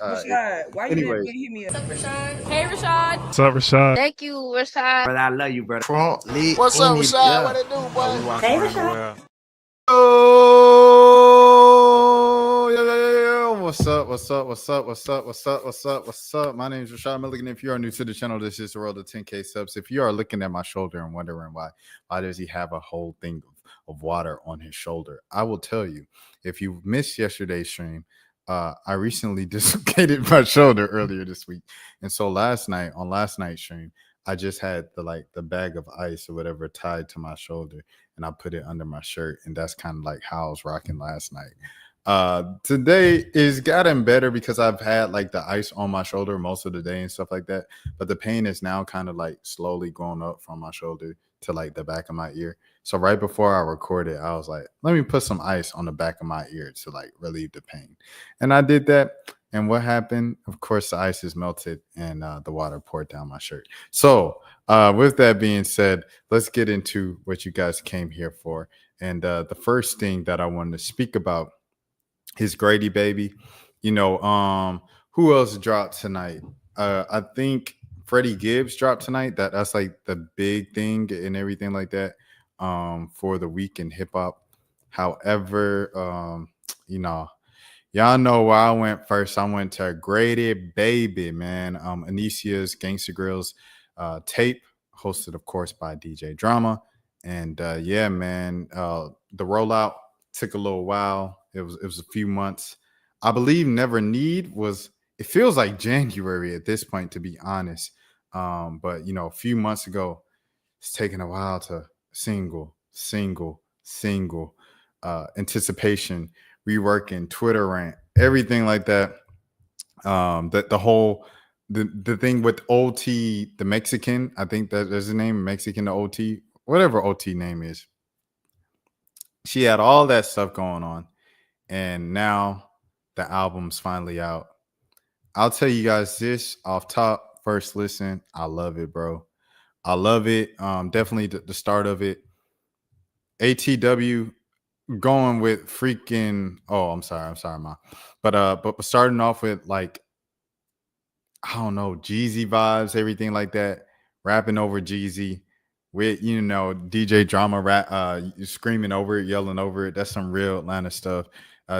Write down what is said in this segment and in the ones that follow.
Rashad, why you Anyway. didn't hit me up? Hey, Rashad. What's up, Rashad? Thank you, Rashad. Brother, I love you, brother. Trump, lit, What's up, in it, Rashad? yeah. What it do, boy? Hey, Rashad. Oh, yeah. What's up? My name is Rashad Milligan. If you are new to the channel, this is the road to 10K subs. If you are looking at my shoulder and wondering why does he have a whole thing of water on his shoulder, I will tell you. If you missed yesterday's stream, I recently dislocated my shoulder earlier this week, and so last night's stream, I just had the bag of ice or whatever tied to my shoulder, and I put it under my shirt, and that's kind of like how I was rocking last night. Today is gotten better because I've had the ice on my shoulder most of the day and stuff like that, but the pain is now kind of slowly going up from my shoulder to the back of my ear. So right before I recorded, I was like, let me put some ice on the back of my ear to relieve the pain, and I did that. And what happened? Of course, the ice is melted and the water poured down my shirt. So with that being said, let's get into what you guys came here for. And the first thing that I wanted to speak about is Grady Baby. Who else dropped tonight? I think Freddie Gibbs dropped tonight. That's the big thing and everything like that for the week in hip hop. However, y'all know where I went first. I went to Grady Baby, man. Anicia's Gangsta Grills tape, hosted, of course, by DJ Drama. And yeah, man, the rollout took a little while. It was a few months. I believe Never Need it feels like January at this point, to be honest. But a few months ago, it's taken a while to single, anticipation, reworking, Twitter rant, everything like that. The thing with OT, the Mexican, I think that there's a name, Mexican, the OT, whatever OT name is. She had all that stuff going on, and now the album's finally out. I'll tell you guys this off top, first listen, I love it, bro. I love it. Definitely the start of it. ATW going with freaking I'm sorry, ma. But starting off with I don't know, Jeezy vibes, everything like that, rapping over Jeezy with DJ Drama rap, screaming over it, yelling over it. That's some real Atlanta stuff.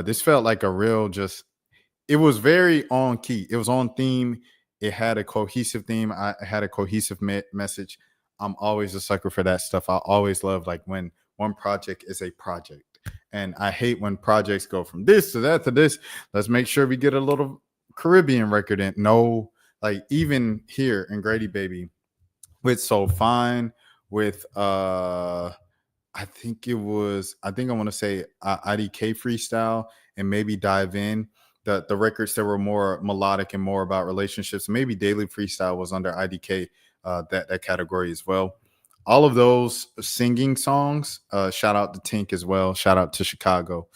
This felt like a real it was very on key. It was on theme. It had a cohesive theme. I had a cohesive message. I'm always a sucker for that stuff. I always love when one project is a project. And I hate when projects go from this to that to this. Let's make sure we get a little Caribbean record in. No, even here in Grady Baby with So Fine, with I think I want to say IDK freestyle, and maybe Dive In. The records that were more melodic and more about relationships. Maybe Daily Freestyle was under IDK, that category as well. All of those singing songs, shout out to Tink as well, shout out to Chicago.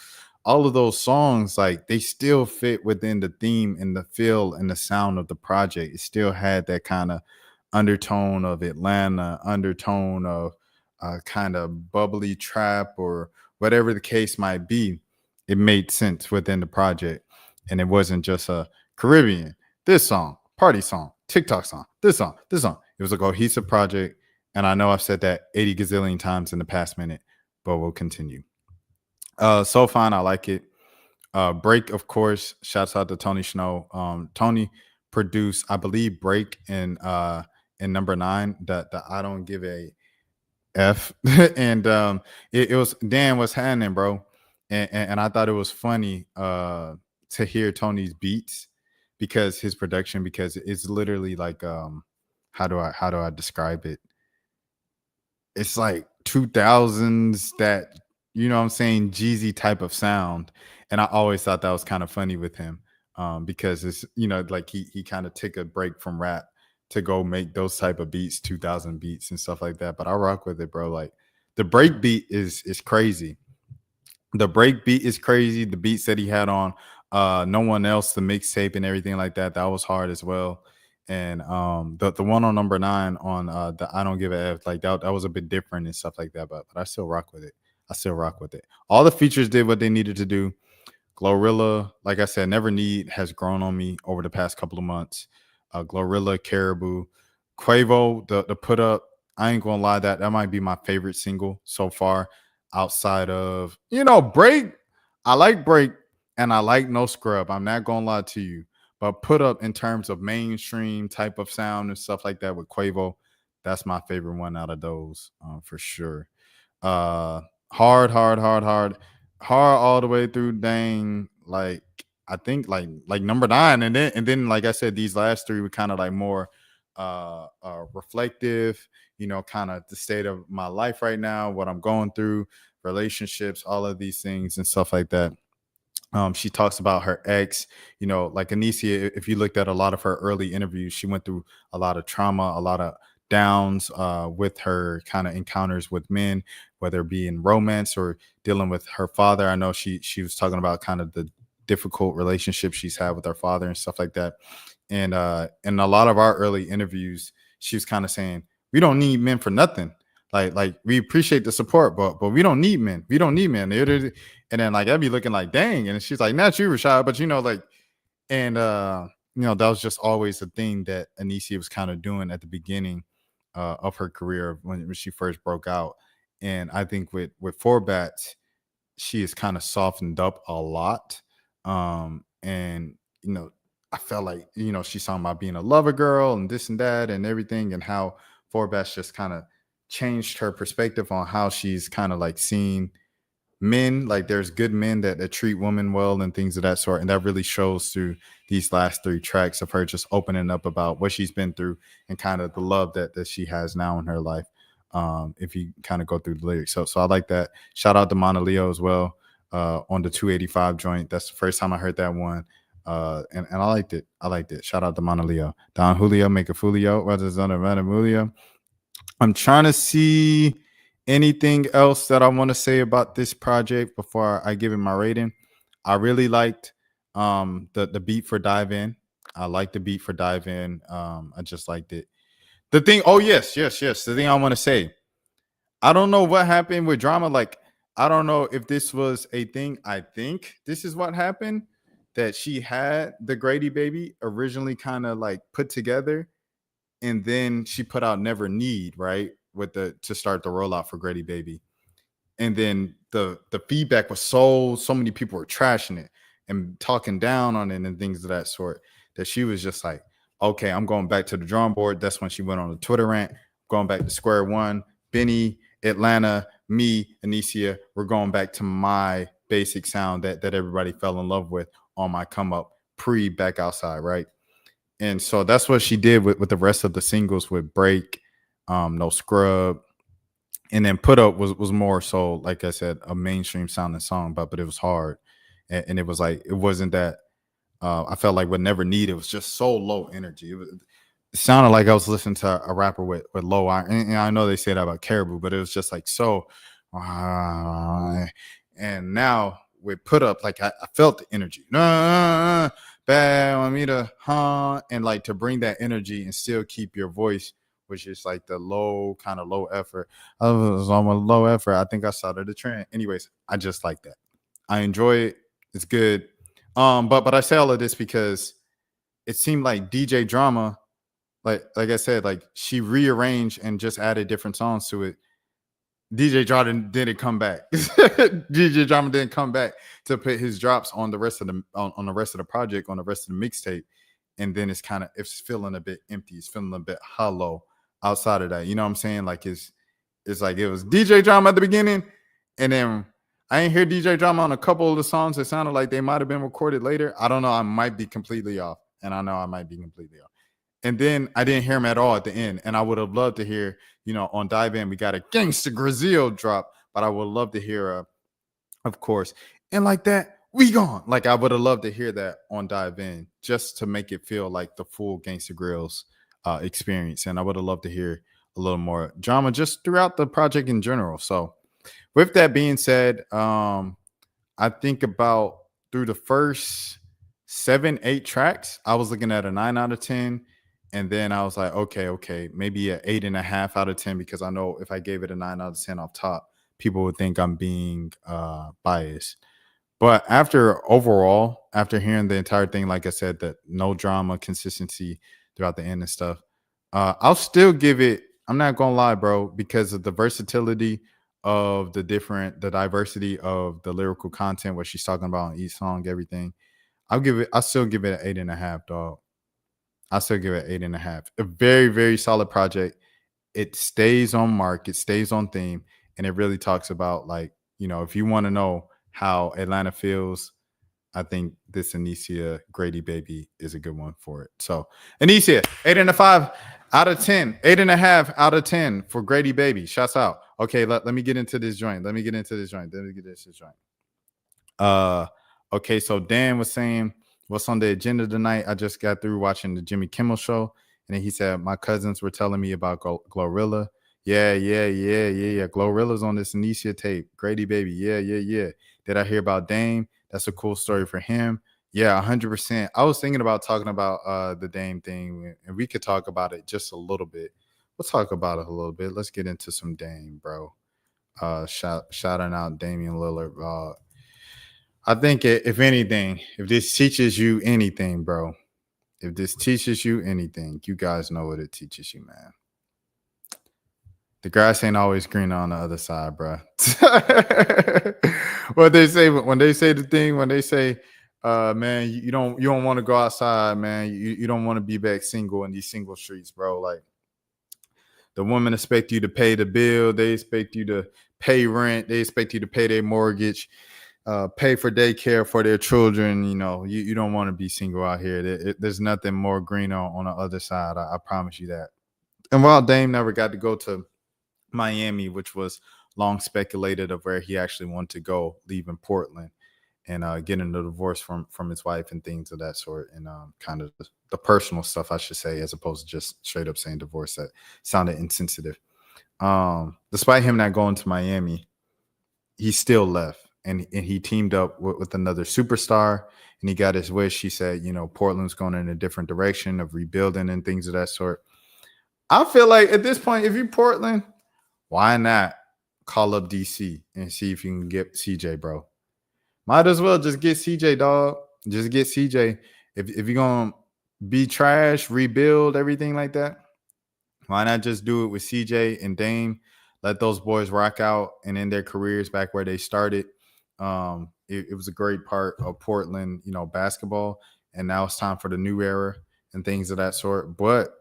All of those songs, they still fit within the theme and the feel and the sound of the project. It still had that kind of undertone of Atlanta, undertone of kind of bubbly trap or whatever the case might be. It made sense within the project. And it wasn't just a Caribbean, this song, party song, TikTok song, this song. It was a cohesive project. And I know I've said that 80 gazillion times in the past minute, but we'll continue. So Fine, I like it. Break, of course, shouts out to Tony Snow. Tony produced, I believe, Break in number 9, the I Don't Give a F. And it was, Dan, what's happening, bro? And I thought it was funny to hear Tony's beats because it's literally how do I describe it? It's 2000s, that what I'm saying, Jeezy type of sound. And I always thought that was kind of funny with him because it's he kind of took a break from rap to go make those type of beats, 2000 beats and stuff like that. But I rock with it, bro. The break beat is crazy. The break beat is crazy. The beats that he had on No One Else, the mixtape and everything like that was hard as well. And the one on number 9 on the I Don't Give a F, that was a bit different and stuff like that. But I still rock with it. All the features did what they needed to do. Glorilla, like I said, Never Need has grown on me over the past couple of months. Glorilla, Caribou, Quavo, the put up. I ain't gonna lie, that might be my favorite single so far. Outside of Break, I like Break and I like No Scrub. I'm not gonna lie to you, but put up in terms of mainstream type of sound and stuff like that with Quavo, that's my favorite one out of those for sure. Uh, hard, hard, hard, hard, hard all the way through. Dang, like I think like number 9, and then like I said, these last 3 were kind of like more reflective. Kind of the state of my life right now, what I'm going through, relationships, all of these things and stuff like that. She talks about her ex, like Anicia. If you looked at a lot of her early interviews, she went through a lot of trauma, a lot of downs with her kind of encounters with men, whether it be in romance or dealing with her father. I know she was talking about kind of the difficult relationship she's had with her father and stuff like that. And in a lot of our early interviews, she was kind of saying, we don't need men for nothing. Like we appreciate the support, but we don't need men. We don't need men. And then like I'd be looking like, dang. And she's like, not you, Rashad, but like, and that was just always a thing that Anicia was kind of doing at the beginning of her career when she first broke out. And I think with Forbats, she is kind of softened up a lot. And I felt like, she's talking about being a lover girl and this and that and everything, and how Forbats just kind of changed her perspective on how she's kind of like seeing men. Like there's good men that treat women well and things of that sort. And that really shows through these last 3 tracks of her just opening up about what she's been through and kind of the love that she has now in her life. If you kind of go through the lyrics. So I like that. Shout out to Mana Leo as well on the 285 joint. That's the first time I heard that one. And I liked it. Shout out to Mana Leo. Don Julio, make a Fulio. Whether it's under Julio. I'm trying to see anything else that I want to say about this project before I give it my rating. I really liked the beat for Dive In. I like the beat for Dive In. I just liked it. The thing, yes. The thing I want to say, I don't know what happened with Drama. Like, I don't know if this was a thing. I think this is what happened, that she had the Grady Baby originally kind of like put together, and then she put out Never Need, right, to start the rollout for Grady Baby. And then the feedback was so many people were trashing it and talking down on it and things of that sort, that she was just like, okay, I'm going back to the drawing board. That's when she went on the Twitter rant, going back to square one. Benny, Atlanta, me, Anicia, we're going back to my basic sound that everybody fell in love with on my come up pre Back Outside, right? And so that's what she did with the rest of the singles, with Break, No Scrub, and then Put Up was more so, like I said, a mainstream sounding song, but it was hard, and it was like, it wasn't that. I felt like with Never Need, it was just so low energy. It sounded like I was listening to a rapper with low iron. And I know they say that about Caribou, but it was just like so. And now with Put Up, like I felt the energy. Bad want me to and like to bring that energy and still keep your voice, which is like the low kind of low effort. I was on a low effort. I think I started the trend. Anyways, I just like that. I enjoy it. It's good. But I say all of this because it seemed like DJ Drama, like I said, like she rearranged and just added different songs to it. DJ Drama didn't come back. DJ Drama didn't come back to put his drops on the rest of the on the rest of the project, on the rest of the mixtape. And then it's feeling a bit empty. It's feeling a bit hollow outside of that. You know what I'm saying? Like it's like it was DJ Drama at the beginning, and then I ain't hear DJ Drama on a couple of the songs. It sounded like they might have been recorded later. I don't know. I might be completely off, and I know I might be completely off. And then I didn't hear him at all at the end. And I would have loved to hear, on Dive In, we got a Gangsta Brazil drop, but I would love to hear, of course, and like that, we gone. Like I would have loved to hear that on Dive In, just to make it feel like the full Gangsta Grills experience. And I would have loved to hear a little more drama just throughout the project in general. So with that being said, I think about through the first 7-8 tracks, I was looking at a 9 out of 10. And then I was like, okay, maybe an 8.5 out of 10, because I know if I gave it a 9 out of 10 off top, people would think I'm being biased. But after hearing the entire thing, like I said, that no drama, consistency throughout the end and stuff, I'll still give it. I'm not gonna lie, bro, because of the versatility of the diversity of the lyrical content, what she's talking about in each song, everything. I'll still give it an 8.5, dog. I'll still give it 8.5. A very, very solid project. It stays on mark, it stays on theme, and it really talks about, like, if you want to know how Atlanta feels, I think this Anicia Grady Baby is a good one for it. So Anicia, 8.5 out of 10, 8.5 out of 10 for Grady Baby. Shouts out. Okay, let me get into this joint. Uh, okay, so Dan was saying, what's on the agenda tonight? I just got through watching the Jimmy Kimmel show, and then he said, my cousins were telling me about Glorilla. Yeah. Glorilla's on this Anicia tape. Grady Baby. Yeah. Did I hear about Dame? That's a cool story for him. Yeah, 100%. I was thinking about talking about the Dame thing, and we could talk about it just a little bit. We'll talk about it a little bit. Let's get into some Dame, bro. Shouting out Damian Lillard. I think if anything, if this teaches you anything, bro, you guys know what it teaches you, man. The grass ain't always greener on the other side, bro. What they say when they say the thing, when they say, man, you don't want to go outside, man. You don't want to be back single in these single streets, bro. Like, the women expect you to pay the bill, they expect you to pay rent, they expect you to pay their mortgage. Pay for daycare for their children. You don't want to be single out here. There's nothing more greener on the other side. I promise you that. And while Dame never got to go to Miami, which was long speculated of where he actually wanted to go, leaving Portland and getting a divorce from his wife and things of that sort, and kind of the personal stuff, I should say, as opposed to just straight up saying divorce. That sounded insensitive. Despite him not going to Miami, he still left. And he teamed up with another superstar, and he got his wish. He said, Portland's going in a different direction of rebuilding and things of that sort. I feel like at this point, if you're Portland, why not call up DC and see if you can get CJ, bro? Might as well just get CJ, dog. Just get CJ. If you're going to be trash, rebuild, everything like that, why not just do it with CJ and Dame? Let those boys rock out and end their careers back where they started. It was a great part of Portland, basketball, and now it's time for the new era and things of that sort. But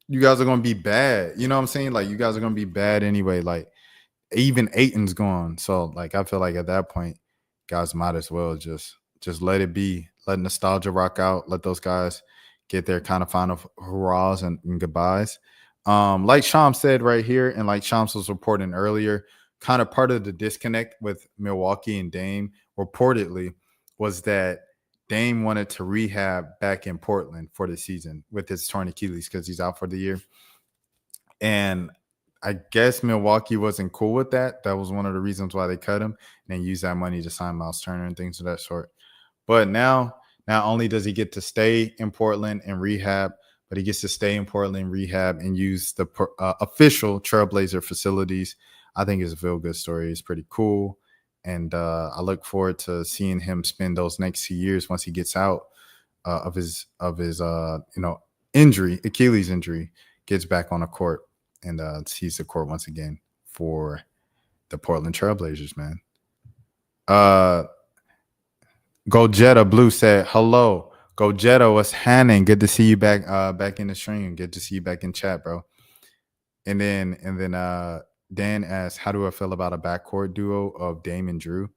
you guys are going to be bad. You know what I'm saying? Like, you guys are going to be bad anyway. Like, even Aiton's gone. So, like, I feel like at that point, guys might as well just let it be. Let nostalgia rock out. Let those guys get their kind of final hurrahs and goodbyes. Like Shams said right here, and like Shams was reporting earlier, kind of part of the disconnect with Milwaukee and Dame reportedly was that Dame wanted to rehab back in Portland for the season with his torn Achilles because he's out for the year. And I guess Milwaukee wasn't cool with that. That was one of the reasons why they cut him and use that money to sign Miles Turner and things of that sort. But now, not only does he get to stay in Portland and rehab, but he gets to stay in Portland, rehab, and use the official Trailblazer facilities. I think it's a feel good story. It's pretty cool. And I look forward to seeing him spend those next 2 years once he gets out of his injury, Achilles injury, gets back on the court and sees the court once again for the Portland Trailblazers, man. Go Jetta Blue said, hello. Go Jetta, what's happening? Good to see you back in the stream. Good to see you back in chat, bro. And then Dan asked, how do I feel about a backcourt duo of Dame and Drew?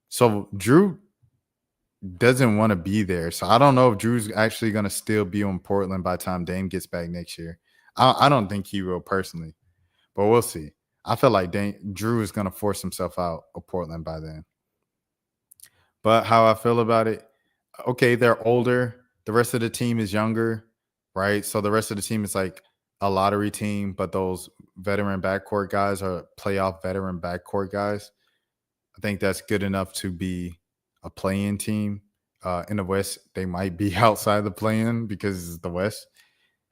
So Drew doesn't want to be there. So I don't know if Drew's actually going to still be on Portland by the time Dame gets back next year. I don't think he will personally, but we'll see. I feel like Drew is going to force himself out of Portland by then. But how I feel about it, okay, they're older. The rest of the team is younger, right? So the rest of the team is like a lottery team, but those veteran backcourt guys are playoff veteran backcourt guys. I think that's good enough to be a play-in team. In the West, they might be outside the play-in because it's the West.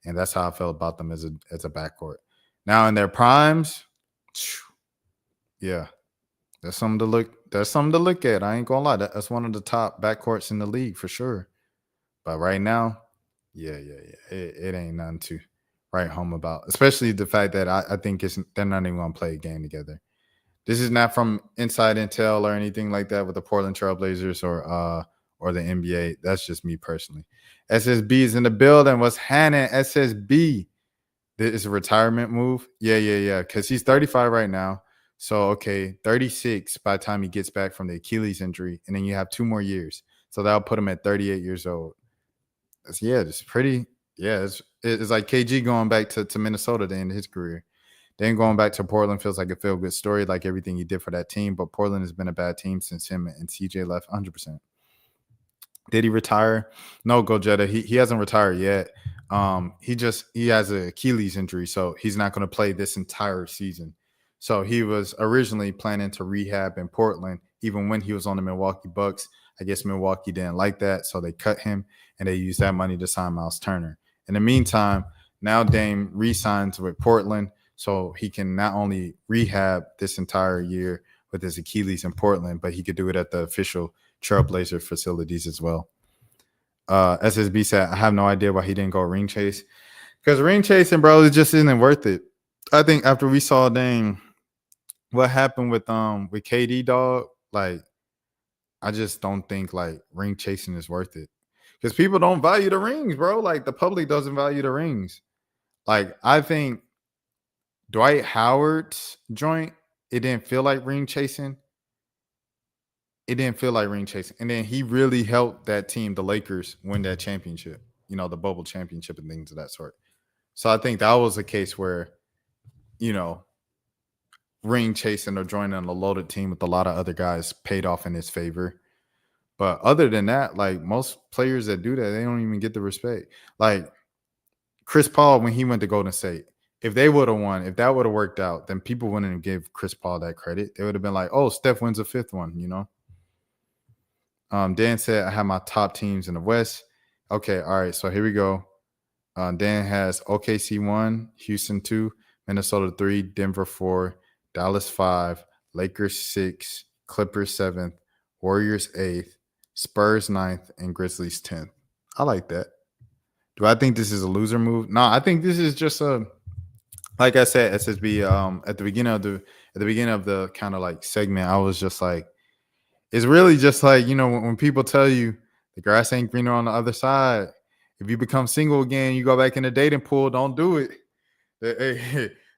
And that's how I feel about them as a backcourt. Now in their primes, yeah, there's something to That's something to look at. I ain't gonna lie. That's one of the top backcourts in the league for sure. But right now, yeah. It ain't nothing to write home about. Especially the fact that I think they're not even gonna play a game together. This is not from inside intel or anything like that with the Portland Trailblazers or the NBA. That's just me personally. SSB is in the building. What's happening? SSB. This is a retirement move. Yeah. Because he's 35 right now. So, okay, 36 by the time he gets back from the Achilles injury. And then you have 2 more years. So that'll put him at 38 years old. It's pretty. Yeah, it's like KG going back to Minnesota to end his career. Then going back to Portland feels like a feel-good story, like everything he did for that team. But Portland has been a bad team since him and CJ left 100%. Did he retire? No, Gojetta. He hasn't retired yet. He has an Achilles injury, so he's not going to play this entire season. So he was originally planning to rehab in Portland, even when he was on the Milwaukee Bucks. I guess Milwaukee didn't like that, so they cut him and they used that money to sign Miles Turner. In the meantime, now Dame re-signs with Portland, so he can not only rehab this entire year with his Achilles in Portland, but he could do it at the official Trailblazer facilities as well. SSB said, I have no idea why he didn't go ring chase. Because ring chasing, bro, it just isn't worth it. I think after we saw Dame, what happened with KD, dog, like, I just don't think like ring chasing is worth it. Because people don't value the rings, bro. Like the public doesn't value the rings. Like, I think Dwight Howard's joint, it didn't feel like ring chasing. It didn't feel like ring chasing. And then he really helped that team, the Lakers, win that championship, the bubble championship and things of that sort. So I think that was a case where, ring chasing or joining a loaded team with a lot of other guys paid off in his favor. But other than that, like most players that do that, they don't even get the respect. Like Chris Paul, when he went to Golden State, if they would have won, if that would have worked out, then people wouldn't give Chris Paul that credit. They would have been like, oh, Steph wins a 5th one, Dan said, I have my top teams in the West. Okay, all right, so here we go. Dan has OKC 1, Houston 2, Minnesota 3, Denver 4, Dallas 5, Lakers 6, Clippers 7th, Warriors 8th, Spurs 9th, and Grizzlies 10th. I like that. Do I think this is a loser move? No, I think this is just like I said, SSB. At the beginning of the kind of like segment, I was just like, it's really just like when people tell you the grass ain't greener on the other side. If you become single again, you go back in the dating pool. Don't do it.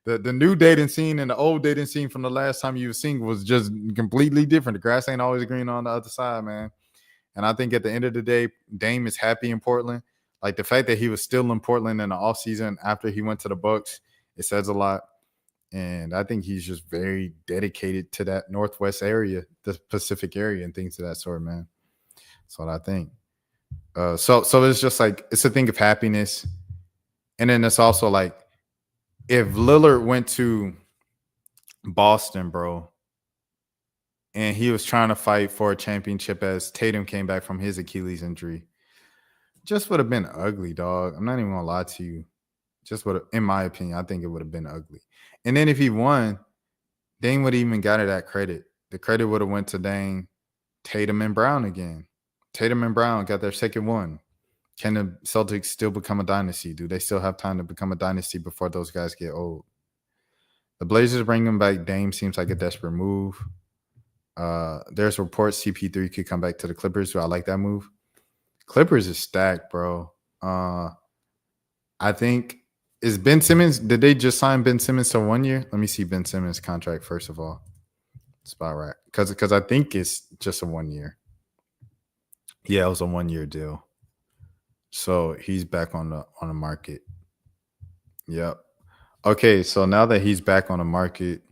The new dating scene and the old dating scene from the last time you were single was just completely different. The grass ain't always green on the other side, man. And I think at the end of the day, Dame is happy in Portland. Like the fact that he was still in Portland in the offseason after he went to the Bucks, it says a lot. And I think he's just very dedicated to that Northwest area, the Pacific area, and things of that sort, man. That's what I think. So it's just like it's a thing of happiness. And then it's also like if Lillard went to Boston, bro, and he was trying to fight for a championship as Tatum came back from his Achilles injury, just would have been ugly, dog. I'm not even gonna lie to you. Just would have, in my opinion, I think it would have been ugly. And then if he won, Dame would have even got that credit. The credit would have went to Dame, Tatum, and Brown again. Tatum and Brown got their second one. Can the Celtics still become a dynasty? Do they still have time to become a dynasty before those guys get old? The Blazers bringing back Dame seems like a desperate move. There's reports CP3 could come back to the Clippers. Do I like that move? Clippers is stacked, bro. I think is Ben Simmons. Did they just sign Ben Simmons to 1 year? Let me see Ben Simmons' contract first of all. It's about right because I think it's just a 1 year. Yeah, it was a 1 year deal. So he's back on the market. Yep. Okay, so now that he's back on the market,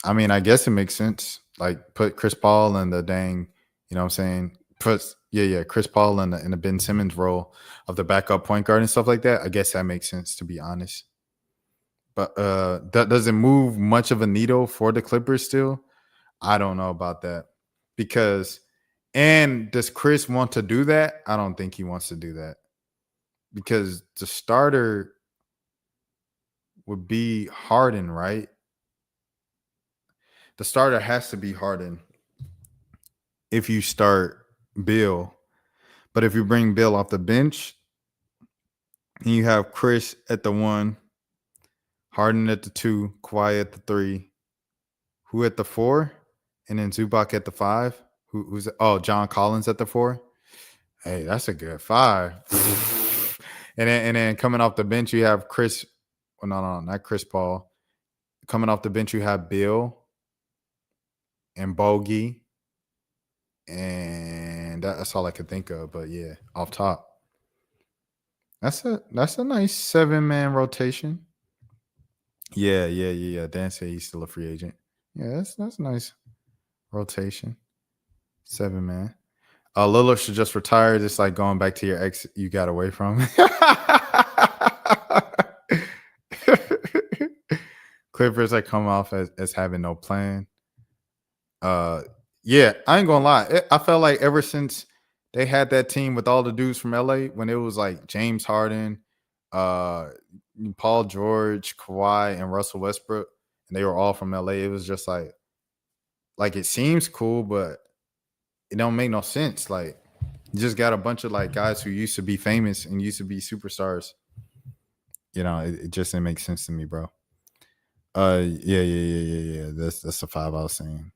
I mean, I guess it makes sense. Like put Chris Paul in the dang, you know what I'm saying? Chris Paul in the Ben Simmons role of the backup point guard and stuff like that. I guess that makes sense, to be honest. But that doesn't move much of a needle for the Clippers still. I don't know about that. And does Chris want to do that? I don't think he wants to do that. Because the starter would be Harden, right? The starter has to be Harden. if you start Bill. But if you bring Bill off the bench and you have Chris at the 1, Harden at the 2, Kawhi at the 3, who at the 4, and then Zubac at the 5. Who's John Collins at the 4. Hey, that's a good 5. and then coming off the bench, you have Chris. Well, no, not Chris Paul. Coming off the bench, you have Bill and Bogey, and that's all I could think of. But yeah, off top, that's a nice 7-man rotation. Yeah. Dan said he's still a free agent. Yeah, that's nice rotation. 7-man. Lillard should just retire. Just like going back to your ex you got away from. Clippers that come off as having no plan. Yeah, I ain't gonna lie. I felt like ever since they had that team with all the dudes from LA, when it was like James Harden, Paul George, Kawhi, and Russell Westbrook, and they were all from LA, it was just like it seems cool, but it don't make no sense. Like, you just got a bunch of like guys who used to be famous and used to be superstars. You know, it just didn't make sense to me, bro. Yeah. That's the 5 I was saying.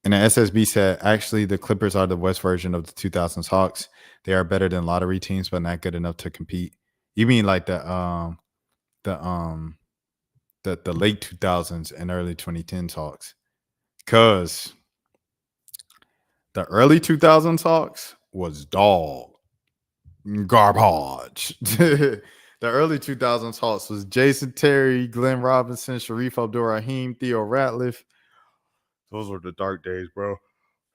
And the SSB said, actually, the Clippers are the West version of the 2000s Hawks. They are better than lottery teams, but not good enough to compete. You mean like the late 2000s and early 2010s Hawks? Because the early 2000s Hawks was dog garbage. The early 2000s Hawks was Jason Terry, Glenn Robinson, Sharif Abdul-Rahim, Theo Ratliff. Those were the dark days, bro.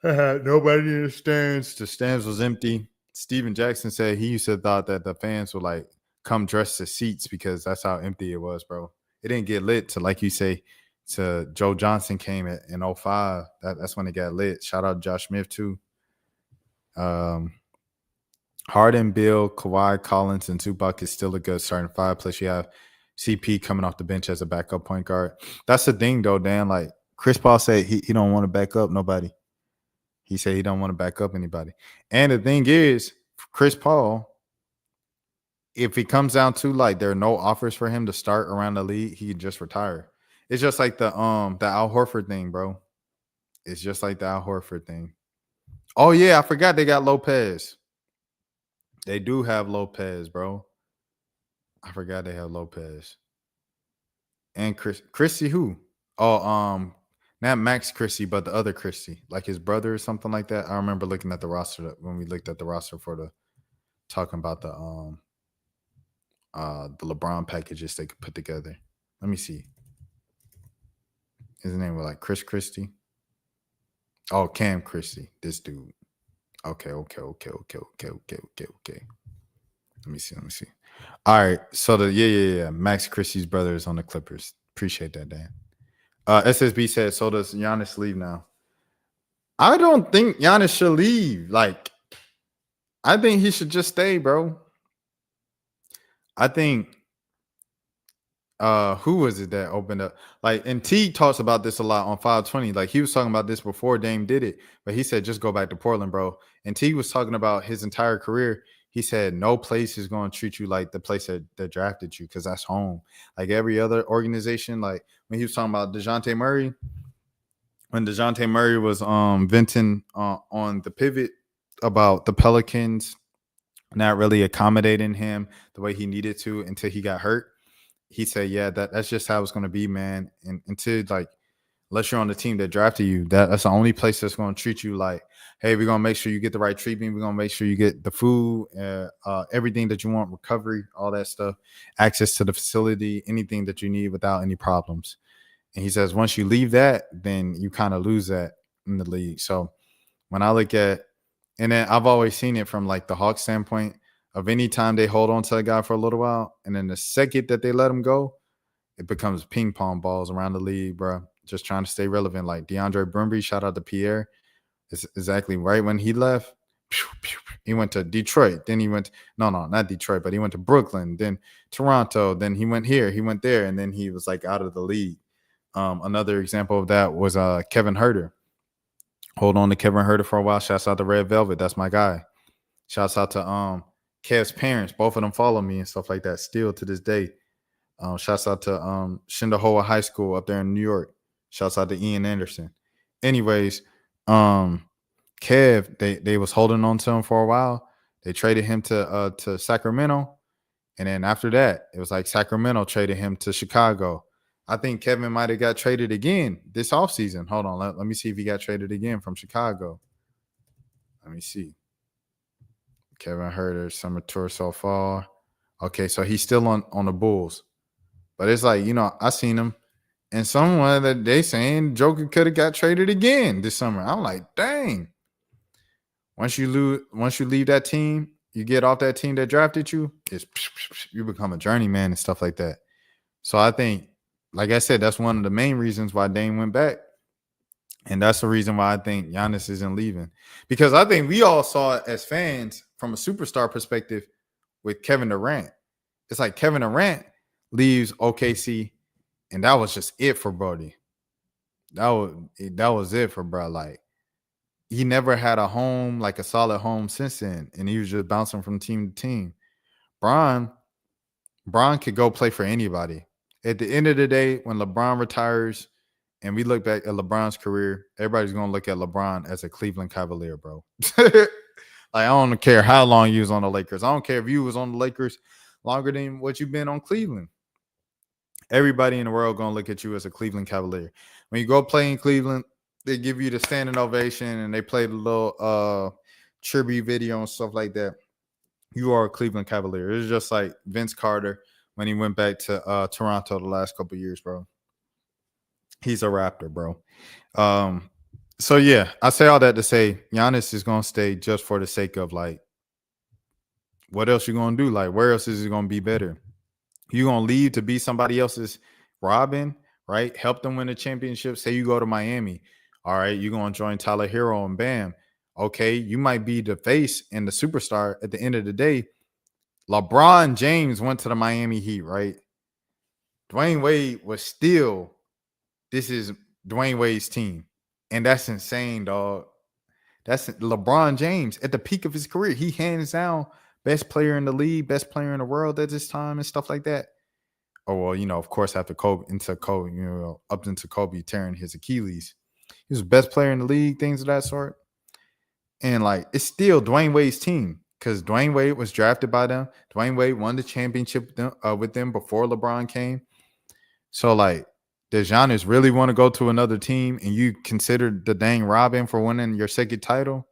Nobody in the stands. The stands was empty. Steven Jackson said he used to thought that the fans would like come dressed as seats because that's how empty it was, bro. It didn't get lit to, like you say, to Joe Johnson came in 2005. That's when it got lit. Shout out Josh Smith too. Harden, Bill, Kawhi, Collins, and Zubac is still a good starting 5. Plus you have CP coming off the bench as a backup point guard. That's the thing though, Dan. Like Chris Paul said he don't want to back up nobody. He said he don't want to back up anybody. And the thing is, Chris Paul, if it comes down to like there are no offers for him to start around the league, he can just retire. It's just like the Al Horford thing, bro. It's just like the Al Horford thing. Oh yeah, I forgot they got Lopez. They do have Lopez, bro. I forgot they have Lopez. And Christie who? Oh, not Max Christie, but the other Christie, like his brother or something like that. I remember looking at the roster when we looked at the roster for the talking about the LeBron packages they could put together. Let me see. His name was like Chris Christie. Oh, Cam Christie, this dude. Okay. Let me see. All right. So yeah. Max Christie's brother is on the Clippers. Appreciate that, Dan. SSB said, so does Giannis leave now? I don't think Giannis should leave. Like, I think he should just stay, bro. I think who was it that opened up? Like, and T talks about this a lot on 520. Like, he was talking about this before Dame did it, but he said just go back to Portland, bro. And T was talking about his entire career. He said no place is going to treat you like the place that drafted you, because that's home. Like every other organization, like when he was talking about DeJounte Murray, when DeJounte Murray was venting on the pivot about the Pelicans not really accommodating him the way he needed to until he got hurt. He said, yeah, that's just how it's going to be, man. And until like, unless you're on the team that drafted you, that's the only place that's going to treat you like, hey, we're going to make sure you get the right treatment. We're going to make sure you get the food, everything that you want, recovery, all that stuff, access to the facility, anything that you need without any problems. And he says, once you leave that, then you kind of lose that in the league. So when I look at, and then I've always seen it from like the Hawks standpoint of any time they hold on to a guy for a little while, and then the second that they let him go, it becomes ping pong balls around the league, bro. Just trying to stay relevant. Like DeAndre Brumby, shout out to Pierre. It's exactly right when he left. He went to Detroit. Then he went, no, not Detroit, but he went to Brooklyn, then Toronto. Then he went here, he went there, and then he was like out of the league. Another example of that was Kevin Huerter. hold on to Kevin Herter for a while. Shouts out to Red Velvet. That's my guy. Shouts out to Kev's parents. Both of them follow me and stuff like that still to this day. Shouts out to Shindahoa High School up there in New York. Shouts out to Ian Anderson. Anyways, Kev, they was holding on to him for a while. They traded him to Sacramento. And then after that, it was like Sacramento traded him to Chicago. I think Kevin might have got traded again this offseason. Hold on. Let me see if he got traded again from Chicago. Let me see. Kevin Herter, summer tour so far. Okay, so he's still on the Bulls. But it's like, I seen him. And someone that they saying Joker could have got traded again this summer. I'm like, dang. Once you leave that team, you get off that team that drafted you, you become a journeyman and stuff like that. So I think, like I said, that's one of the main reasons why Dame went back. And that's the reason why I think Giannis isn't leaving. Because I think we all saw it as fans from a superstar perspective with Kevin Durant. It's like Kevin Durant leaves OKC, and that was just it for Brody. That was it for bro. Like, he never had a home, like a solid home since then, and he was just bouncing from team to team. Bron could go play for anybody. At the end of the day, when LeBron retires and we look back at LeBron's career, everybody's going to look at LeBron as a Cleveland Cavalier, bro. Like, I don't care how long you was on the Lakers. I don't care if you was on the Lakers longer than what you've been on Cleveland. Everybody in the world going to look at you as a Cleveland Cavalier. When you go play in Cleveland, they give you the standing ovation and they play the little tribute video and stuff like that. You are a Cleveland Cavalier. It's just like Vince Carter when he went back to Toronto the last couple of years, bro. He's a Raptor, bro. So, yeah, I say all that to say Giannis is going to stay just for the sake of, like, what else you going to do? Like, where else is it going to be better? You going to leave to be somebody else's Robin, right? Help them win a championship. Say you go to Miami. All right, you're going to join Tyler Hero and Bam. Okay, you might be the face and the superstar at the end of the day. LeBron James went to the Miami Heat, right? Dwayne Wade was still, this is Dwayne Wade's team. And that's insane, dog. That's LeBron James at the peak of his career. He hands down best player in the league, best player in the world at this time and stuff like that. Oh, well, of course, after Kobe, up into Kobe tearing his Achilles. He was the best player in the league, things of that sort. And, like, it's still Dwayne Wade's team because Dwayne Wade was drafted by them. Dwayne Wade won the championship with them before LeBron came. So, like, does Giannis really want to go to another team and you consider the dang Robin for winning your second title?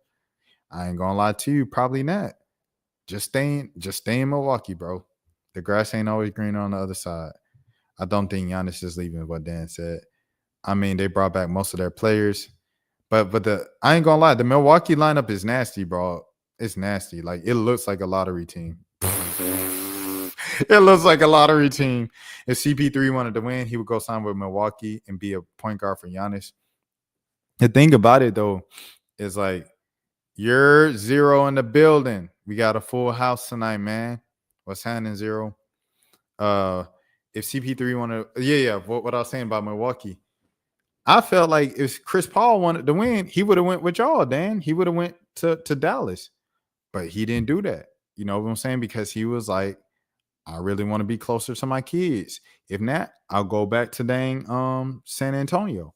I ain't gonna lie to you, probably not. Just stay in Milwaukee, bro. The grass ain't always green on the other side. I don't think Giannis is leaving, what Dan said. I mean, they brought back most of their players. But I ain't gonna lie, the Milwaukee lineup is nasty, bro. It's nasty. Like, it looks like a lottery team. It looks like a lottery team. If CP3 wanted to win, he would go sign with Milwaukee and be a point guard for Giannis. The thing about it, though, is like, you're Zero in the building. We got a full house tonight, man. What's happening, Zero? If CP3 wanted, what I was saying about Milwaukee, I felt like if Chris Paul wanted to win, he would have went with y'all, Dan. He would have went to Dallas, but he didn't do that. You know what I'm saying? Because he was like, I really want to be closer to my kids. If not, I'll go back to dang San Antonio.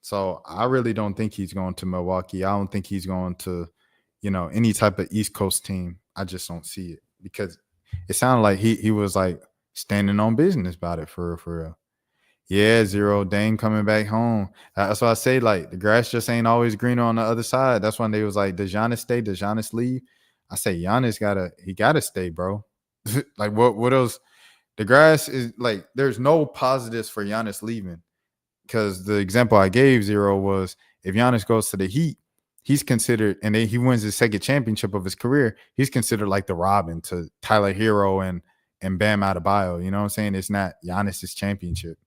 So I really don't think he's going to Milwaukee. I don't think he's going to, any type of East Coast team. I just don't see it because it sounded like he was like standing on business about it for real. Yeah, Zero, Dame coming back home. That's why I say, like, the grass just ain't always greener on the other side. That's when they was like, does Giannis stay? Does Giannis leave? I say Giannis gotta stay, bro. Like, what else? The grass is like, there's no positives for Giannis leaving. Because the example I gave, Zero, was if Giannis goes to the Heat, he's considered, and then he wins his second championship of his career, he's considered like the Robin to Tyler Hero and Bam Adebayo. You know what I'm saying? It's not Giannis's championship.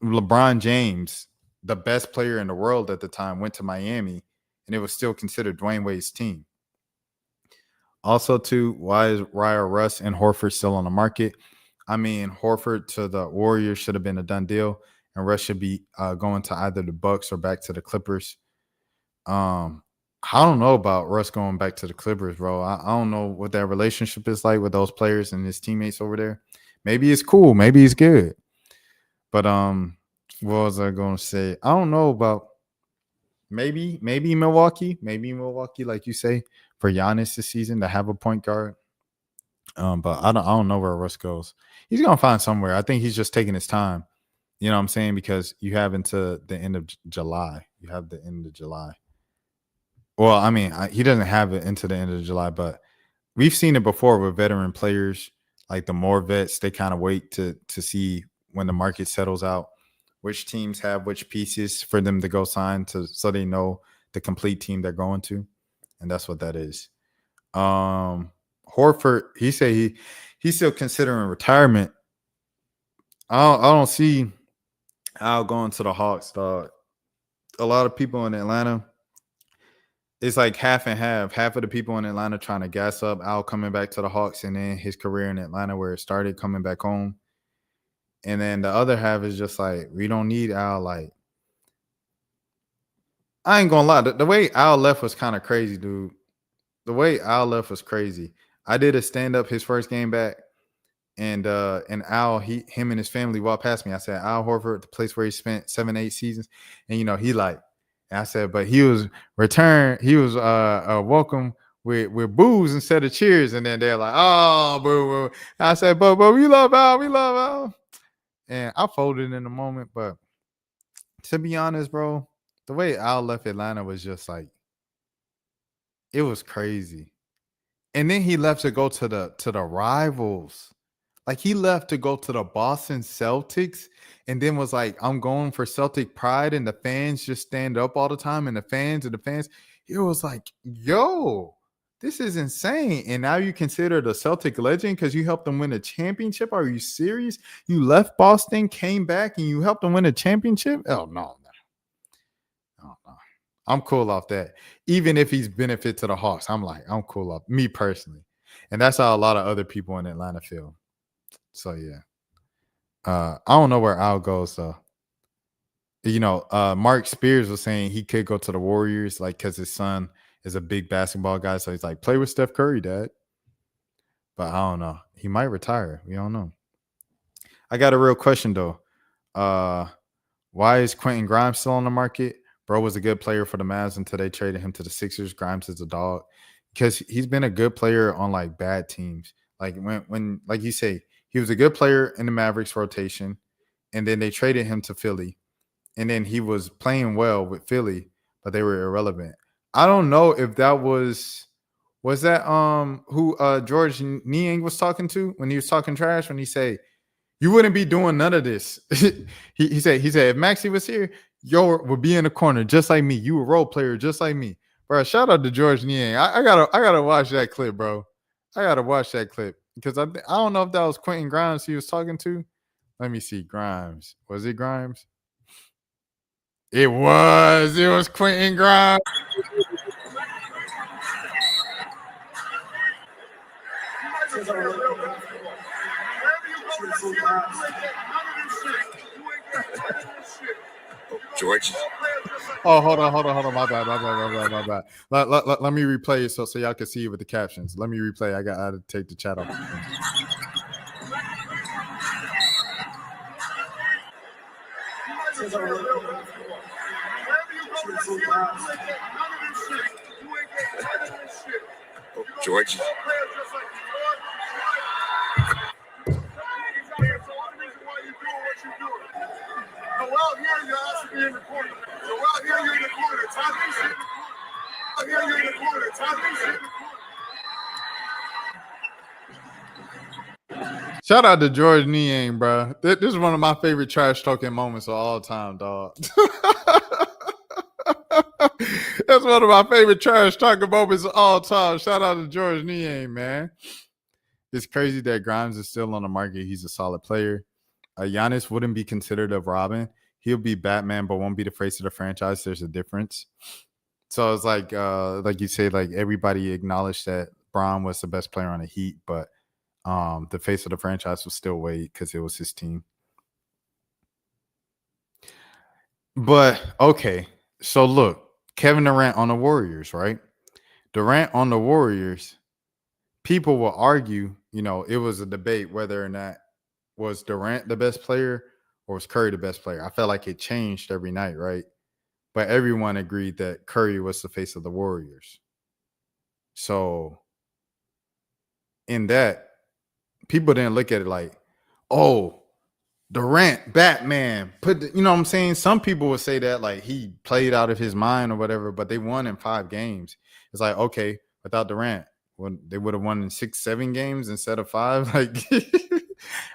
LeBron James, the best player in the world at the time, went to Miami, and it was still considered Dwayne Wade's team. Also, too, why is Russ and Horford still on the market? I mean, Horford to the Warriors should have been a done deal, and Russ should be going to either the Bucks or back to the Clippers. I don't know about Russ going back to the Clippers, bro. I don't know what that relationship is like with those players and his teammates over there. Maybe it's cool, maybe it's good. But what was I gonna say? I don't know about maybe Milwaukee, like you say, for Giannis this season to have a point guard. But I don't know where Russ goes. He's gonna find somewhere. I think he's just taking his time. You know what I'm saying? Because you have until the end of July. You have the end of July. Well, I mean, he doesn't have it into the end of July, but we've seen it before with veteran players. Like the more vets, they kind of wait to see when the market settles out, which teams have which pieces for them to go sign to, so they know the complete team they're going to, and that's what that is. Horford, he said he's still considering retirement. I don't see Al going to the Hawks, dog. A lot of people in Atlanta, it's like half and half. Half of the people in Atlanta trying to gas up Al coming back to the Hawks and then his career in Atlanta where it started coming back home. And then the other half is just like, we don't need Al. Like, I ain't gonna lie. The way Al left was kind of crazy, dude. The way Al left was crazy. I did a stand-up his first game back. And Al, him and his family walked past me. I said, Al Horford, the place where he spent 7-8 seasons. And, you know, he like, and I said, but he was welcome with boos instead of cheers. And then they're like, oh, boo, boo. I said, but we love Al. We love Al. And I folded in the moment. But to be honest, bro, the way Al left Atlanta was just like, it was crazy. And then he left to go to the rivals. Like he left to go to the Boston Celtics and then was like, I'm going for Celtic pride. And the fans just stand up all the time. And the fans, it was like, yo, this is insane. And now you consider the Celtic legend because you helped them win a championship. Are you serious? You left Boston, came back, and you helped them win a championship? Oh, no. I'm cool off that. Even if he's benefit to the Hawks, I'm cool off me personally. And that's how a lot of other people in Atlanta feel. So yeah. I don't know where Al goes though. You know, Mark Spears was saying he could go to the Warriors, like because his son is a big basketball guy. So he's like, play with Steph Curry, Dad. But I don't know. He might retire. We don't know. I got a real question though. Why is Quentin Grimes still on the market? Bro was a good player for the Mavs until they traded him to the Sixers. Grimes is a dog because he's been a good player on like bad teams. Like when like you say, he was a good player in the Mavericks rotation, and then they traded him to Philly, and then he was playing well with Philly, but they were irrelevant. I don't know if that was that who George Niang was talking to when he was talking trash when he said you wouldn't be doing none of this. he said if Maxey was here, yo would be in the corner just like me. You a role player just like me, bro. Shout out to George Niang. I gotta watch that clip, bro. I gotta watch that clip because I don't know if that was Quentin Grimes he was talking to. Let me see. Grimes. Was it Grimes? It was. It was Quentin Grimes. George. Oh, hold on. My bad. Let me replay it so y'all can see it with the captions. Let me replay. I got to take the chat off. George. Out here, you're actually in the corner. So out here, you're in the corner. Top this shit. Out here, you're in the corner. Top this shit. Shout out to George Niang, bro. This is one of my favorite trash talking moments of all time, dog. That's one of my favorite trash talking moments of all time. Shout out to George Niang, man. It's crazy that Grimes is still on the market. He's a solid player. Giannis wouldn't be considered a Robin. He'll be Batman, but won't be the face of the franchise. There's a difference. So it's like you say, like everybody acknowledged that Bron was the best player on the Heat, but the face of the franchise was still Wade because it was his team. But okay, so look, Kevin Durant on the Warriors, right? Durant on the Warriors, people will argue, it was a debate whether or not was Durant the best player or was Curry the best player. I felt like it changed every night, right? But everyone agreed that Curry was the face of the Warriors. So in that, people didn't look at it like, oh, Durant, Batman, you know what I'm saying? Some people would say that like he played out of his mind or whatever, but they won in 5 games. It's like, okay, without Durant, they would have won in 6, 7 games instead of 5. Like,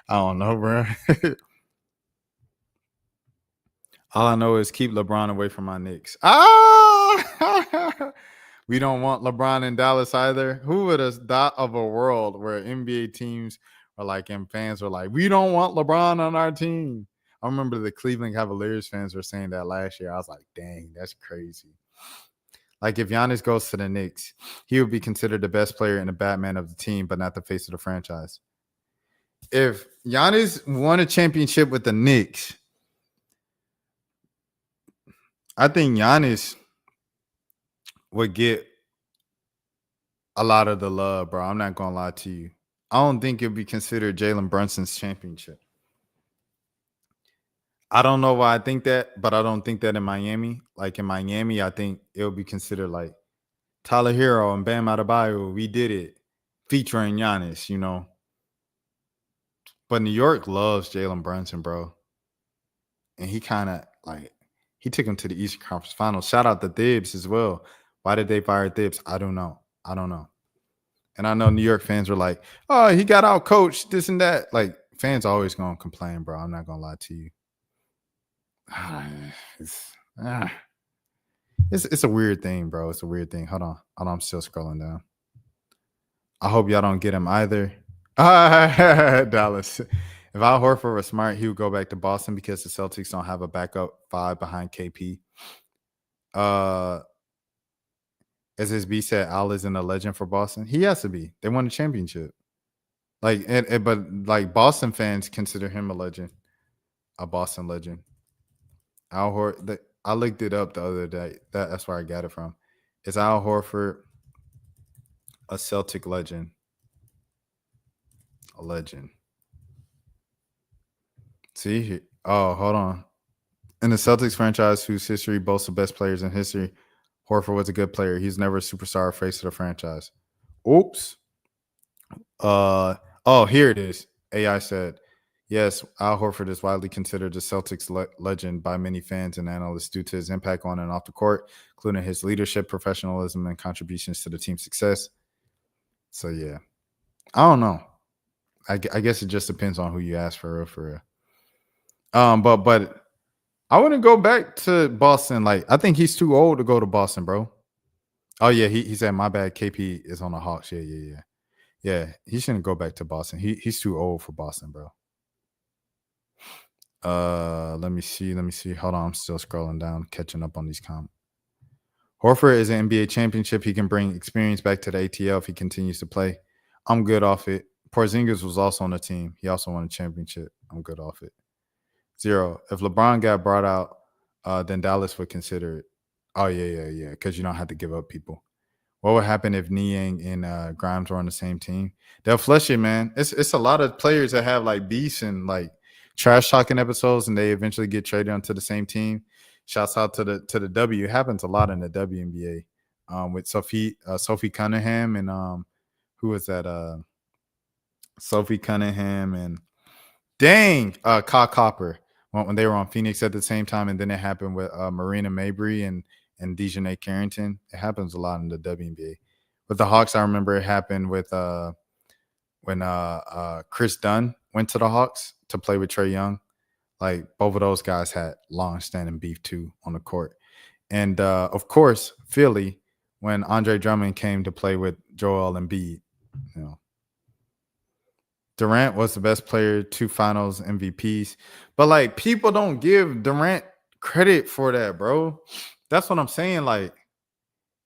I don't know, bro. All I know is keep LeBron away from my Knicks. We don't want LeBron in Dallas either. Who would have thought of a world where NBA teams are like, and fans are like, we don't want LeBron on our team? I remember the Cleveland Cavaliers fans were saying that last year. I was like, dang, that's crazy. Like, if Giannis goes to the Knicks, he would be considered the best player and the Batman of the team, but not the face of the franchise. If Giannis won a championship with the Knicks, I think Giannis would get a lot of the love, bro. I'm not gonna lie to you. I don't think it'd be considered Jalen Brunson's championship. I don't know why I think that, but I don't think that in Miami. Like in Miami, I think it'll be considered like Tyler Hero and Bam Adebayo. We did it, featuring Giannis, But New York loves Jalen Brunson, bro. And he kind of like he took him to the Eastern Conference Finals. Shout out to Thibs as well. Why did they fire Thibs? I don't know. And I know New York fans were like, oh, he got out coached, this and that. Like, fans always going to complain, bro. I'm not going to lie to you. It's a weird thing, bro. It's a weird thing. Hold on. I'm still scrolling down. I hope y'all don't get him either. Dallas. If Al Horford was smart, he would go back to Boston because the Celtics don't have a backup 5 behind KP. SSB said Al isn't a legend for Boston. He has to be. They won a championship. But Boston fans consider him a legend, a Boston legend. Al Horford. I looked it up the other day. That's where I got it from. Is Al Horford a Celtic legend? A legend. See, hold on. In the Celtics franchise, whose history boasts the best players in history, Horford was a good player. He's never a superstar or face of the franchise. Oops. Here it is. AI said, yes, Al Horford is widely considered the Celtics legend by many fans and analysts due to his impact on and off the court, including his leadership, professionalism, and contributions to the team's success. So, yeah. I don't know. I guess it just depends on who you ask for real. But I wouldn't go back to Boston. Like, I think he's too old to go to Boston, bro. Oh, yeah, he said, my bad, KP is on the Hawks. Yeah. Yeah, he shouldn't go back to Boston. He's too old for Boston, bro. Let me see. Hold on, I'm still scrolling down, catching up on these comments. Horford is an NBA championship. He can bring experience back to the ATL if he continues to play. I'm good off it. Porzingis was also on the team. He also won a championship. I'm good off it. 0. If LeBron got brought out, then Dallas would consider it. Oh, yeah, because you don't have to give up people. What would happen if Niang and Grimes were on the same team? They'll flush it, man. It's a lot of players that have like beefs and like trash talking episodes, and they eventually get traded onto the same team. Shouts out to the W. It happens a lot in the WNBA. With Sophie Cunningham and who was that? Sophie Cunningham and Kyle Copper when they were on Phoenix at the same time, and then it happened with Marina Mabrey and Dejanay Carrington. It happens a lot in the WNBA. With the Hawks, I remember it happened with when Chris Dunn went to the Hawks to play with Trae Young. Like, both of those guys had long-standing beef too on the court. And of course, Philly, when Andre Drummond came to play with Joel Embiid, Durant was the best player, 2 finals MVPs. But like, people don't give Durant credit for that, bro. That's what I'm saying. Like,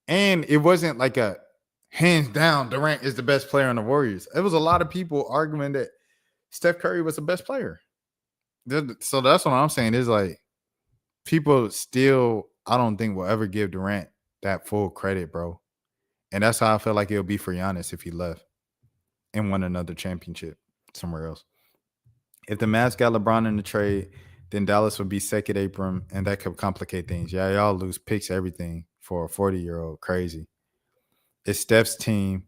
and it wasn't like a hands down Durant is the best player on the Warriors. It was a lot of people arguing that Steph Curry was the best player. So that's what I'm saying is like, people still, I don't think we'll ever give Durant that full credit, bro. And that's how I feel like it'll be for Giannis if he left and won another championship somewhere else. If the Mavs got LeBron in the trade, then Dallas would be second apron, and that could complicate things. Yeah, y'all lose picks, everything for a 40-year-old. Crazy. It's Steph's team.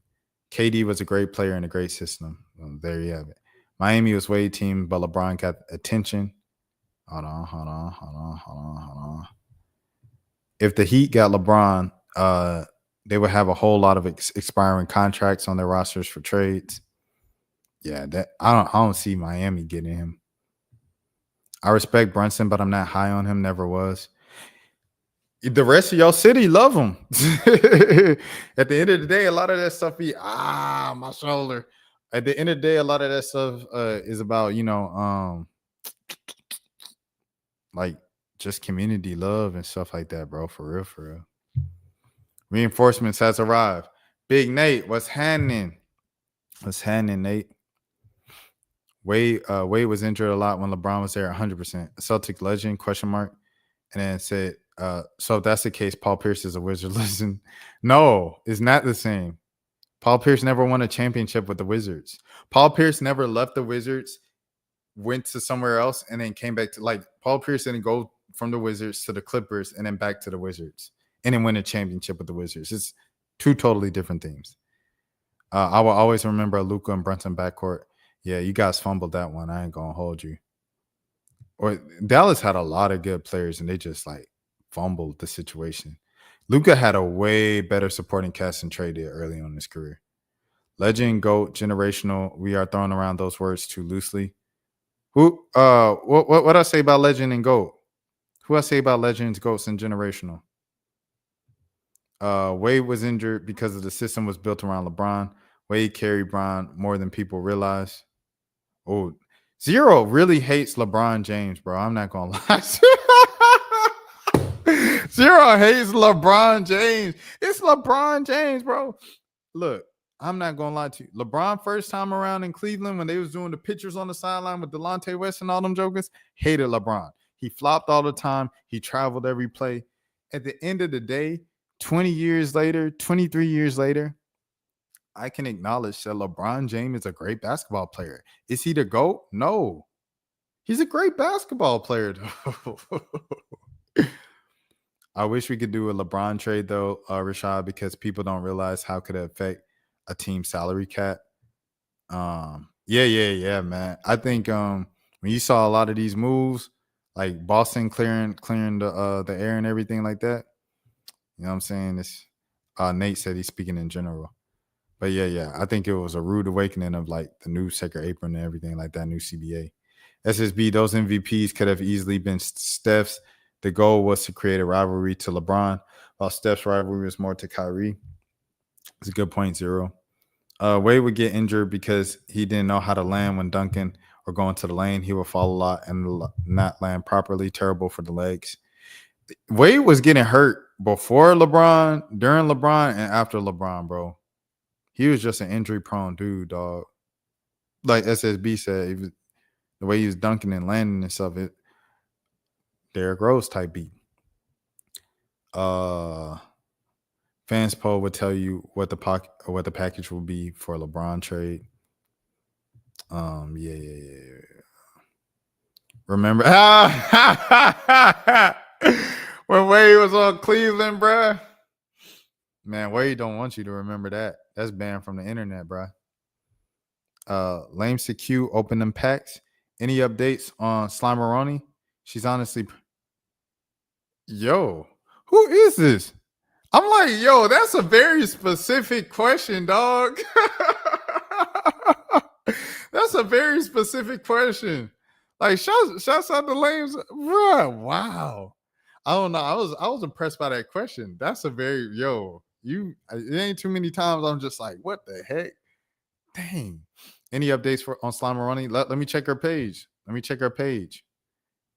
KD was a great player and a great system. Well, there you have it. Miami was Wade's team, but LeBron got attention. Hold on. If the Heat got LeBron, they would have a whole lot of expiring contracts on their rosters for trades. Yeah, that I don't see Miami getting him. I respect Brunson, but I'm not high on him. Never was. The rest of your city love him. At the end of the day, a lot of that stuff be my shoulder. At the end of the day, a lot of that stuff is about like just community love and stuff like that, bro. For real, for real. Reinforcements has arrived. Big Nate, what's happening? What's happening, Nate? Wade was injured a lot when LeBron was there, 100%. Celtic legend, ? And then said, so if that's the case, Paul Pierce is a Wizard. Listen, no, it's not the same. Paul Pierce never won a championship with the Wizards. Paul Pierce never left the Wizards, went to somewhere else, and then came back to, like, Paul Pierce didn't go from the Wizards to the Clippers and then back to the Wizards and then win a championship with the Wizards. It's two totally different teams. I will always remember Luka and Brunson backcourt. Yeah, you guys fumbled that one. I ain't going to hold you. Or Dallas had a lot of good players, and they just, like, fumbled the situation. Luka had a way better supporting cast and traded early on in his career. Legend, GOAT, generational. We are throwing around those words too loosely. Who? What I say about legend and GOAT? Who I say about legends, GOATs, and generational? Wade was injured because of the system was built around LeBron. Wade carried Bron more than people realize. Oh, Zero really hates LeBron James, bro. I'm not gonna lie. Zero hates LeBron James. It's LeBron James, bro. Look, I'm not gonna lie to you. LeBron first time around in Cleveland when they was doing the pictures on the sideline with Delonte West and all them jokers, hated LeBron. He flopped all the time. He traveled every play. At the end of the day, 20 years later, 23 years later, I can acknowledge that LeBron James is a great basketball player. Is he the GOAT? No. He's a great basketball player, though. I wish we could do a LeBron trade, though, Rashad, because people don't realize how could it affect a team salary cap. Yeah, man. I think when you saw a lot of these moves, like Boston clearing the air and everything like that, you know what I'm saying? It's Nate said he's speaking in general. But yeah, I think it was a rude awakening of like the new second apron and everything like that, new CBA. SSB, those MVPs could have easily been Steph's. The goal was to create a rivalry to LeBron, while Steph's rivalry was more to Kyrie. It's a good point, Zero. Wade would get injured because he didn't know how to land when dunking or going to the lane. He would fall a lot and not land properly. Terrible for the legs. Wade was getting hurt before LeBron, during LeBron, and after LeBron, bro. He was just an injury-prone dude, dog. Like SSB said, the way he was dunking and landing and stuff, it Derrick Rose type beat. Fans poll would tell you what the package will be for a LeBron trade. Yeah. Remember when Wade was on Cleveland, bruh? Man, Wade don't want you to remember that. That's banned from the internet, bruh. Lame CQ open them packs. Any updates on Slimeroni? She's honestly... Yo, who is this? I'm like, yo, that's a very specific question, dog. That's a very specific question. Like, shouts out to Lames, bro. Wow. I don't know. I was impressed by that question. That's a very it ain't too many times I'm just like, what the heck? Dang. Any updates on Slimeroni? Let me check her page.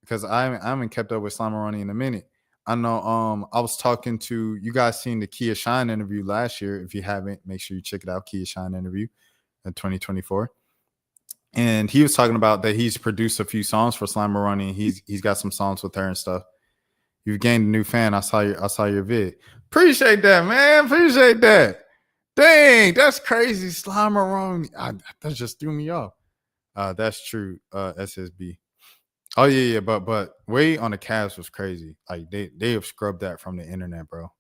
Because I haven't kept up with Slimeroni in a minute. I know I was talking to you guys seen the Kia Shine interview last year. If you haven't, make sure you check it out. Kia Shine interview in 2024. And he was talking about that he's produced a few songs for Slimeroni. He's got some songs with her and stuff. You've gained a new fan. I saw your vid. Appreciate that, man. Appreciate that. Dang, that's crazy. Slimeroni. That just threw me off. That's true. SSB. Oh yeah, but Wade on the Cavs was crazy. Like they have scrubbed that from the internet, bro.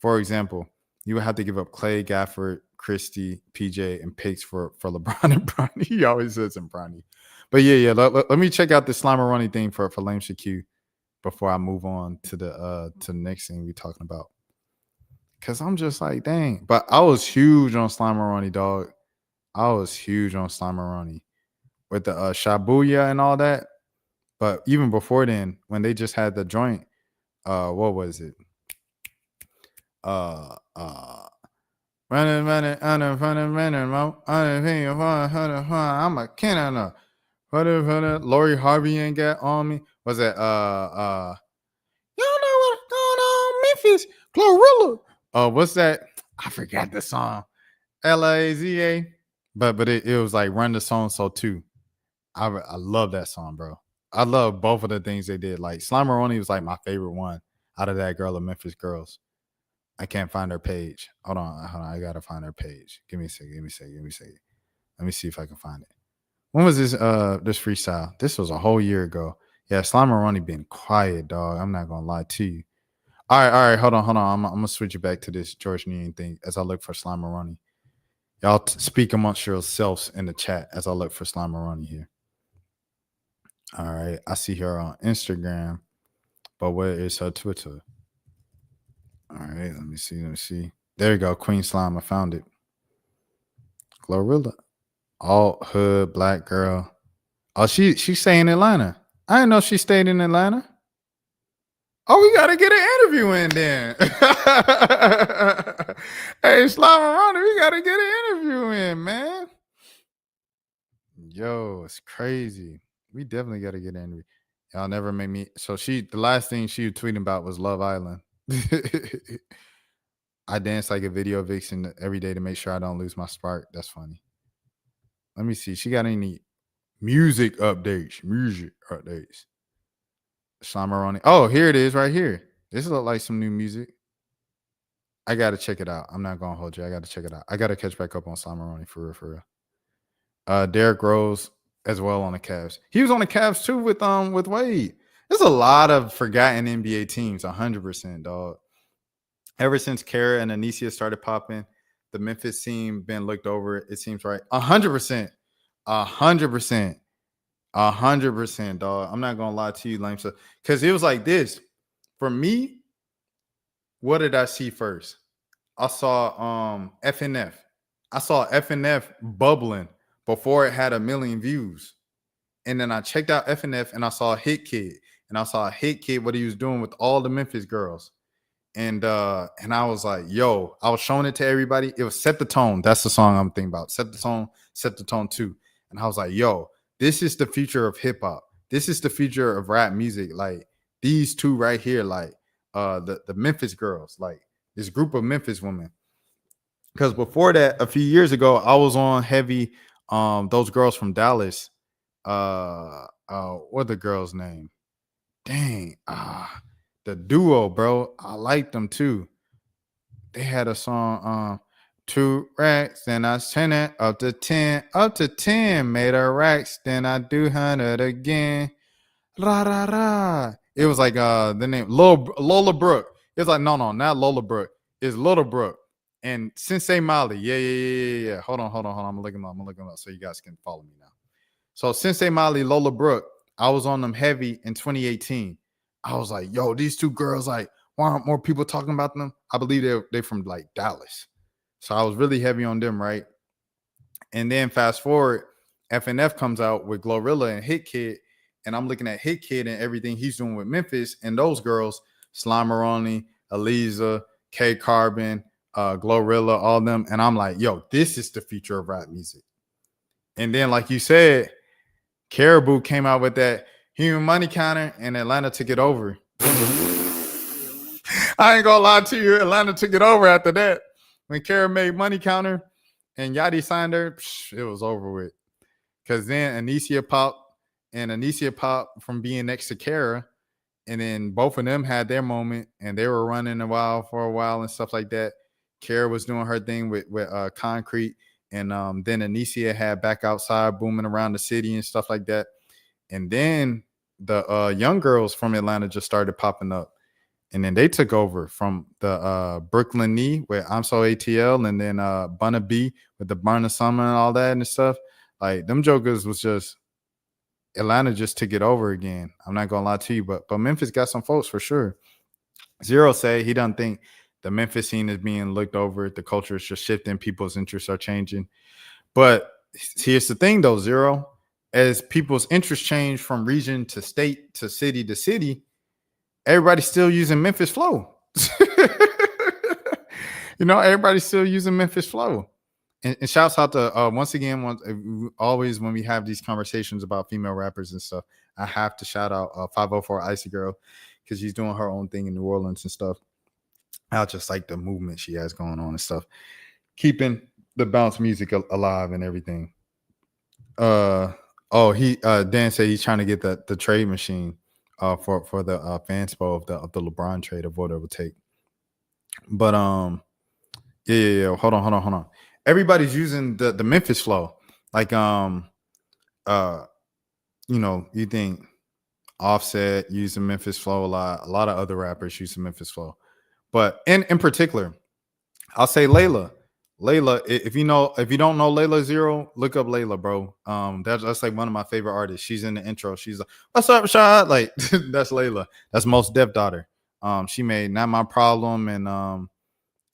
For example, you would have to give up Clay, Gafford, Christie, PJ, and picks for LeBron and Bronny. He always says in Bronny. But yeah. Let me check out the Slimeroni thing for Lame ShaQ before I move on to the next thing we're talking about. Cause I'm just like, dang. But I was huge on Slimeroni, dog. I was huge on Slimeroni with the Shabuya and all that. But even before then, when they just had the joint, what was it? Running, I'm a cannon. Lori Harvey ain't got on me. Was that y'all know what's going on, Memphis, Glorilla. What's that? I forgot the song. LAZA. But it was like Run the Song So too. I love that song, bro. I love both of the things they did. Like Slimeroni was like my favorite one out of that girl of Memphis Girls. I can't find her page. Hold on. I gotta find her page. Give me a second. Let me see if I can find it. When was this freestyle? This was a whole year ago. Yeah, Slimeroni been quiet, dog. I'm not gonna lie to you. All right. Hold on. I'm gonna switch it back to this George Union thing as I look for Slimeroni. Y'all speak amongst yourselves in the chat as I look for Slimeroni here. All right, I see her on Instagram, but where is her Twitter? All right, let me see. There you go, Queen Slime. I found it. Glorilla, all hood black girl. Oh, she stay in Atlanta. I didn't know she stayed in Atlanta. Oh, we gotta get an interview in then. Hey, Slimeroni, we gotta get an interview in, man. Yo, it's crazy. We definitely got to get in. Y'all never made me. So the last thing she was tweeting about was Love Island. I dance like a video vixen every day to make sure I don't lose my spark. That's funny. Let me see. She got any music updates? Slimeroni. Oh, here it is right here. This looks like some new music. I got to check it out. I'm not going to hold you. I got to check it out. I got to catch back up on Slimeroni for real. Derrick Rose as well on the Cavs. He was on the Cavs too with Wade. There's a lot of forgotten NBA teams, 100%, dog. Ever since Kara and Anicia started popping, the Memphis team been looked over. It seems right. 100%, 100%, dog. I'm not gonna lie to you, Lame. Because it was like this. For me, what did I see first? I saw FNF. I saw FNF bubbling before it had 1 million views. And then I checked out FNF and I saw Hit Kid. And I saw Hit Kid, what he was doing with all the Memphis girls. And I was like, yo, I was showing it to everybody. It was Set the Tone. That's the song I'm thinking about. Set the Tone 2. And I was like, yo, this is the future of hip hop. This is the future of rap music. Like these two right here, like the Memphis girls, like this group of Memphis women. Because before that, a few years ago, I was on heavy those girls from Dallas. What the girl's name? Dang, the duo, bro. I liked them too. They had a song, 2 racks, then I sent it up to 10, made a racks, then I do 100 again. Ra ra ra. It was like the name Lola Brooke. It's like no, not Lola Brooke. It's Little Brooke. And Sensei Molly. Yeah. Hold on. I'm gonna look him up so you guys can follow me now. So Sensei Molly, Lola Brooke, I was on them heavy in 2018. I was like, yo, these two girls, like, why aren't more people talking about them? I believe they're from like Dallas. So I was really heavy on them, right? And then fast forward, FNF comes out with Glorilla and Hit Kid. And I'm looking at Hit Kid and everything he's doing with Memphis. And those girls, Slimeroni, Aliza, K Carbon, Glorilla, all them. And I'm like, yo, this is the future of rap music. And then, like you said, Caribou came out with that Human Money Counter and Atlanta took it over. I ain't gonna lie to you, Atlanta took it over after that. When Kara made Money Counter and Yachty signed her, it was over with. Because then Anicia popped from being next to Kara. And then both of them had their moment, and they were running for a while and stuff like that. Kara was doing her thing with Concrete, and then Anicia had Back Outside booming around the city and stuff like that. And then the young girls from Atlanta just started popping up, and then they took over from the Brooklyn Knee with I'm So ATL, and then Bunna B with the Burn of Summer and all that and stuff. Like them jokers was just Atlanta just took it over again. I'm not gonna lie to you, but Memphis got some folks for sure. Zero say he doesn't think the Memphis scene is being looked over. The culture is just shifting. People's interests are changing. But here's the thing, though, Zero. As people's interests change from region to state to city, everybody's still using Memphis flow. Everybody's still using Memphis flow. And shouts out to once again, always when we have these conversations about female rappers and stuff, I have to shout out 504 Icy Girl, because she's doing her own thing in New Orleans and stuff. I just like the movement she has going on and stuff, keeping the bounce music alive and everything. Dan said he's trying to get the trade machine for the fanspo of the LeBron trade of what it would take. But yeah. Hold on. Everybody's using the Memphis flow. Like you think Offset using Memphis flow a lot. A lot of other rappers use the Memphis flow. But in particular, I'll say Layla. If you don't know Layla Zero, look up Layla, bro. That's like one of my favorite artists. She's in the intro. She's like, "What's up, Rashad?" Like that's Layla. That's Mos Def daughter. She made Not My Problem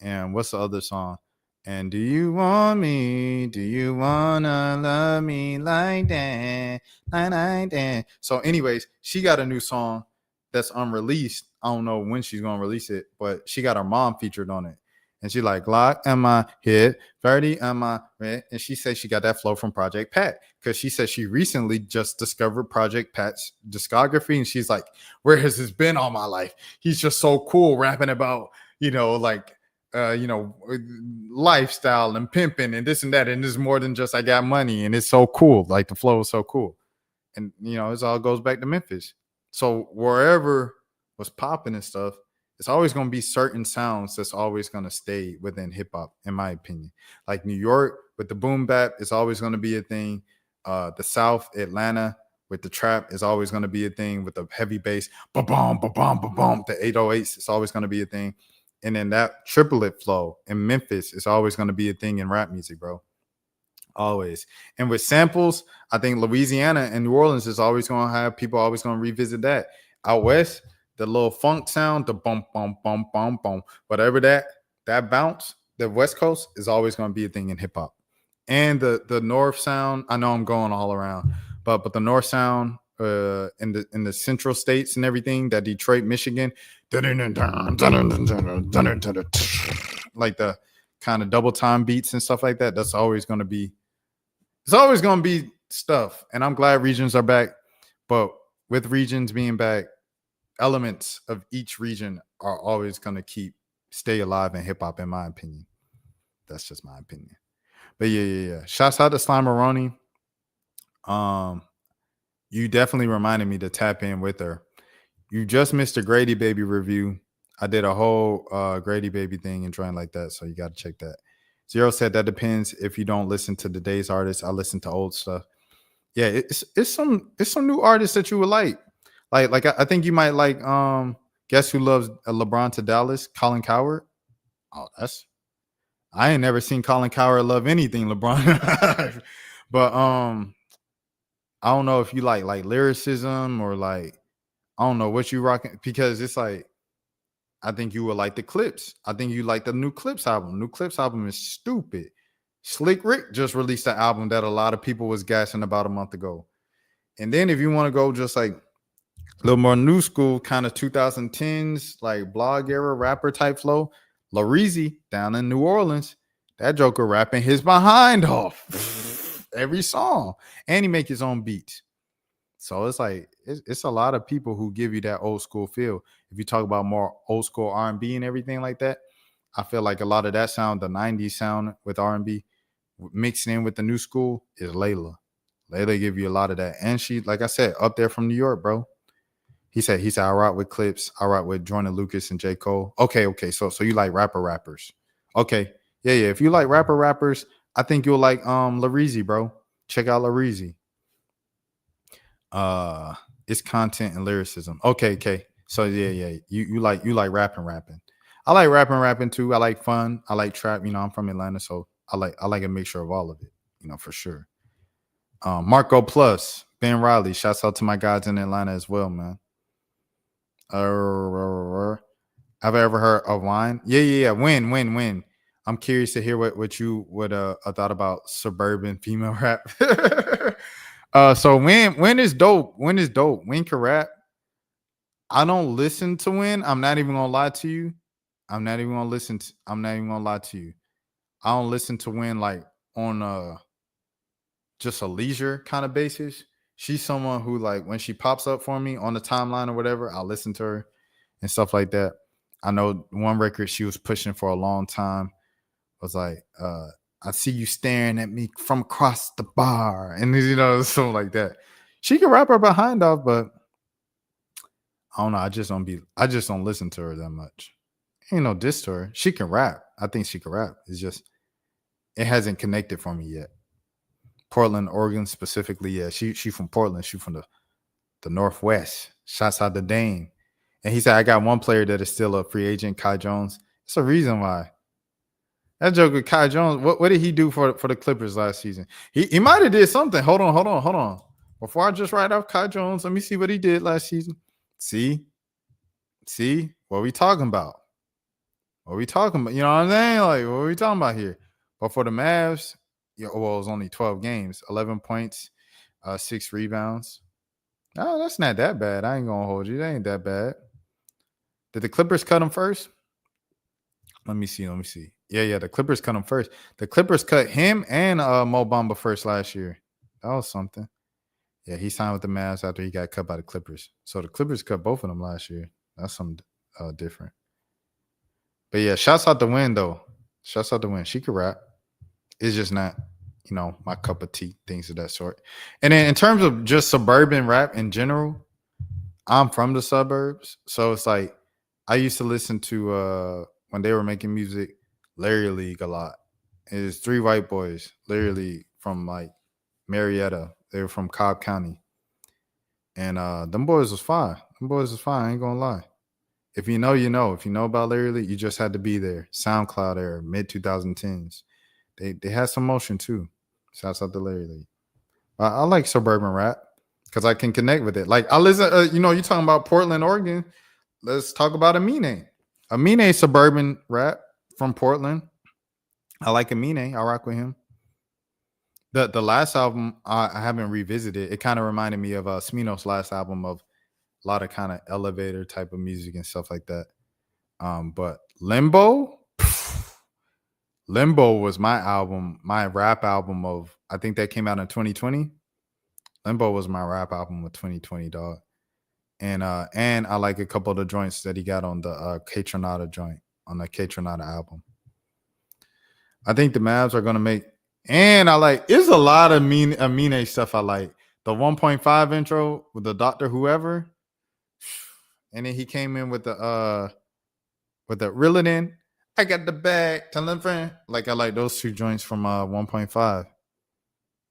and what's the other song? And do you want me? Do you wanna love me like that? Like that. So, anyways, she got a new song that's unreleased. I don't know when she's gonna release it, but she got her mom featured on it. And she like Glock in my head, 30 on my red. And she says she got that flow from Project Pat, because she said she recently just discovered Project Pat's discography. And she's like, where has this been all my life? He's just so cool rapping about, lifestyle and pimping and this and that. And it's more than just I got money. And it's so cool. Like the flow is so cool. And, it all goes back to Memphis. So wherever was popping and stuff, it's always going to be certain sounds that's always going to stay within hip hop, in my opinion. Like New York with the boom bap is always going to be a thing. The South, Atlanta with the trap is always going to be a thing, with the heavy bass, ba-bom, ba-bom, ba-bom. The 808s is always going to be a thing. And then that triplet flow in Memphis is always going to be a thing in rap music, bro. Always. And with samples, I think Louisiana and New Orleans is always going to have people always going to revisit that. Out west, the little funk sound, the bum, bum, bum, bum, bum, whatever that bounce, the West Coast is always going to be a thing in hip hop. And the North sound, I know I'm going all around, but the North sound in the central states and everything, that Detroit, Michigan, like the kind of double time beats and stuff like that, it's always going to be stuff. And I'm glad regions are back, but with regions being back, elements of each region are always going to stay alive in hip hop, in my opinion. That's just my opinion. But yeah. Shouts out to Slimeroni. You definitely reminded me to tap in with her. You just missed a Grady Baby review. I did a whole Grady Baby thing and trying like that, so you got to check that. Zero said that depends if you don't listen to today's artists. I listen to old stuff. Yeah, it's some new artists that you would like. Like I think you might like Guess Who Loves LeBron to Dallas? Colin Cowherd. Oh, I ain't never seen Colin Cowherd love anything LeBron. But I don't know if you like lyricism or like, I don't know what you rocking, because it's like, I think you would like the Clips. I think you like the new Clips album. New Clips album is stupid. Slick Rick just released an album that a lot of people was gassing about a month ago. And then if you want to go just like a little more new school, kind of 2010s, like blog era rapper type flow, Lareezy down in New Orleans, that joker rapping his behind off every song, and he make his own beats. So it's like it's a lot of people who give you that old school feel. If you talk about more old school R&B and everything like that, I feel like a lot of that sound, the 90s sound with R&B mixed in with the new school, is Layla. Layla give you a lot of that. And she, like I said, up there from New York, bro. He said I rock with Clips. I rock with Jordan Lucas and J. Cole. Okay. So you like rappers. Okay. Yeah. If you like rappers, I think you'll like Lareezy, bro. Check out Lareezy. It's content and lyricism. Okay. So yeah. You like rapping. I like rapping too. I like fun. I like trap. You know, I'm from Atlanta, so I like a mixture of all of it, you know, for sure. Marco Plus, Ben Riley. Shouts out to my guys in Atlanta as well, man. Have I ever heard of Wine? Yeah. When. I'm curious to hear what you would thought about suburban female rap. So when is dope. When can rap. I don't listen to Win. I'm not even gonna lie to you. I'm not even gonna lie to you. I don't listen to Win like on just a leisure kind of basis. She's someone who, like, when she pops up for me on the timeline or whatever, I'll listen to her and stuff like that. I know one record she was pushing for a long time was like, I see you staring at me from across the bar, and you know, something like that. She can rap her behind off, but I don't know. I just don't listen to her that much. Ain't no diss to her. She can rap. I think she can rap. It's just it hasn't connected for me yet. Portland, Oregon specifically. Yeah, she from Portland. She from the Northwest. Shouts out to Dane. And he said, I got one player that is still a free agent, Kai Jones. It's a reason why. That joke with Kai Jones, what did he do for the Clippers last season? He might have did something. Hold on. Before I just write off Kai Jones, let me see what he did last season. See? What we talking about? You know what I'm saying? Like, what are we talking about here? But for the Mavs, it was only 12 games, 11 points, 6 rebounds. No, that's not that bad. I ain't going to hold you. That ain't that bad. Did the Clippers cut him first? Let me see. Yeah, the Clippers cut him first. The Clippers cut him and Mo Bamba first last year. That was something. Yeah, he signed with the Mavs after he got cut by the Clippers. So the Clippers cut both of them last year. That's something different. But yeah, shouts out to Win, though. Shouts out to Win. She could rap. It's just not, you know, my cup of tea, things of that sort. And then in terms of just suburban rap in general, I'm from the suburbs. So it's like I used to listen to when they were making music, Larry League a lot. It's 3 white boys, Larry League from like Marietta. They were from Cobb County. And them boys was fine. I ain't gonna lie. If you know, you know. If you know about Larry League, you just had to be there. SoundCloud era, mid 2010s. They had some motion too. Shouts out to Larry League. I like suburban rap because I can connect with it. Like I listen, you know, you talking about Portland, Oregon. Let's talk about Amine. Amine suburban rap from Portland. I like Amine. I rock with him. The last album I haven't revisited. It kind of reminded me of Smino's last album of a lot of kind of elevator type of music and stuff like that. But Limbo was my album, my rap album of, I think that came out in 2020. Limbo was my rap album of 2020, dog. And I like a couple of the joints that he got on the K-Tronada joint, on the K-Tronada album. I think the Mavs are gonna make, and I like, it's a lot of Amine stuff I like. The 1.5 intro with the Dr. Whoever. And then he came in with the Reel It In. I got the bag, telling friend. Like I like those 2 joints from 1.5.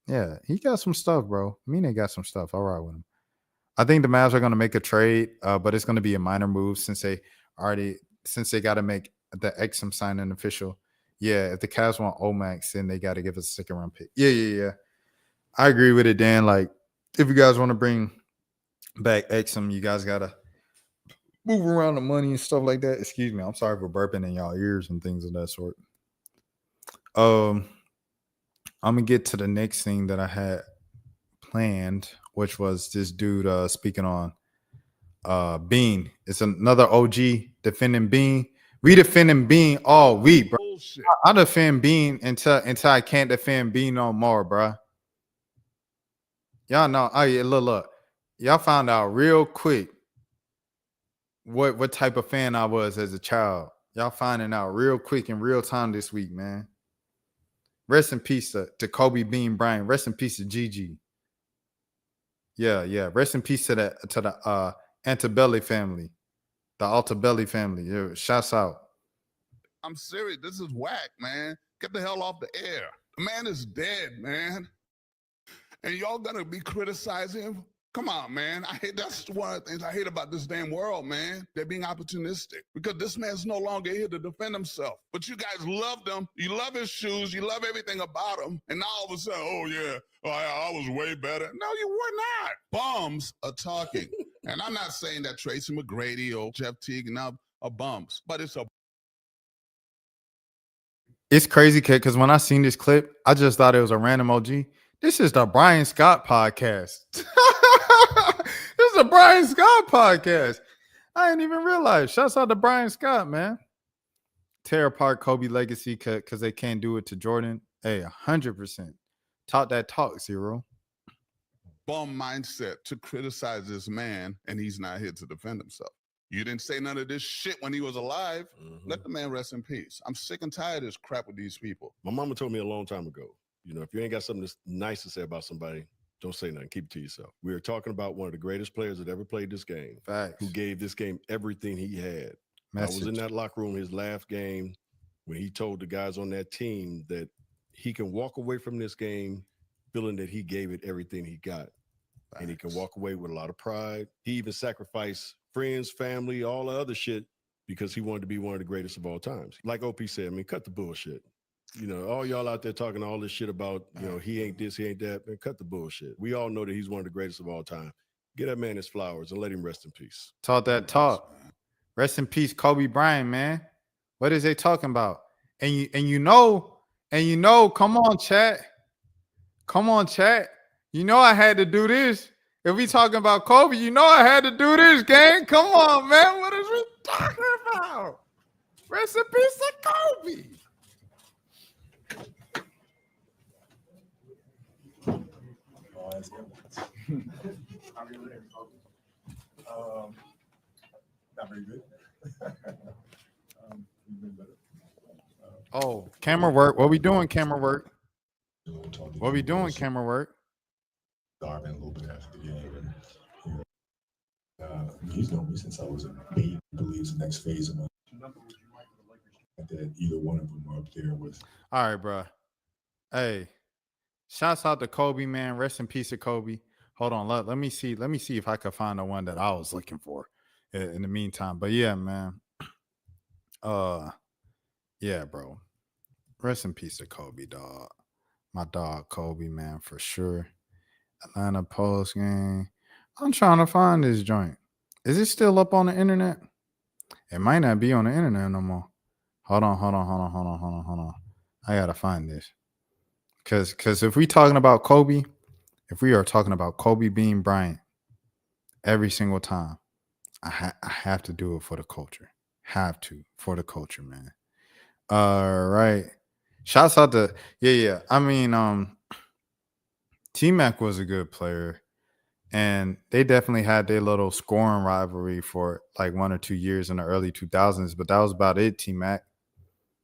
Yeah, he got some stuff, bro. Amine got some stuff. I'll ride with him. I think the Mavs are gonna make a trade, but it's gonna be a minor move since they gotta make the Exum signing official. Yeah, if the Cavs want Omax, then they gotta give us a 2nd round pick. Yeah. I agree with it, Dan. Like, if you guys want to bring back Exum, you guys gotta move around the money and stuff like that. Excuse me. I'm sorry for burping in y'all ears and things of that sort. I'm gonna get to the next thing that I had planned, which was this dude speaking on Bean. It's another OG defending Bean. We defending Bean all week, bro. Bullshit. I defend Bean until I can't defend Bean no more, bro. Y'all know. Oh yeah, look. Y'all found out real quick what type of fan I was as a child. Y'all finding out real quick in real time this week, man. Rest in peace to Kobe Bean Bryant. Rest in peace to Gigi. Yeah. Rest in peace to the Antebelly family. The Altabelli family. Yeah, shouts out. I'm serious. This is whack, man. Get the hell off the air. The man is dead, man. And y'all gonna be criticizing him? Come on, man. That's one of the things I hate about this damn world, man. They're being opportunistic because this man's no longer here to defend himself. But you guys loved him. You love his shoes. You love everything about him. And now all of a sudden, oh yeah, I was way better. No, you were not. Bums are talking. And I'm not saying that Tracy McGrady or Jeff Teague and are bums, but it's crazy, kid, because when I seen this clip, I just thought it was a random OG. This is the Brian Scott podcast. This is a Brian Scott podcast. I didn't even realize. Shouts out to Brian Scott, man. Tear apart Kobe legacy because they can't do it to Jordan. Hey, 100%. Talk that talk, Zero. bum mindset to criticize this man, and he's not here to defend himself. You didn't say none of this shit when he was alive. Let the man rest in peace. I'm sick and tired of this crap with these people. My mama told me a long time ago, you know, if you ain't got something that's nice to say about somebody, don't say nothing. Keep it to yourself. We are talking about one of the greatest players that ever played this game. Facts. Who gave this game everything he had. Message. I was in that locker room his last game when he told the guys on that team that he can walk away from this game feeling that he gave it everything he got. Facts. And he can walk away with a lot of pride. He even sacrificed friends, family, all the other shit because he wanted to be one of the greatest of all times. Like OP said, I mean, cut the bullshit. You know, all y'all out there talking all this shit about, you know, he ain't this, he ain't that, man, cut the bullshit. We all know that he's one of the greatest of all time. Get that man his flowers and let him rest in peace. Talk that talk. Rest in peace, Kobe Bryant, man. What is they talking about? And you know, come on, chat. Come on, chat. You know I had to do this. If we talking about Kobe, you know I had to do this, gang. Come on, man. What is we talking about? Rest in peace to Kobe. Not very good. Oh, camera work. What we doing, camera work? What we doing, camera work? Darvin a little bit after the game. And, he's known me since I was a baby. I believe it's the next phase of my that either one of them are up there with. All right, bro. Hey, shouts out to Kobe, man. Rest in peace to Kobe. Hold on, let me see. Let me see if I could find the one that I was looking for in the meantime. But yeah, man. Yeah, bro. Rest in peace to Kobe, dog. My dog, Kobe, man, for sure. Atlanta Post game. I'm trying to find this joint. Is it still up on the internet? It might not be on the internet no more. Hold on. I gotta find this. Cause if we talking about Kobe, if we are talking about Kobe Bean Bryant every single time, I have to do it for the culture. Have to for the culture, man. All right. Shouts out to yeah. I mean, T-Mac was a good player, and they definitely had their little scoring rivalry for like 1 or 2 years in the early 2000s, but that was about it, T-Mac.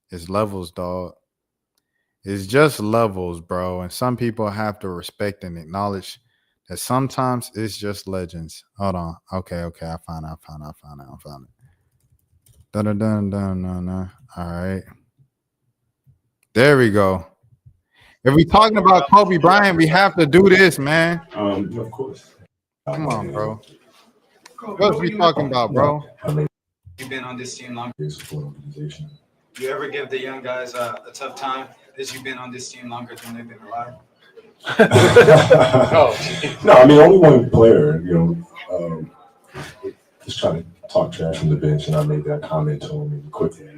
It's levels, dog. It's just levels, bro. And some people have to respect and acknowledge that sometimes it's just legends. Hold on. Okay. I found it. Dun. All right. There we go. If we talking about Kobe Bryant, we have to do this, man. Of course. Come on, bro. What are we talking about, bro? You've been on this team longer. Support organization. You ever give the young guys a tough time as you've been on this team longer than they've been alive? No, I mean only one player, you know, just trying to talk trash from the bench, and I made that comment to him and quickly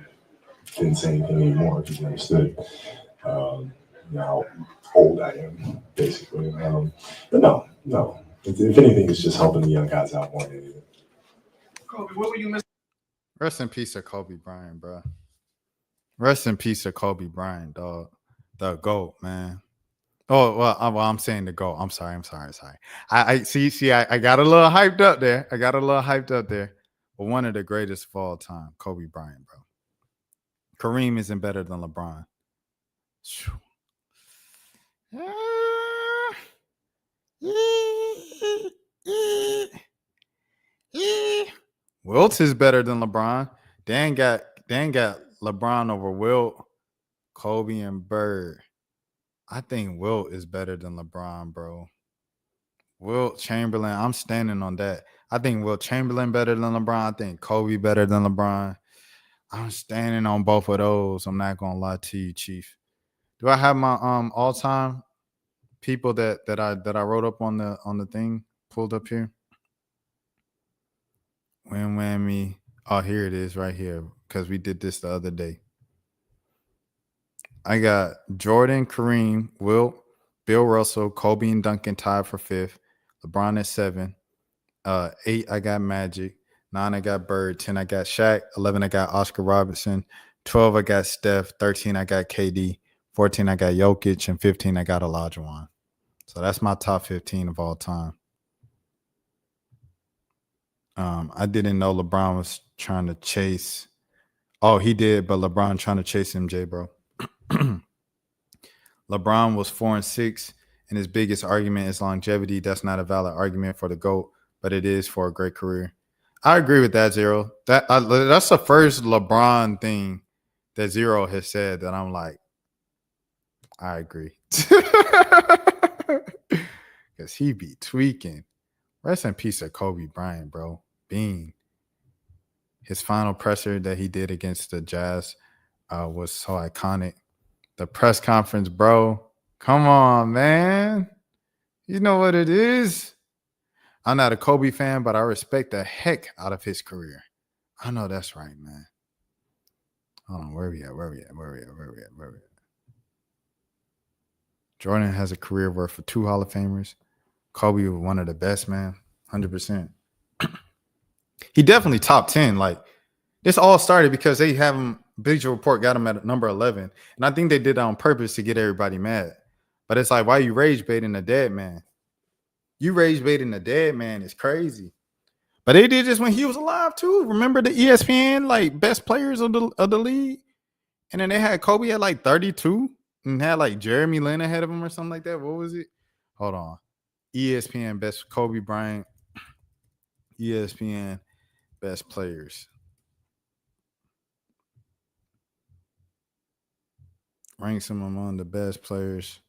didn't say anything anymore because he understood you know, how old I am, basically. But no. If anything, it's just helping the young guys out more than anything. Kobe, what were you missing? Rest in peace to Kobe Bryant, bro. Rest in peace to Kobe Bryant, dog. The GOAT, man. Oh, well, I'm saying the GOAT. I'm sorry. I see. I got a little hyped up there. But one of the greatest of all time, Kobe Bryant, bro. Kareem isn't better than LeBron. Wilt is better than LeBron. Dan got LeBron over Wilt, Kobe, and Bird. I think Wilt is better than LeBron, bro. Wilt Chamberlain, I'm standing on that. I think Wilt Chamberlain better than LeBron. I think Kobe better than LeBron. I'm standing on both of those. I'm not gonna lie to you, Chief. Do I have my all-time people that I wrote up on the thing pulled up here? Win whammy. Oh, here it is right here because we did this the other day. I got Jordan, Kareem, Wilt, Bill Russell, Kobe, and Duncan tied for 5th. LeBron at 7. 8, I got Magic. 9, I got Bird. 10, I got Shaq. 11, I got Oscar Robertson. 12, I got Steph. 13, I got KD. 14, I got Jokic. And 15, I got Olajuwon. So that's my top 15 of all time. I didn't know LeBron was trying to chase. Oh, he did, but LeBron trying to chase MJ, bro. LeBron was 4-6, and his biggest argument is longevity. That's not a valid argument for the GOAT, but it is for a great career. I agree with that, Zero. That's the first LeBron thing that Zero has said that I'm like, I agree. Because he be tweaking. Rest in peace of Kobe Bryant, bro. Bean. His final presser that he did against the Jazz was so iconic. The press conference, bro. Come on, man. You know what it is. I'm not a Kobe fan, but I respect the heck out of his career. I know that's right, man. Hold on, where we at? Jordan has a career worth of 2 Hall of Famers. Kobe was one of the best, man. 100%. He definitely top 10. Like, this all started because they have him, Bleacher Report got him at number 11. And I think they did that on purpose to get everybody mad. But it's like, why you rage baiting a dead man? You rage baiting a dead man is crazy. But they did this when he was alive too. Remember the ESPN like best players of the league? And then they had Kobe at like 32 and had like Jeremy Lin ahead of him or something like that. What was it? Hold on. ESPN best Kobe Bryant. ESPN best players. Ranks him among the best players.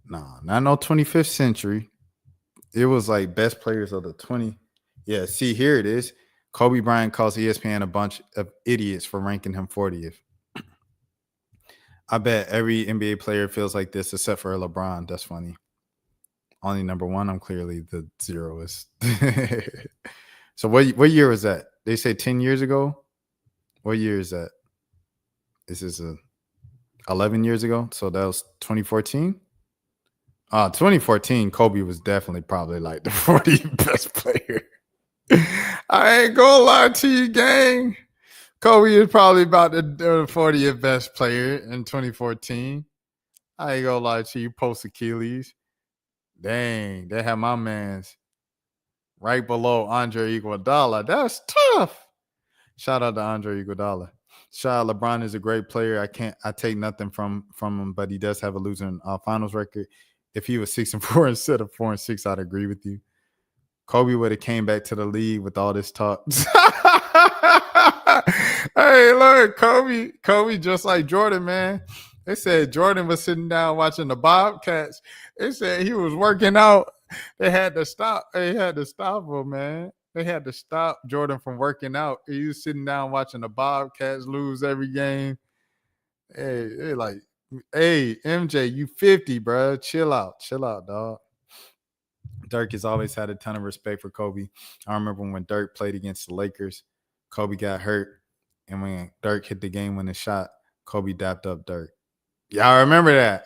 Nah, not no 25th century. It was like best players of the 20. Yeah, see, here it is. Kobe Bryant calls ESPN a bunch of idiots for ranking him 40th. I bet every NBA player feels like this except for LeBron. That's funny. Only number 1. I'm clearly the zeroist. So what year was that? They say 10 years ago? What year is that? This is 11 years ago. So that was 2014. 2014, Kobe was definitely probably like the 40th best player. I ain't gonna lie to you, gang. Kobe is probably about the 40th best player in 2014. I ain't gonna lie to you, post Achilles. Dang, they have my man's right below Andre Iguodala. That's tough. Shout out to Andre Iguodala. Shout out, LeBron is a great player. I take nothing from him, but he does have a losing finals record. If he was 6-4 instead of 4-6, I'd agree with you. Kobe would have came back to the league with all this talk. Hey, look, Kobe just like Jordan, man. They said Jordan was sitting down watching the Bobcats. They said he was working out. They had to stop. They had to stop him, man. They had to stop Jordan from working out. He was sitting down watching the Bobcats lose every game. Hey, MJ, you 50, bro. Chill out, dog. Dirk has always had a ton of respect for Kobe. I remember when Dirk played against the Lakers, Kobe got hurt. And when Dirk hit the game-winning shot, Kobe dapped up Dirk. Yeah, I remember that.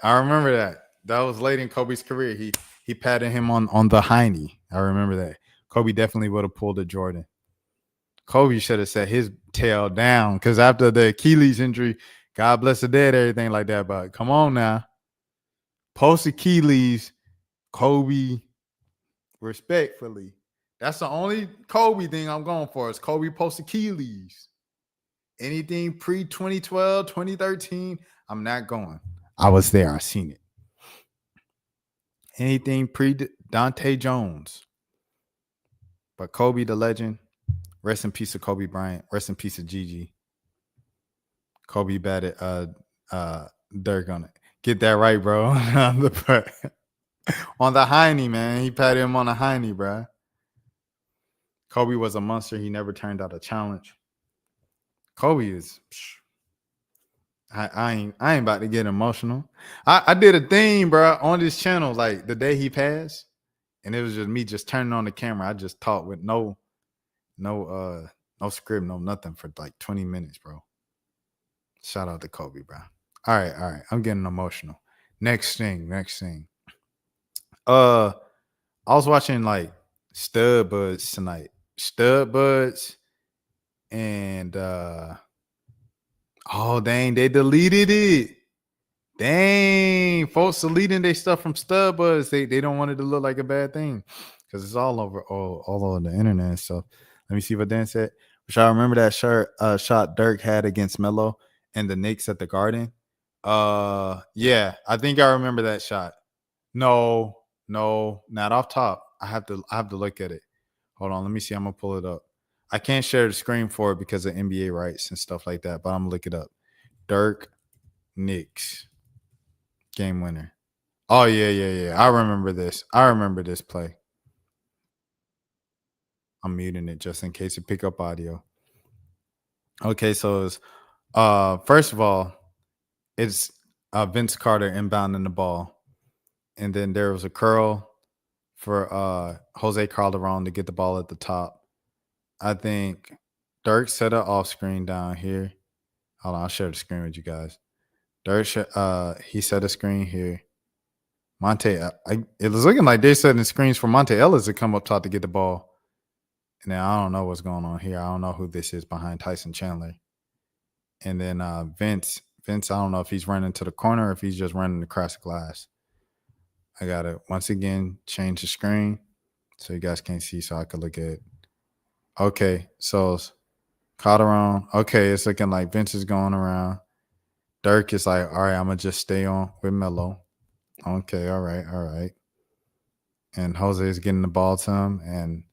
That was late in Kobe's career. He patted him on the hiney. I remember that. Kobe definitely would have pulled a Jordan. Kobe should have set his tail down because after the Achilles injury, God bless the dead, everything like that. But come on now. Post Achilles, Kobe, respectfully. That's the only Kobe thing I'm going for is Kobe post Achilles. Anything pre-2012, 2013, I'm not going. I was there. I seen it. Anything pre-Dante Jones. But Kobe, the legend, Rest in peace to Kobe Bryant. Rest in peace to Gigi. Kobe batted Dirk on it. Get that right, bro. On the hiney, man. He patted him on the hiney, bro. Kobe was a monster. He never turned out a challenge. Kobe is. I ain't about to get emotional. I did a thing, bro, on this channel like the day he passed, and it was just me just turning on the camera. I just talked with no script, no nothing for like 20 minutes, bro. Shout out to Kobe, bro. All right. I'm getting emotional. Next thing. I was watching like Studbudz tonight. Studbudz and oh dang, they deleted it. Dang, folks deleting their stuff from Studbudz. They don't want it to look like a bad thing because it's all over the internet. So let me see what Dan said. Which I remember that shot Dirk had against Melo and the Knicks at the Garden. Yeah, I think I remember that shot. No, not off top. I have to look at it. Hold on, let me see. I'm gonna pull it up. I can't share the screen for it because of NBA rights and stuff like that, but I'm gonna look it up. Dirk Knicks game winner. Oh yeah. I remember this. Play. I'm muting it just in case it pick up audio. Okay, so it's first of all, it's Vince Carter inbounding the ball. And then there was a curl for Jose Calderon to get the ball at the top. I think Dirk set an off screen down here. Hold on, I'll share the screen with you guys. Dirk, he set a screen here. It was looking like they're setting screens for Monte Ellis to come up top to get the ball. And then I don't know what's going on here. I don't know who this is behind Tyson Chandler. And then Vince, I don't know if he's running to the corner or if he's just running across the glass. I got to, once again, change the screen so you guys can't see so I can look at it. Okay, so Calderon. Okay, it's looking like Vince is going around. Dirk is like, all right, I'm going to just stay on with Melo. Okay, all right. And Jose is getting the ball to him, and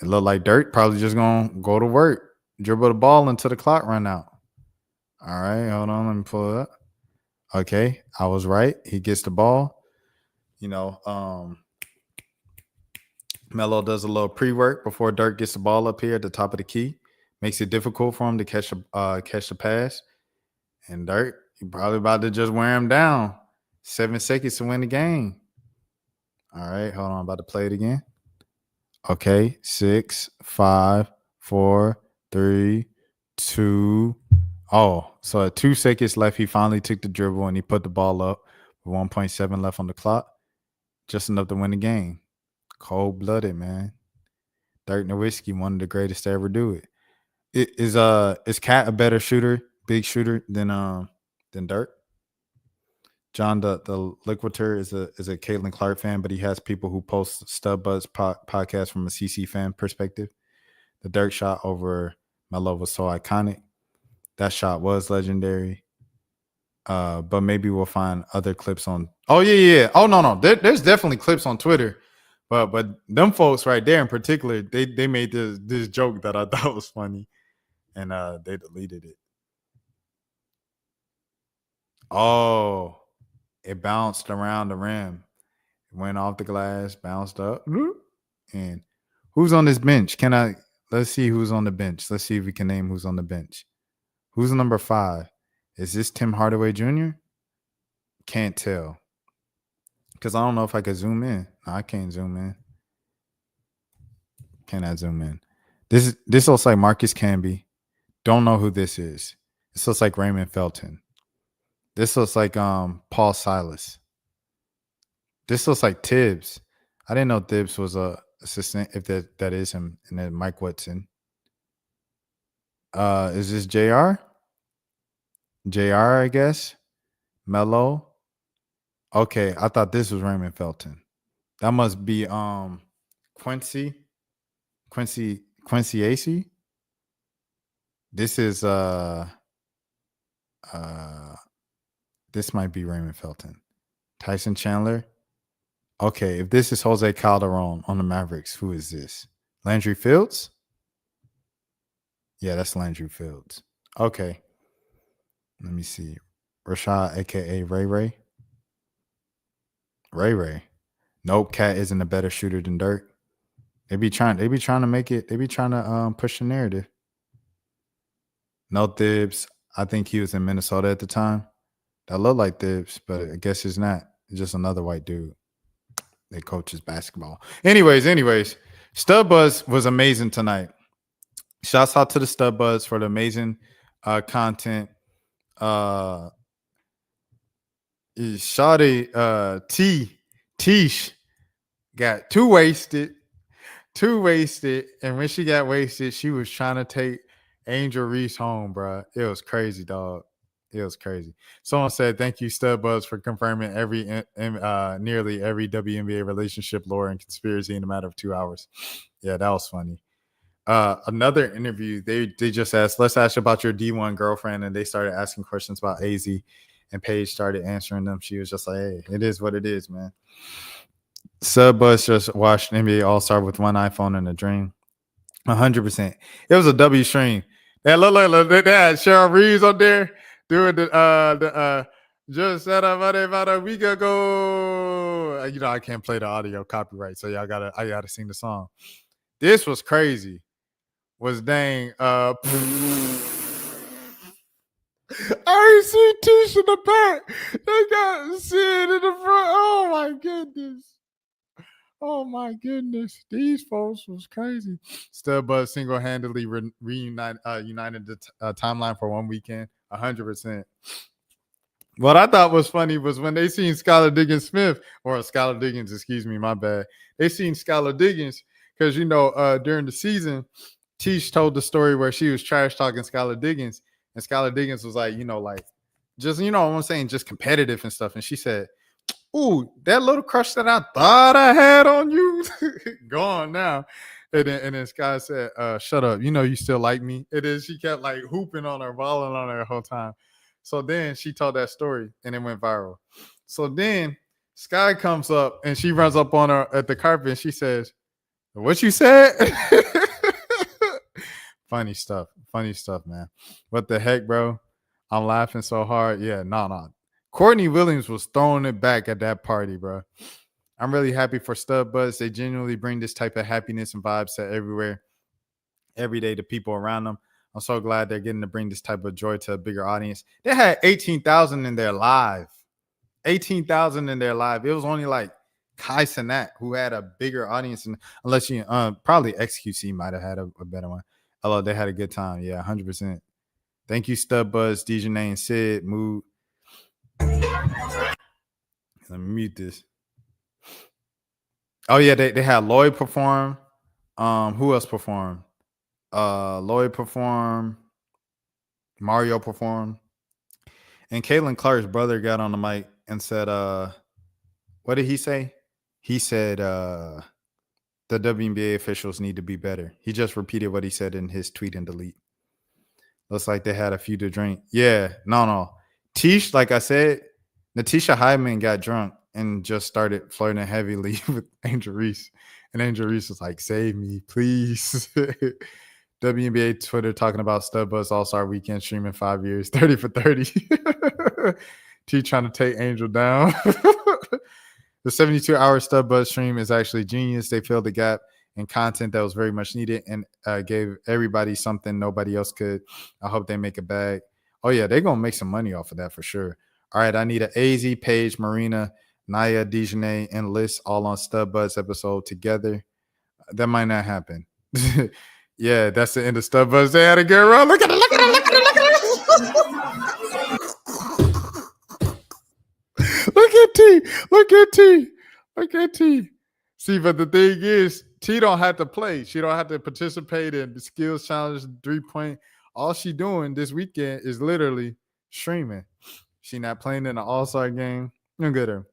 it looked like Dirk probably just going to go to work, dribble the ball until the clock run out. All right, hold on, let me pull it up. Okay, I was right. He gets the ball. Melo does a little pre-work before Dirk gets the ball up here at the top of the key. Makes it difficult for him to catch the pass. And Dirk, he probably about to just wear him down. 7 seconds to win the game. All right, hold on. I'm about to play it again. Okay, 6, 5, 4, 3, 2. Oh, so at 2 seconds left, he finally took the dribble and he put the ball up with 1.7 left on the clock. Just enough to win the game. Cold-blooded, man. Dirk Nowitzki, one of the greatest to ever do it. Is Cat a better shooter, big shooter than Dirk? John, the Liquidator is a Caitlin Clark fan, but he has people who post Studbudz podcast from a CC fan perspective. The Dirk shot over Melo was so iconic. That shot was legendary. But maybe we'll find other clips on. Oh yeah. Oh no. There's definitely clips on Twitter, but them folks right there in particular, they made this joke that I thought was funny, and they deleted it. Oh, it bounced around the rim, it went off the glass, bounced up, and who's on this bench? Let's see who's on the bench. Let's see if we can name who's on the bench. Who's number 5? Is this Tim Hardaway Jr.? Can't tell. Because I don't know if I could zoom in. No, I can't zoom in. Can I zoom in? This looks like Marcus Camby. Don't know who this is. This looks like Raymond Felton. This looks like Paul Silas. This looks like Tibbs. I didn't know Tibbs was a assistant, if that is him, and then Mike Woodson. Is this JR? JR, I guess. Melo. Okay, I thought this was Raymond Felton. That must be Quincy AC. This is this might be Raymond Felton. Tyson Chandler. Okay, if this is Jose Calderon on the Mavericks, who is this? Landry Fields? Yeah, that's Landry Fields. Okay. Let me see. Rashad, aka Ray Ray. Ray Ray. Nope, Cat isn't a better shooter than Dirk. They be trying to make it, they be trying to push the narrative. No Thibs. I think he was in Minnesota at the time. That looked like Thibs, but I guess he's not. He's just another white dude. They coaches basketball. Anyways, Studbudz was amazing tonight. Shouts out to the Studbudz for the amazing content. Shawty Tish got too wasted. And when she got wasted, she was trying to take Angel Reese home, bro. It was crazy, dog. It was crazy. Someone said, "Thank you, Studbuzz, for confirming nearly every WNBA relationship lore and conspiracy in a matter of 2 hours." Yeah, that was funny. Another interview, they just asked, "Let's ask about your D1 girlfriend," and they started asking questions about AZ, and Paige started answering them. She was just like, "Hey, it is what it is, man." Studbuzz just watched NBA All-Star with one iPhone and a dream. 100%. It was a W stream. That look like they had Cheryl Reeves on there doing the just set up about a week ago. You know, I can't play the audio copyright, so I gotta sing the song. This was crazy. Was dang I see Tish in the back. They got Sid in the front. Oh my goodness. Oh my goodness, these folks was crazy. Studbuzz single-handedly united the timeline for one weekend, 100%. What I thought was funny was when they seen Skylar Diggins, excuse me, my bad. They seen Skylar Diggins because during the season, Tish told the story where she was trash talking Skylar Diggins, and Skylar Diggins was like, just what I'm saying, just competitive and stuff. And she said, "Ooh, that little crush that I thought I had on you, gone now." And then Sky said, "Shut up. You still like me." And then she kept like hooping on her, balling on her the whole time. So then she told that story and it went viral. So then Sky comes up and she runs up on her at the carpet and she says, "What you said?" Funny stuff, man. What the heck, bro? I'm laughing so hard. Yeah, no. Courtney Williams was throwing it back at that party, bro. I'm really happy for Studbuzz. They genuinely bring this type of happiness and vibes to everywhere, every day to people around them. I'm so glad they're getting to bring this type of joy to a bigger audience. They had 18,000 in their live. 18,000 in their live. It was only like Kai Cenat who had a bigger audience, unless you probably XQC might have had a better one. Although they had a good time. Yeah, 100%. Thank you, Studbuzz, Dejanay, and Sid, Mood. Let me mute this. Oh yeah, they had Lloyd perform. Who else performed? Lloyd performed. Mario performed. And Caitlin Clark's brother got on the mic and said, what did he say? He said the WNBA officials need to be better. He just repeated what he said in his tweet and delete. Looks like they had a few to drink. Yeah, no. Tish, like I said, Natisha Hyman got drunk and just started flirting heavily with Angel Reese. And Angel Reese was like, "Save me, please." WNBA Twitter talking about Studbuzz All-Star Weekend streaming 5 years, 30 for 30. T trying to take Angel down. The 72-hour Studbuzz stream is actually genius. They filled the gap in content that was very much needed and gave everybody something nobody else could. I hope they make a bag. Oh, yeah, they're going to make some money off of that for sure. All right, I need an AZ, Paige, Marina, Naya, Dejanay, and Liz all on Studbuzz episode together. That might not happen. Yeah, that's the end of Studbuzz. They had a good run. Look at it. Look at T. See, but the thing is, T don't have to play. She don't have to participate in the skills challenge, 3-point. All she doing this weekend is literally streaming. She not playing in the All-Star game. Look at her.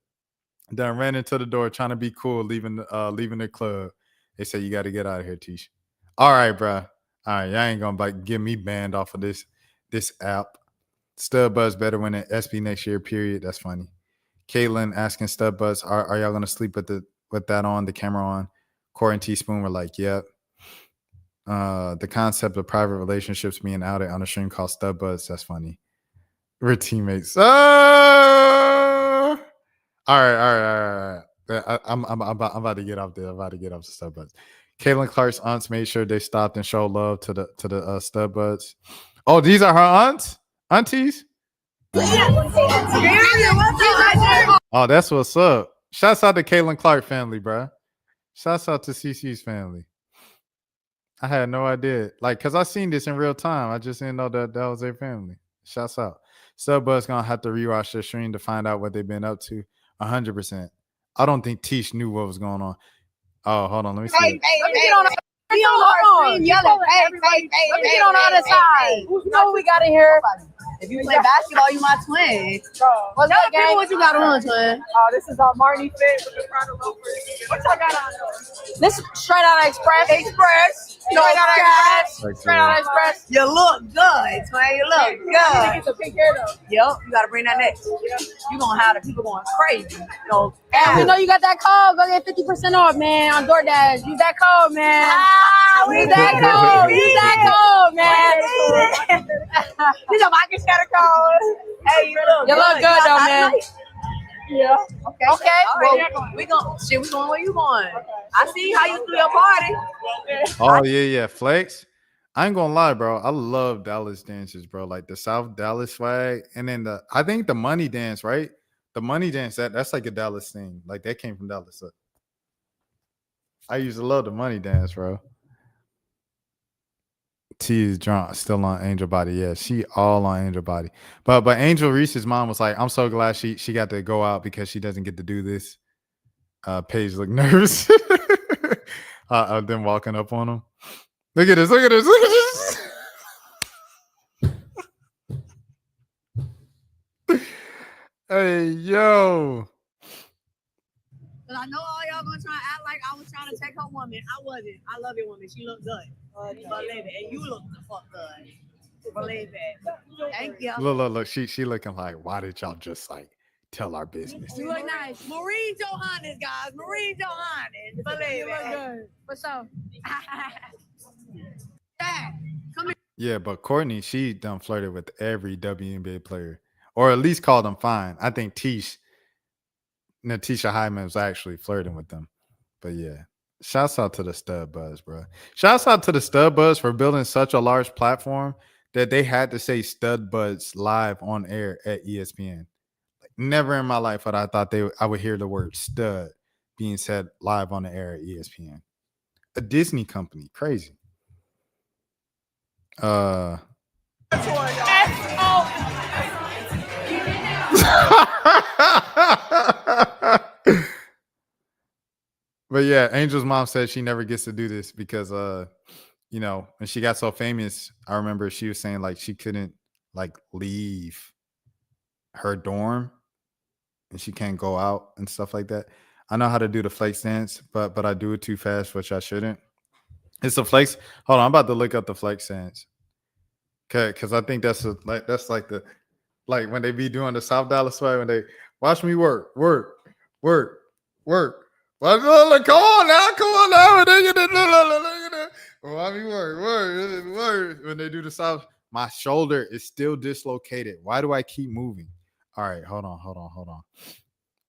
Done ran into the door trying to be cool, leaving the club. They say, "You got to get out of here, Tish." All right, bro. All right, y'all ain't gonna get me banned off of this app. Studbuzz better win an SB next year. Period. That's funny. Caitlin asking Studbuzz, "Are y'all gonna sleep with that on the camera on?" Corey and Teaspoon were like, "Yep." The concept of private relationships being outed on a stream called Studbudz. That's funny. We're teammates. All right. I'm about to get off there. I'm about to get off the Studbudz. Caitlin Clark's aunts made sure they stopped and showed love to the Studbudz. Oh, these are her aunties. Oh, that's what's up. Shouts out to Caitlin Clark family, bro. Shouts out to CC's family. I had no idea. Like, because I seen this in real time. I just didn't know that was their family. Shouts out. Studbudz going to have to rewatch their stream to find out what they've been up to. 100%. I don't think Tish knew what was going on. Oh, hold on. Let me see. Let me get on the other side. You know what we got in here? If you play basketball, you my twin. What's Tell up, people gang? what you got on, twin. Oh, this is our Marty fit with the Prada loafers. What y'all got on? This is straight out of Express. Straight out of Express. Straight out of Express. You look good, twin. You look good. Get the pink hair though. Yep, you gotta bring that next. You gonna have the people going crazy. So, And we know you got that code. Go get 50% off, man, on DoorDash. Use that code, man. Use that code. Use that code, man. He's like, I can share the code. Hey, you look You look good, though, man. Yeah. Okay. Okay. Well, we going where you going? I see how you do your party. Oh, yeah. Flex. I ain't gonna lie, bro. I love Dallas dances, bro. Like the South Dallas swag. And then I think the money dance, right? The money dance, that's like a Dallas thing. Like that came from Dallas. So I used to love the money dance, bro. T is drunk, still on Angel Body. Yeah, she all on Angel Body. But Angel Reese's mom was like, I'm so glad she got to go out because she doesn't get to do this. Paige looked nervous. Them walking up on him. Look at this. Hey, yo. But I know all y'all gonna try to act like I was trying to take her woman. I wasn't. I love your woman. She looked good. Believe it. And you look the fuck good. Believe it. Thank you. Look. She looking like, why did y'all just like tell our business? You look nice. Maureen Johannes, guys. Maureen Johannes. Believe it. What's up? Dad, come here. Yeah, but Courtney, she done flirted with every WNBA player, or at least called them fine. I think Natisha Hyman was actually flirting with them. But yeah, shouts out to the Studbudz, bro. Shouts out to the Studbudz for building such a large platform that they had to say Studbudz live on air at ESPN. Like, never in my life would I thought I would hear the word stud being said live on the air at ESPN. A Disney company, crazy. But yeah, Angel's mom said she never gets to do this because when she got so famous, I remember she was saying like she couldn't like leave her dorm and she can't go out and stuff like that. I know how to do the flex dance, but I do it too fast, which I shouldn't. It's a flex. Hold on, I'm about to look up the flex dance. Okay, because I think that's like the when they be doing the South Dallas way when they watch me work. Well, come on now. Watch me work. When they do the South, my shoulder is still dislocated. Why do I keep moving? All right, hold on.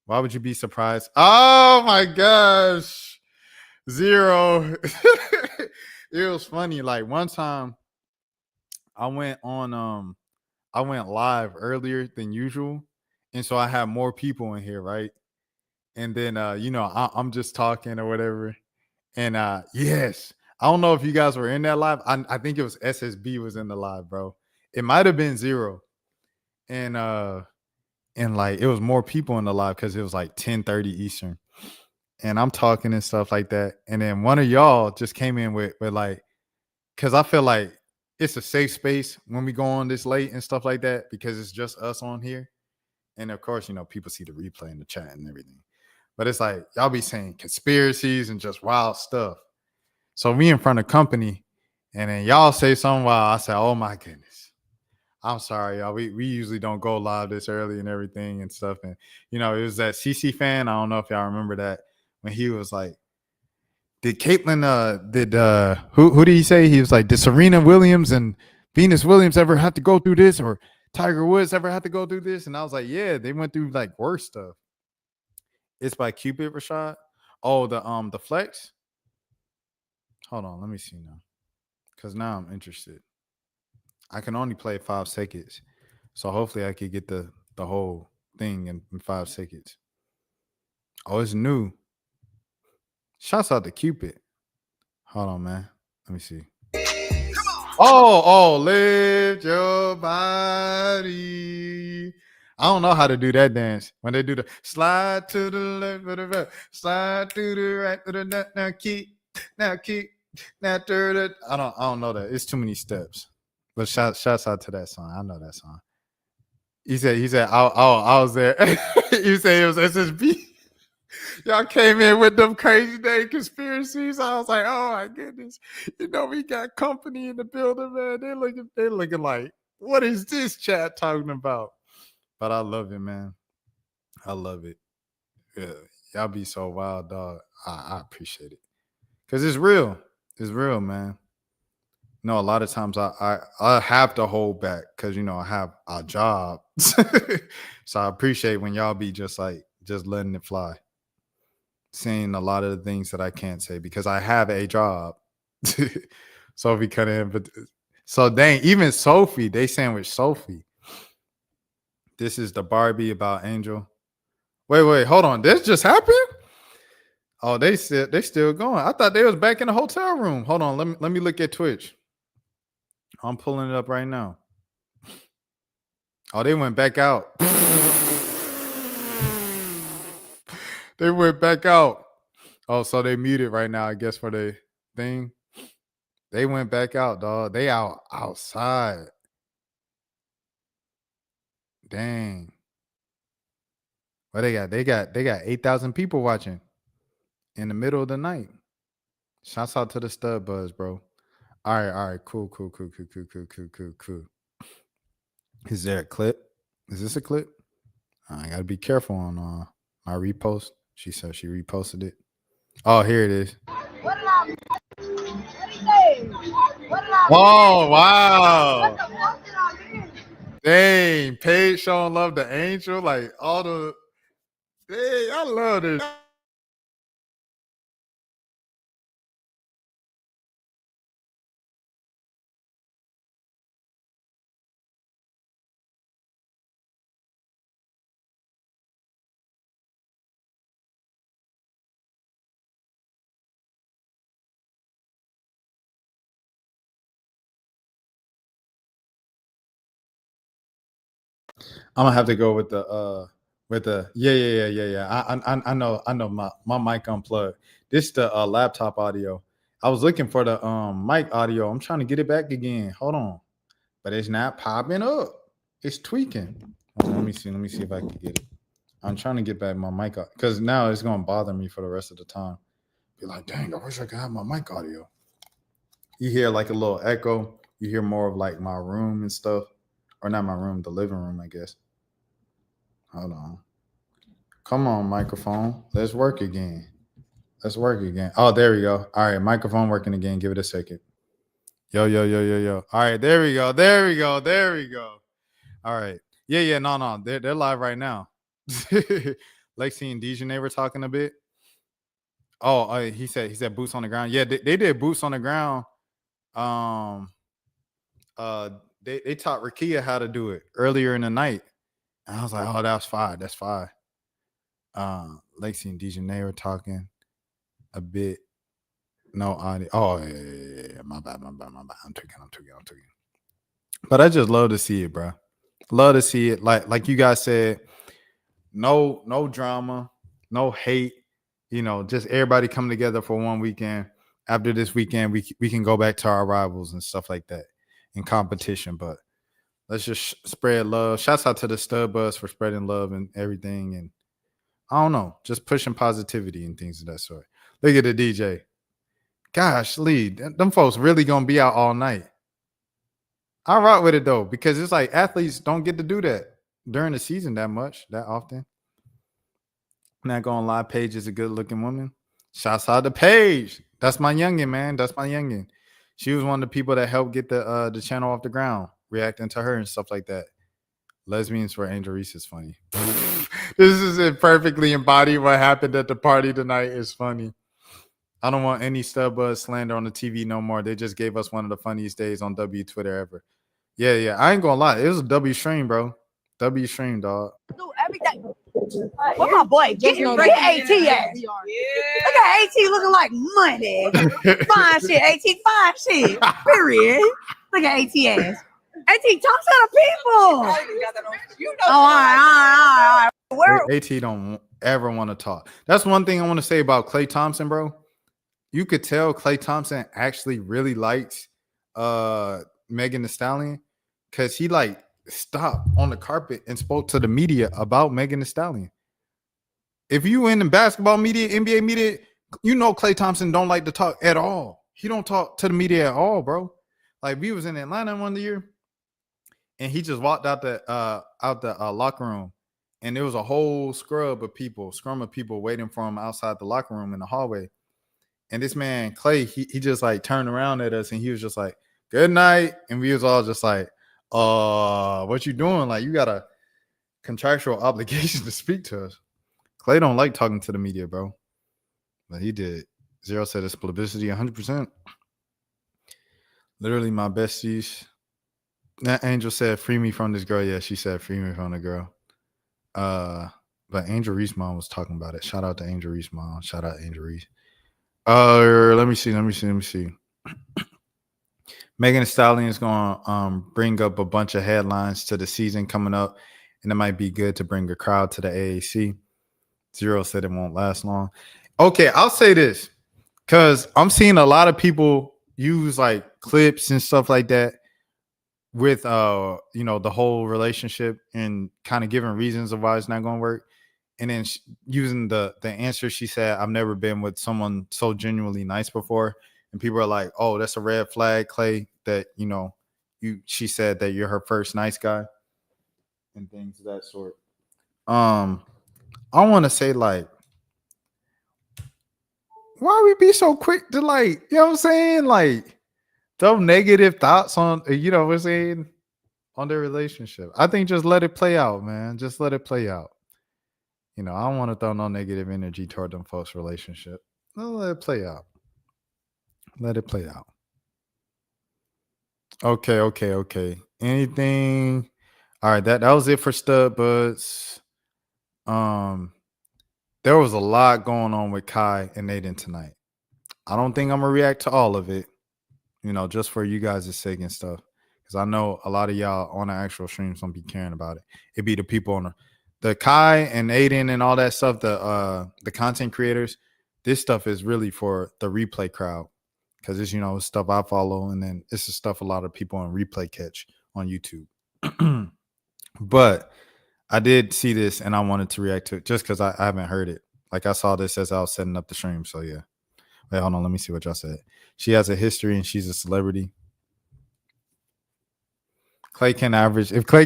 Why would you be surprised? Oh my gosh. 0. It was funny. Like one time I went live earlier than usual. And so I had more people in here, right? And then I'm just talking or whatever. And yes, I don't know if you guys were in that live. I think it was SSB was in the live, bro. It might have been 0. And like it was more people in the live because it was like 10:30 Eastern. And I'm talking and stuff like that. And then one of y'all just came in with like, because I feel like it's a safe space when we go on this late and stuff like that because it's just us on here. And of course, people see the replay in the chat and everything. But it's like y'all be saying conspiracies and just wild stuff. So we in front of company and then y'all say something wild. I say, oh my goodness. I'm sorry, y'all. We usually don't go live this early and everything and stuff. And, it was that CC fan. I don't know if y'all remember that when he was like, Did Caitlyn who did he say? He was like, did Serena Williams and Venus Williams ever have to go through this, or Tiger Woods ever have to go through this? And I was like, yeah, they went through like worse stuff. It's by Cupid, Rashad. Oh, the flex. Hold on, let me see now. Cause now I'm interested. I can only play 5 seconds. So hopefully I could get the whole thing in 5 seconds. Oh, it's new. Shouts out to Cupid. Hold on, man. Let me see. Oh, lift your body. I don't know how to do that dance. When they do the slide to the left, slide to the right, now keep, now third. I don't know that. It's too many steps. But shouts out to that song. I know that song. He said, I was there. You said it was SSB. Y'all came in with them crazy day conspiracies. I was like, oh my goodness. You know, we got company in the building, man. They looking like, what is this chat talking about? But I love it, man. I love it. Yeah. Y'all be so wild, dog. I appreciate it. Because it's real. It's real, man. No, a lot of times I have to hold back because, you know, I have a job. So I appreciate when y'all be just letting it fly. Saying a lot of the things that I can't say because I have a job. So we cut in, but so dang, even Sophie, they sandwich Sophie. This is the Barbie about Angel. Wait, hold on. This just happened? Oh, they still going. I thought they was back in the hotel room. Hold on, let me look at Twitch. I'm pulling it up right now. Oh, they went back out. They went back out. Oh, so they muted right now, I guess, for the thing. They went back out, dog. They outside. Dang. Well, they got 8,000 people watching in the middle of the night. Shouts out to the Studbudz, bro. All right. Cool. Is there a clip? Is this a clip? I gotta be careful on my repost. She said she reposted it. Oh, here it is. What did I miss? What did he say? What did I miss? Oh, wow. What the fuck did I miss? Dang, Paige showing love to Angel. Like all the dang, I love this. I'm gonna have to go with the yeah. I know my mic unplugged. This is the laptop audio. I was looking for the mic audio. I'm trying to get it back again. Hold on. But it's not popping up. It's tweaking. Let me see if I can get it. I'm trying to get back my mic because now it's gonna bother me for the rest of the time. Be like, dang, I wish I could have my mic audio. You hear like a little echo. You hear more of like my room and stuff. Or not my room, the living room, I guess. Hold on. Come on, microphone. Let's work again. Oh, there we go. All right, microphone working again. Give it a second. Yo. All right, there we go. All right. Yeah, no. They're live right now. Lexi and Dejanay were talking a bit. Oh, he said boots on the ground. Yeah, they did boots on the ground. They taught Rakia how to do it earlier in the night. And I was like, oh, that's fine. Lexi and Dejanay were talking a bit. No audio. Oh, yeah. My bad. I'm tweaking. But I just love to see it, bro. Love to see it. Like you guys said, no drama, no hate. You know, just everybody come together for one weekend. After this weekend, we can go back to our rivals and stuff like that in competition. But let's just spread love. Shouts out to the Studbudz for spreading love and everything. And I don't know, just pushing positivity and things of that sort. Look at the DJ. Gosh, Lee, them folks really gonna be out all night. I rock with it though, because it's like athletes don't get to do that during the season that often. Not gonna lie, Paige is a good looking woman. Shouts out to Paige. That's my youngin, man. That's my youngin. She was one of the people that helped get the channel off the ground, reacting to her and stuff like that. Lesbians for Angel Reese is funny. This is it perfectly embodied what happened at the party tonight. Is funny. I don't want any Studbudz slander on the TV no more. They just gave us one of the funniest days on W Twitter ever. Yeah. I ain't gonna lie. It was a W stream, bro. W stream, dog. Do everything. What my boy? Get AT ass. Look at AT looking like money. Fine shit. AT fine shit. Period. Look at AT ass. AT, talk to the people. Oh, all right. Where? AT don't ever want to talk. That's one thing I want to say about Klay Thompson, bro. You could tell Klay Thompson actually really likes Megan Thee Stallion because he like stopped on the carpet and spoke to the media about Megan Thee Stallion. If you in the basketball media, NBA media, you know Klay Thompson don't like to talk at all. He don't talk to the media at all, bro. Like we was in Atlanta one year, and he just walked out the locker room, and there was a whole scrum of people waiting for him outside the locker room in the hallway. And this man, Klay, he just like turned around at us and he was just like, good night. And we was all just like, what you doing? Like, you got a contractual obligation to speak to us. Klay don't like talking to the media, bro. But he did. Zero said it's publicity 100%. Literally my besties. That Angel said, free me from this girl. Yeah, she said, free me from the girl. But Angel Reese mom was talking about it. Shout out to Angel Reese mom. Shout out Angel Reese. Let me see. Megan Thee Stallion is going to bring up a bunch of headlines to the season coming up, and it might be good to bring a crowd to the AAC. Zero said it won't last long. Okay, I'll say this because I'm seeing a lot of people use like clips and stuff like that with the whole relationship and kind of giving reasons of why it's not going to work. And then using the answer, she said, I've never been with someone so genuinely nice before. And people are like, oh, that's a red flag, Klay, that, she said that you're her first nice guy and things of that sort. I want to say, like, why we be so quick to, like, you know what I'm saying? Like, throw negative thoughts on, what I'm saying, on their relationship. I think just let it play out, man. Just let it play out. I don't want to throw no negative energy toward them folks' relationship. Let it play out. Let it play out. Okay. Anything? All right, that was it for Studbudz. There was a lot going on with Kai and Adin tonight. I don't think I'm gonna react to all of it, just for you guys' sake and stuff. Because I know a lot of y'all on the actual streams don't be caring about it. It be the people on the Kai and Adin and all that stuff, the content creators. This stuff is really for the replay crowd because it's, it's stuff I follow, and then it's the stuff a lot of people on replay catch on YouTube. But I did see this and I wanted to react to it just because I haven't heard it. Like I saw this as I was setting up the stream. So yeah. Wait, hold on. Let me see what y'all said. She has a history and she's a celebrity. If Klay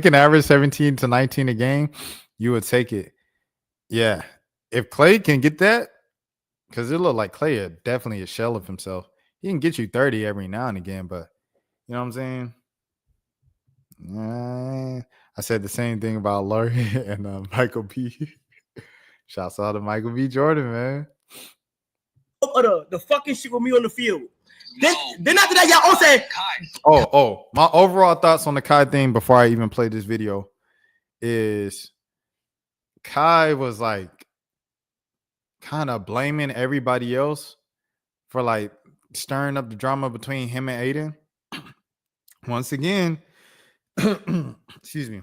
can average 17 to 19 a game, you would take it. Yeah. If Klay can get that, because it looked like Klay is definitely a shell of himself. He can get you 30 every now and again, but you know what I'm saying? I said the same thing about Laurie and Michael B. Shouts out to Michael B. Jordan, man. The fucking shit with me on the field. Then after that, y'all all say, my overall thoughts on the Kai thing before I even play this video is Kai was like kind of blaming everybody else for like stirring up the drama between him and Adin. Once again, excuse me,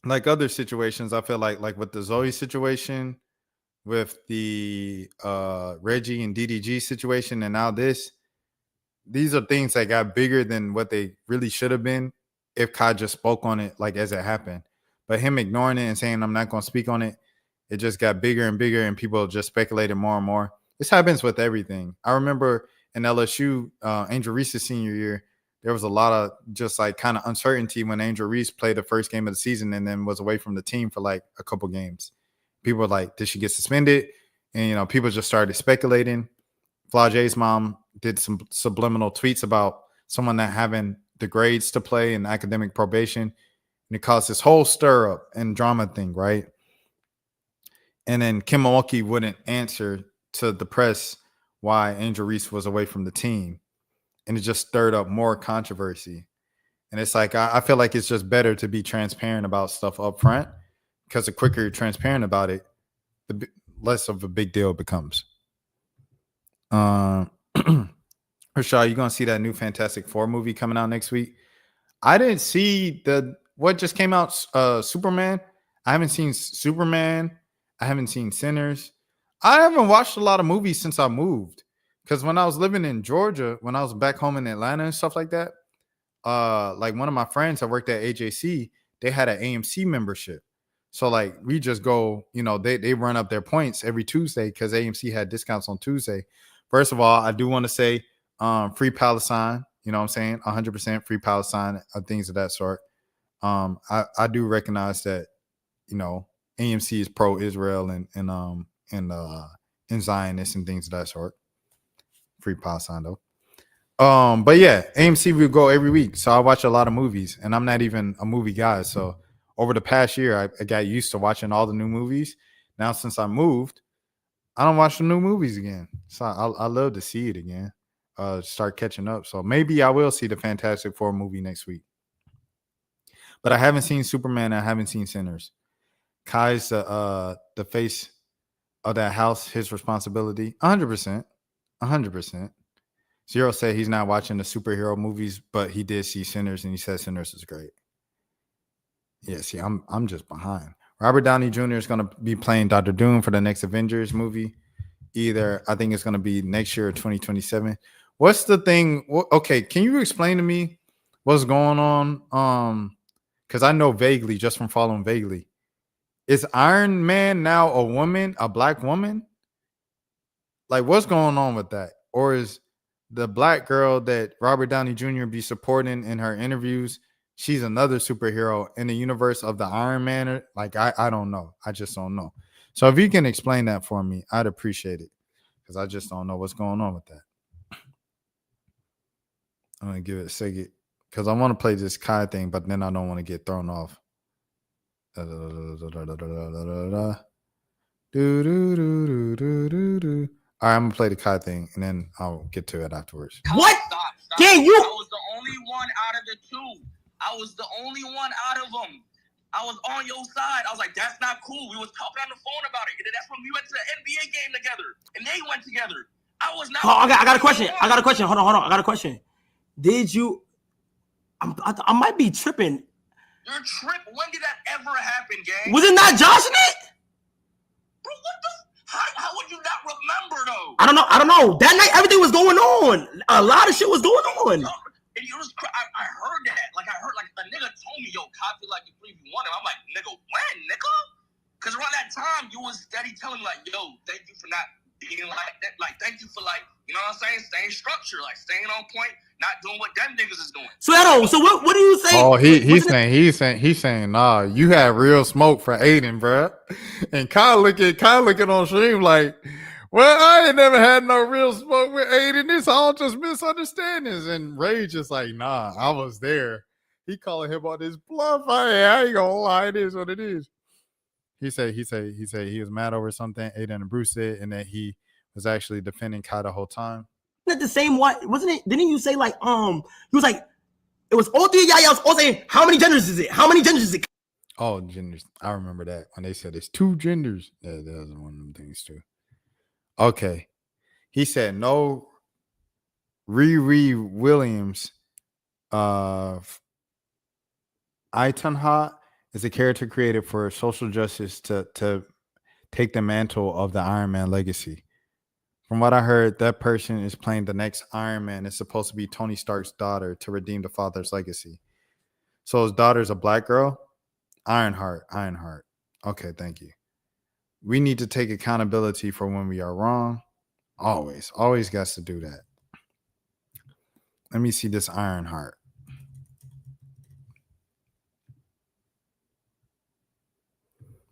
like other situations, I feel like with the Zoe situation, with the Reggie and DDG situation, and now these are things that got bigger than what they really should have been if Kai just spoke on it like as it happened. But him ignoring it and saying I'm not going to speak on it, it just got bigger and bigger, and people just speculated more and more. This happens with everything. I remember in LSU, Angel Reese's senior year, there was a lot of just like kind of uncertainty when Angel Reese played the first game of the season and then was away from the team for like a couple games. People were like, did she get suspended? And, people just started speculating. Flage's mom did some subliminal tweets about someone that having the grades to play and academic probation, and it caused this whole stir up and drama thing, right? And then Kim Milwaukee wouldn't answer to the press why Angel Reese was away from the team, and it just stirred up more controversy. And it's like I feel like it's just better to be transparent about stuff up front, because the quicker you're transparent about it, the less of a big deal it becomes. Rashad, you gonna see that new Fantastic Four movie coming out next week? I didn't see what just came out. Superman. I haven't seen Superman. I haven't seen Sinners. I haven't watched a lot of movies since I moved, because when I was living in Georgia, when I was back home in Atlanta and stuff like that, like one of my friends that worked at AJC, they had an AMC membership. So like we just go, they run up their points every Tuesday because AMC had discounts on Tuesday. First of all, I do want to say free Palestine, you know what I'm saying? 100% free Palestine, things of that sort. I do recognize that, AMC is pro-Israel and Zionists and things of that sort. Free Palestine though. But yeah, AMC will go every week. So I watch a lot of movies, and I'm not even a movie guy. So over the past year, I got used to watching all the new movies. Now, since I moved, I don't watch the new movies again. So I love to see it again, start catching up. So maybe I will see the Fantastic Four movie next week. But I haven't seen Superman. I haven't seen Sinners. Kai's the face of that house, his responsibility. 100%. 100%. Zero said he's not watching the superhero movies, but he did see Sinners, and he said Sinners is great. Yeah, see, I'm just behind. Robert Downey Jr. is going to be playing Dr. Doom for the next Avengers movie. I think it's going to be next year or 2027. What's the thing? Okay, can you explain to me what's going on? Because I know vaguely, just from following vaguely. Is Iron Man now a woman, a black woman? Like, what's going on with that? Or is the black girl that Robert Downey Jr. be supporting in her interviews, she's another superhero in the universe of the Iron Man? Like, I don't know. I just don't know. So if you can explain that for me, I'd appreciate it, because I just don't know what's going on with that. I'm going to give it a second, because I want to play this Kai thing, but then I don't want to get thrown off. All right, I'm going to play the Kai thing, and then I'll get to it afterwards. What? Stop. Can you? I was the only one out of the two. I was the only one out of them. I was on your side. I was like, that's not cool. We was talking on the phone about it. And that's when we went to the NBA game together. And they went together. I was not. Oh, I got a question. I got a question. Hold on. I got a question. Did you? I might be tripping. Your trip? When did that ever happen, gang? Was it not Josh in it? Bro, what the? How would you not remember, though? I don't know. That night, everything was going on. A lot of shit was going on. And it was, I heard that. Like, a nigga told me, yo, copy like you believe you want him. I'm like, nigga, when, nigga? Because around that time, you was steady telling me, like, yo, thank you for not being like that. Like, thank you for, like, you know what I'm saying? Staying structured, like, staying on point, not doing what them niggas is doing. So what do you say? Oh, he's saying, nah, you had real smoke for Aiden, bro. And Kyle looking on stream like, well, I ain't never had no real smoke with Aiden. It's all just misunderstandings. And Ray just like, nah, I was there. He calling him on his bluff. I ain't gonna lie, it is what it is. He said he was mad over something Aiden and Bruce did, and that he was actually defending Kai the whole time. Not the same what? Wasn't it? Didn't you say like he was like it was all three of y'all all saying how many genders is it? How many genders is it? Oh, genders. I remember that when they said it's 2 genders. That was one of them things too. Okay. He said no. Riri Williams Itonha is a character created for social justice to take the mantle of the Iron Man legacy. From what I heard, that person is playing the next Iron Man. It's supposed to be Tony Stark's daughter to redeem the father's legacy. So his daughter's a black girl? Ironheart. Okay, thank you. We need to take accountability for when we are wrong. Always got to do that. Let me see this Ironheart.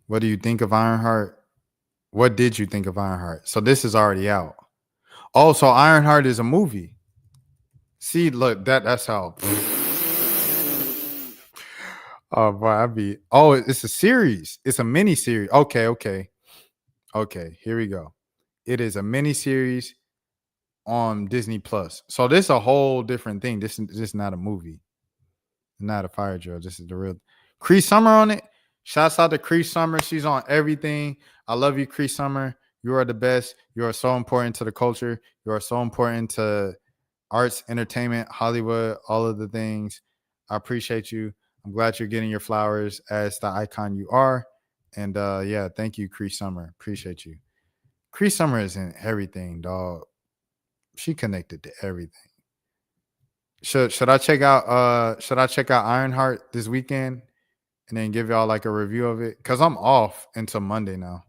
What do you think of Ironheart? What did you think of Ironheart? So this is already out. Oh, so Ironheart is a movie. See, look, that's how. Oh boy, it's a series. It's a mini series. Okay. Here we go. It is a mini series on Disney Plus. So this is a whole different thing. This is not a movie. Not a fire drill. This is the real Cree Summer on it. Shouts out to Cree Summer. She's on everything. I love you, Cree Summer. You are the best. You are so important to the culture. You are so important to arts, entertainment, Hollywood, all of the things. I appreciate you. I'm glad you're getting your flowers as the icon you are. And yeah, thank you, Cree Summer. Appreciate you. Cree Summer is in everything, dog. She connected to everything. Should I check out Ironheart this weekend and then give y'all like a review of it? Cause I'm off until Monday now.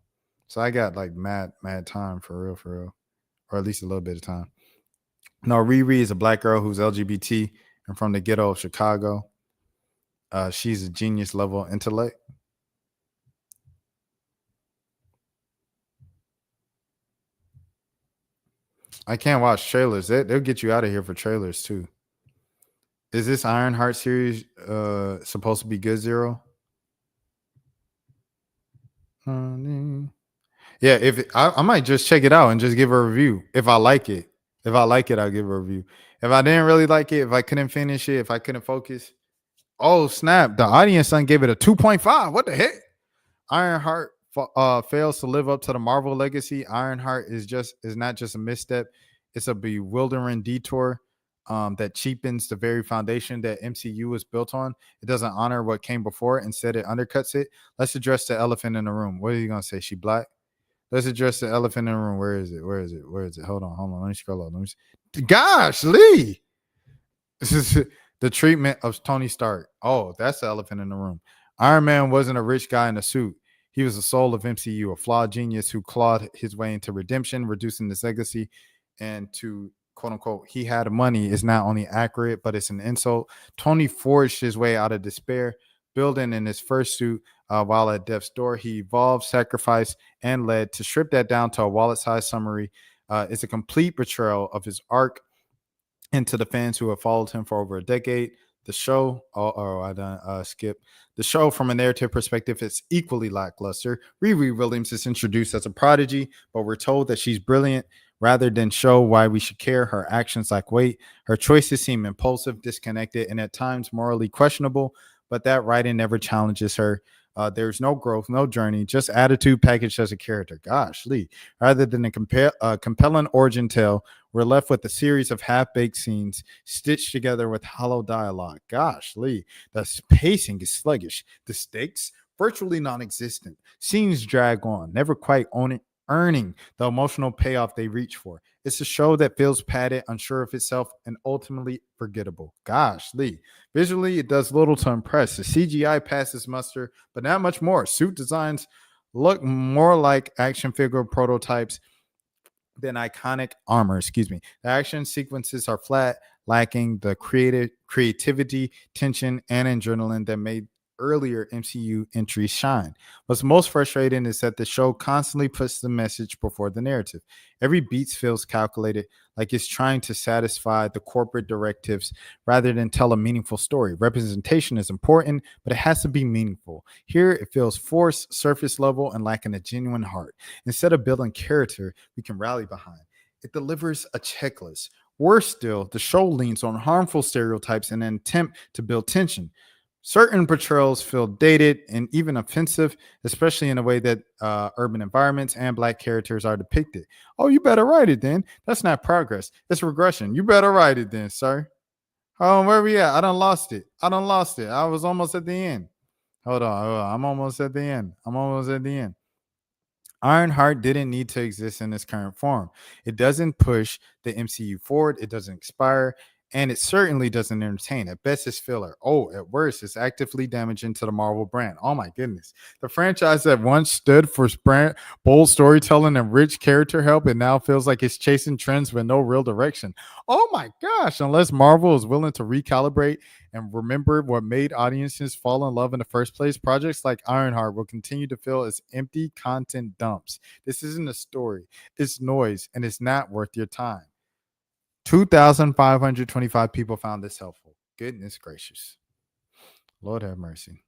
So I got like mad time for real. Or at least a little bit of time. No, Riri is a black girl who's LGBT and from the ghetto of Chicago. She's a genius level intellect. I can't watch trailers. They'll get you out of here for trailers too. Is this Ironheart series supposed to be good, Zero? Yeah, I might just check it out and just give a review if I like it. If I like it, I'll give a review. If I didn't really like it, if I couldn't finish it, if I couldn't focus, oh snap! The audience son gave it a 2.5. What the heck? Ironheart fails to live up to the Marvel legacy. Ironheart is not just a misstep; it's a bewildering detour that cheapens the very foundation that MCU was built on. It doesn't honor what came before; instead, it undercuts it. Let's address the elephant in the room. What are you gonna say? She black? Let's address the elephant in the room. Where is it? Hold on. Let me scroll up. Gosh, Lee. This is the treatment of Tony Stark. Oh, that's the elephant in the room. Iron Man wasn't a rich guy in a suit. He was the soul of MCU, a flawed genius who clawed his way into redemption, reducing his legacy, and to quote unquote, he had money is not only accurate, but it's an insult. Tony forged his way out of despair, building in his first suit while at death's door. He evolved, sacrificed, and led. To strip that down to a wallet-sized summary is a complete betrayal of his arc into the fans who have followed him for over a decade. The show, skip. The show from a narrative perspective is equally lackluster. Riri Williams is introduced as a prodigy, but we're told that she's brilliant. Rather than show why we should care, her actions lack weight. Her choices seem impulsive, disconnected, and at times morally questionable, but that writing never challenges her. There's no growth, no journey, just attitude packaged as a character. Gosh, Lee. Rather than a compelling origin tale, we're left with a series of half-baked scenes stitched together with hollow dialogue. Gosh, Lee. The pacing is sluggish. The stakes, virtually non-existent. Scenes drag on, never quite earning the emotional payoff they reach for. It's a show that feels padded, unsure of itself, and ultimately forgettable. Gosh, Lee. Visually, it does little to impress. The CGI passes muster, but not much more. Suit designs look more like action figure prototypes than iconic armor. The action sequences are flat, lacking the creativity, tension, and adrenaline that made earlier MCU entries shine. What's most frustrating is that the show constantly puts the message before the narrative. Every beat feels calculated, like it's trying to satisfy the corporate directives rather than tell a meaningful story. Representation is important, but it has to be meaningful. Here, it feels forced, surface level, and lacking a genuine heart. Instead of building character we can rally behind, it delivers a checklist. Worse still, the show leans on harmful stereotypes in an attempt to build tension. Certain portrayals feel dated and even offensive, especially in the way that urban environments and black characters are depicted. Oh, you better write it then. That's not progress. It's regression. You better write it then, sir. Oh, where we at? I done lost it. I was almost at the end. Hold on. I'm almost at the end. Ironheart didn't need to exist in its current form. It doesn't push the MCU forward. It doesn't inspire. and it certainly doesn't entertain. At best, it's filler. Oh, at worst, it's actively damaging to the Marvel brand. Oh my goodness. The franchise that once stood for bold storytelling and rich character help, it now feels like it's chasing trends with no real direction. Oh my gosh. Unless Marvel is willing to recalibrate and remember what made audiences fall in love in the first place, projects like Ironheart will continue to feel as empty content dumps. This isn't a story. It's noise, and it's not worth your time. 2,525 people found this helpful. Goodness gracious. Lord have mercy.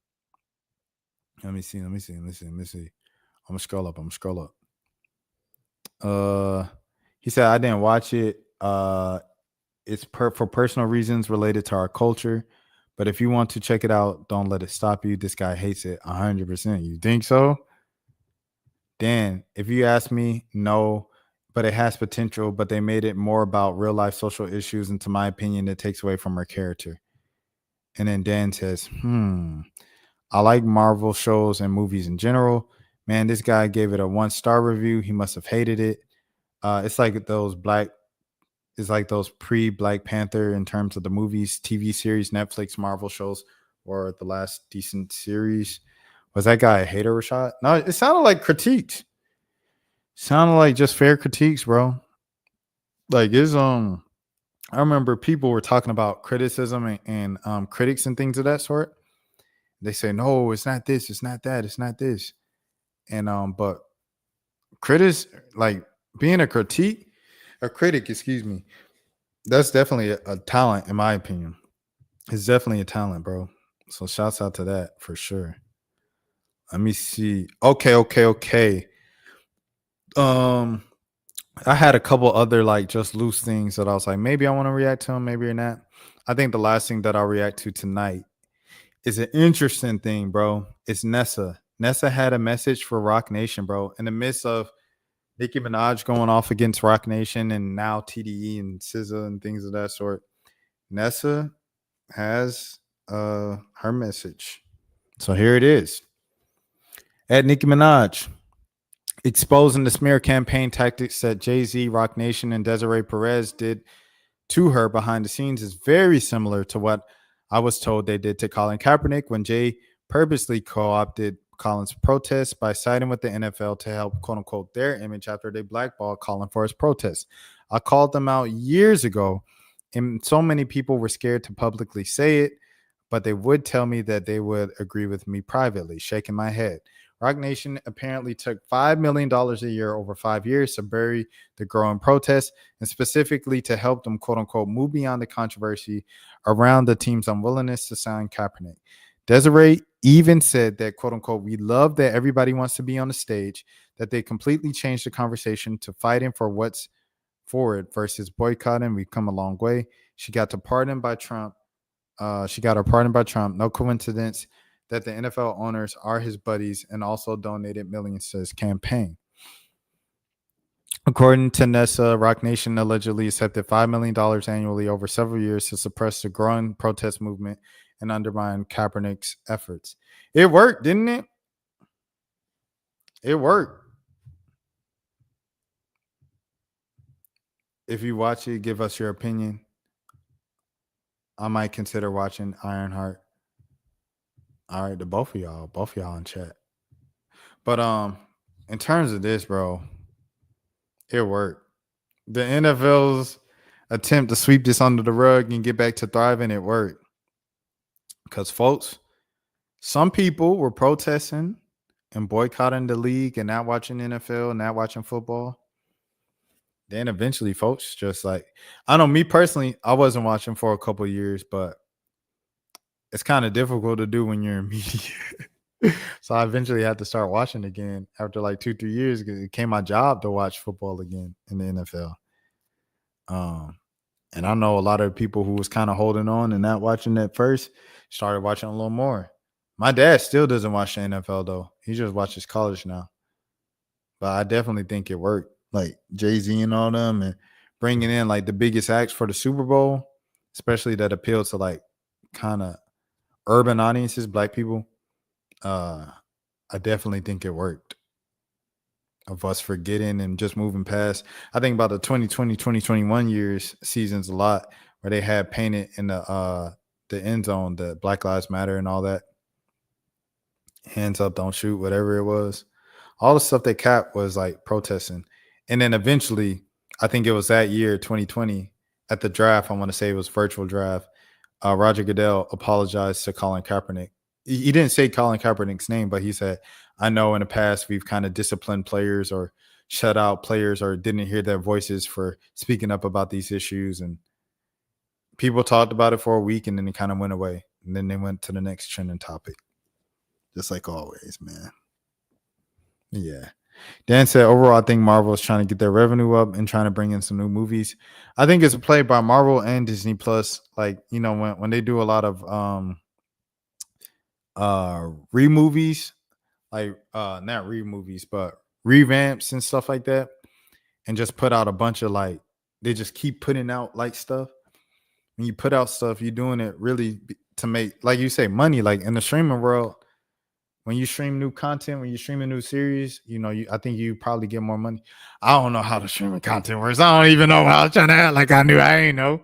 Let me see. I'm gonna scroll up. He said, I didn't watch it. It's for personal reasons related to our culture. But if you want to check it out, don't let it stop you. This guy hates it 100%. You think so? Dan, if you ask me, no. But it has potential, but they made it more about real life social issues. And to my opinion, it takes away from her character. And then Dan says, I like Marvel shows and movies in general. Man, this guy gave it a 1-star review. He must have hated it. It's like those pre-Black Panther in terms of the movies, TV series, Netflix, Marvel shows, or the last decent series. Was that guy a hater, Rashad? No, it sounded like critiques. Sounded like just fair critiques, bro. Like I remember people were talking about criticism and critics and things of that sort. They say, no, it's not this, it's not that, it's not this. And but critics, like being a critic, excuse me, that's definitely a talent, in my opinion. It's definitely a talent, bro. So shouts out to that for sure. Let me see. Okay. I had a couple other like just loose things that I was like, maybe I want to react to them, maybe or not. I think the last thing that I'll react to tonight is an interesting thing, bro. It's Nessa. Nessa had a message for Roc Nation, bro. In the midst of Nicki Minaj going off against Roc Nation and now TDE and SZA and things of that sort, Nessa has her message. So here it is. At Nicki Minaj, exposing the smear campaign tactics that Jay-Z, Roc Nation, and Desiree Perez did to her behind the scenes is very similar to what I was told they did to Colin Kaepernick when Jay purposely co-opted Colin's protests by siding with the NFL to help, quote unquote, their image after they blackballed Colin for his protests. I called them out years ago, and so many people were scared to publicly say it, but they would tell me that they would agree with me privately, shaking my head. Roc Nation apparently took $5 million a year over 5 years to bury the growing protests and specifically to help them, quote unquote, move beyond the controversy around the team's unwillingness to sign Kaepernick. Desiree even said that, quote unquote, we love that everybody wants to be on the stage, that they completely changed the conversation to fighting for what's forward versus boycotting. We've come a long way. She got her pardon by Trump. No coincidence that the NFL owners are his buddies and also donated millions to his campaign. According to Nessa, Roc Nation allegedly accepted $5 million annually over several years to suppress the growing protest movement and undermine Kaepernick's efforts. It worked, didn't it? It worked. If you watch it, give us your opinion. I might consider watching Ironheart. All right, to both of y'all in chat. But in terms of this, bro, it worked. The NFL's attempt to sweep this under the rug and get back to thriving, it worked. Because, folks, some people were protesting and boycotting the league and not watching NFL, not watching football. Then eventually, folks, just like, I know me personally, I wasn't watching for a couple of years, but it's kind of difficult to do when you're in media. So I eventually had to start watching again after like 2-3 years. It became my job to watch football again in the NFL. And I know a lot of people who was kind of holding on and not watching at first started watching a little more. My dad still doesn't watch the NFL though. He just watches college now. But I definitely think it worked. Like Jay-Z and all them and bringing in like the biggest acts for the Super Bowl, especially that appeal to like kind of urban audiences, black people. I definitely think it worked. Of us forgetting and just moving past. I think about the 2020, 2021 seasons a lot where they had painted in the end zone the Black Lives Matter and all that. Hands up, don't shoot, whatever it was. All the stuff they capped was like protesting. And then eventually, I think it was that year, 2020, at the draft, I want to say it was virtual draft, Roger Goodell apologized to Colin Kaepernick. He didn't say Colin Kaepernick's name, but he said, I know in the past we've kind of disciplined players or shut out players or didn't hear their voices for speaking up about these issues. And people talked about it for a week and then it kind of went away. And then they went to the next trending topic. Just like always, man. Yeah. Dan said, overall, I think Marvel is trying to get their revenue up and trying to bring in some new movies. I think it's a play by Marvel and Disney Plus. Like, you know, when they do a lot of re-movies, like not re-movies, but revamps and stuff like that, and just put out a bunch of like, they just keep putting out like stuff. When you put out stuff, you're doing it really to make, like you say, money. Like in the streaming world, when you stream new content, when you stream a new series, you know, I think you probably get more money. I don't know how the streaming content works. I don't even know how I was trying to act like I knew. I ain't know.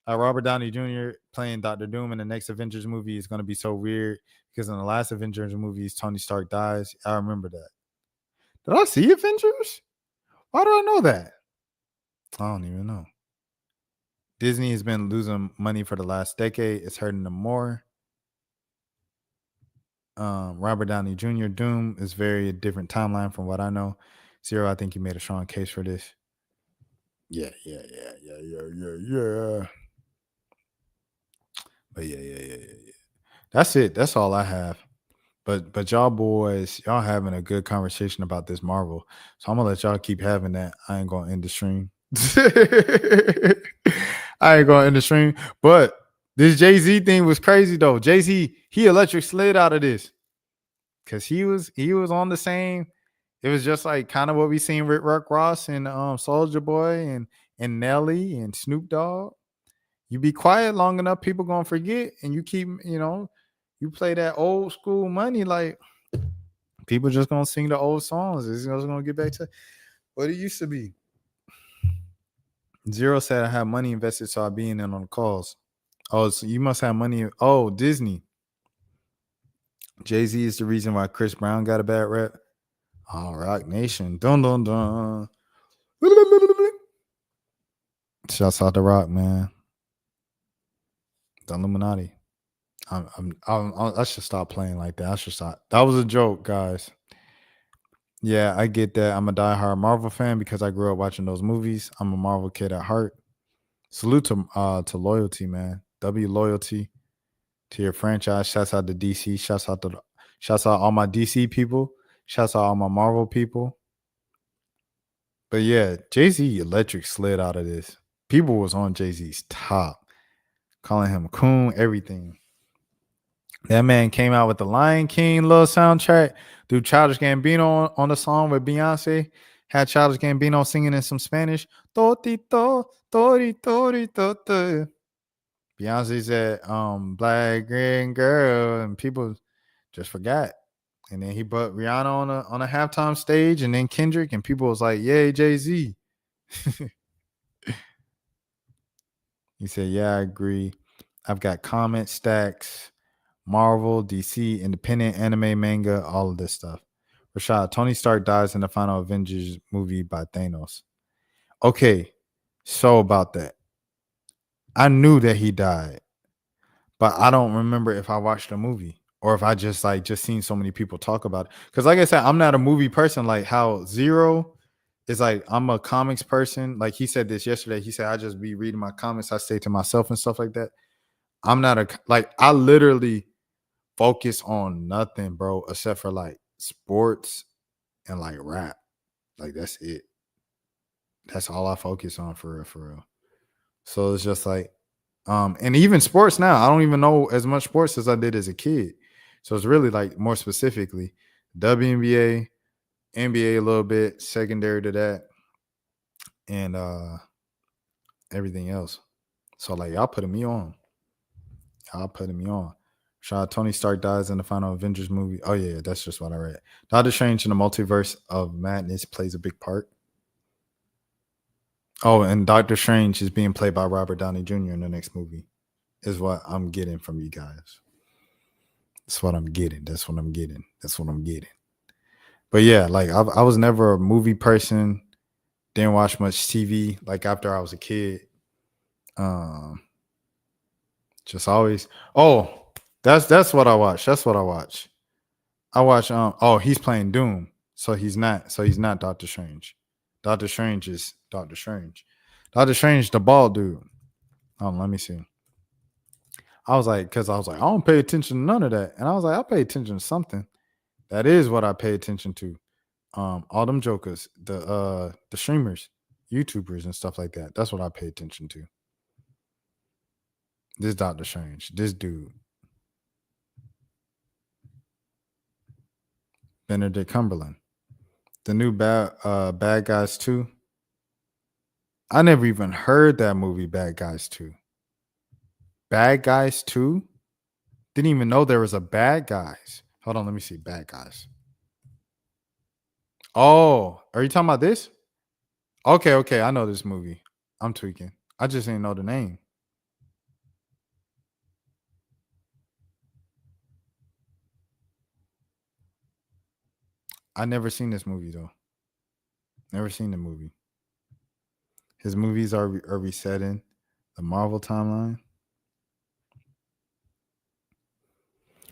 Robert Downey Jr. playing Dr. Doom in the next Avengers movie is going to be so weird because in the last Avengers movies, Tony Stark dies. I remember that. Did I see Avengers? Why do I know that? I don't even know. Disney has been losing money for the last decade. It's hurting them more. Robert Downey Jr. Doom is very different timeline from what I know. Zero, I think you made a strong case for this. Yeah. But yeah. That's it. That's all I have. But y'all boys, y'all having a good conversation about this Marvel. So I'm gonna let y'all keep having that. I ain't gonna end the stream. I ain't gonna end the stream. But this Jay-Z thing was crazy though. Jay-Z, he electric slid out of this. Cause he was on the same. It was just like kind of what we seen with Rick Ross and Soulja Boy and Nelly and Snoop Dogg. You be quiet long enough, people gonna forget, and you keep, you know, you play that old school money, like people just gonna sing the old songs. It's just gonna get back to what it used to be. Zero said I have money invested, so I be in on the calls. Oh, so you must have money. Oh, Disney. Jay-Z is the reason why Chris Brown got a bad rep. Oh, Roc Nation. Dun dun dun. Shouts out to Rock, man. The Illuminati. I should stop playing like that. I should stop. That was a joke, guys. Yeah, I get that. I'm a diehard Marvel fan because I grew up watching those movies. I'm a Marvel kid at heart. Salute to loyalty, man. W loyalty to your franchise. Shouts out to DC. Shouts out all my DC people. Shouts out all my Marvel people. But yeah, Jay-Z electric slid out of this. People was on Jay-Z's top, calling him coon, everything. That man came out with the Lion King little soundtrack. Dude, Childish Gambino on the song with Beyonce. Had Childish Gambino singing in some Spanish. Totito, tori, tori, toto. Beyonce said, black green girl, and people just forgot. And then he put Rihanna on a halftime stage, and then Kendrick, and people was like, yay, Jay-Z. He said, yeah, I agree. I've got comment stacks, Marvel, DC, independent anime, manga, all of this stuff. Rashad, Tony Stark dies in the final Avengers movie by Thanos. Okay, so about that. I knew that he died, but I don't remember if I watched the movie or if I just seen so many people talk about it. Because like I said, I'm not a movie person like how Zero is like, I'm a comics person. Like he said this yesterday. He said, I just be reading my comics. I stay to myself and stuff like that. I'm not I literally focus on nothing, bro, except for like sports and like rap. Like that's it. That's all I focus on for real. So it's just like, and even sports now, I don't even know as much sports as I did as a kid. So it's really like more specifically WNBA, NBA a little bit, secondary to that, and everything else. So like y'all putting me on. Tony Stark dies in the final Avengers movie. Oh yeah, that's just what I read. Doctor Strange in the Multiverse of Madness plays a big part. Oh, and Doctor Strange is being played by Robert Downey Jr. in the next movie. Is what I'm getting from you guys. That's what I'm getting. That's what I'm getting. That's what I'm getting. But yeah, like I was never a movie person. Didn't watch much TV. Like after I was a kid, just always. Oh, that's what I watch. That's what I watch. I watch. Oh, he's playing Doom, so he's not. So he's not Doctor Strange. Doctor Strange is Doctor Strange. Doctor Strange, the bald dude. Oh, let me see. I was like, I don't pay attention to none of that. And I was like, I pay attention to something. That is what I pay attention to. All them jokers, the streamers, YouTubers and stuff like that. That's what I pay attention to. This Doctor Strange, this dude. Benedict Cumberland. The new Bad Guys 2. I never even heard that movie, Bad Guys 2. Bad Guys 2? Didn't even know there was a Bad Guys. Hold on, let me see. Bad Guys. Oh, are you talking about this? Okay. I know this movie. I'm tweaking. I just didn't know the name. I never seen this movie though. Never seen the movie. His movies are resetting the Marvel timeline.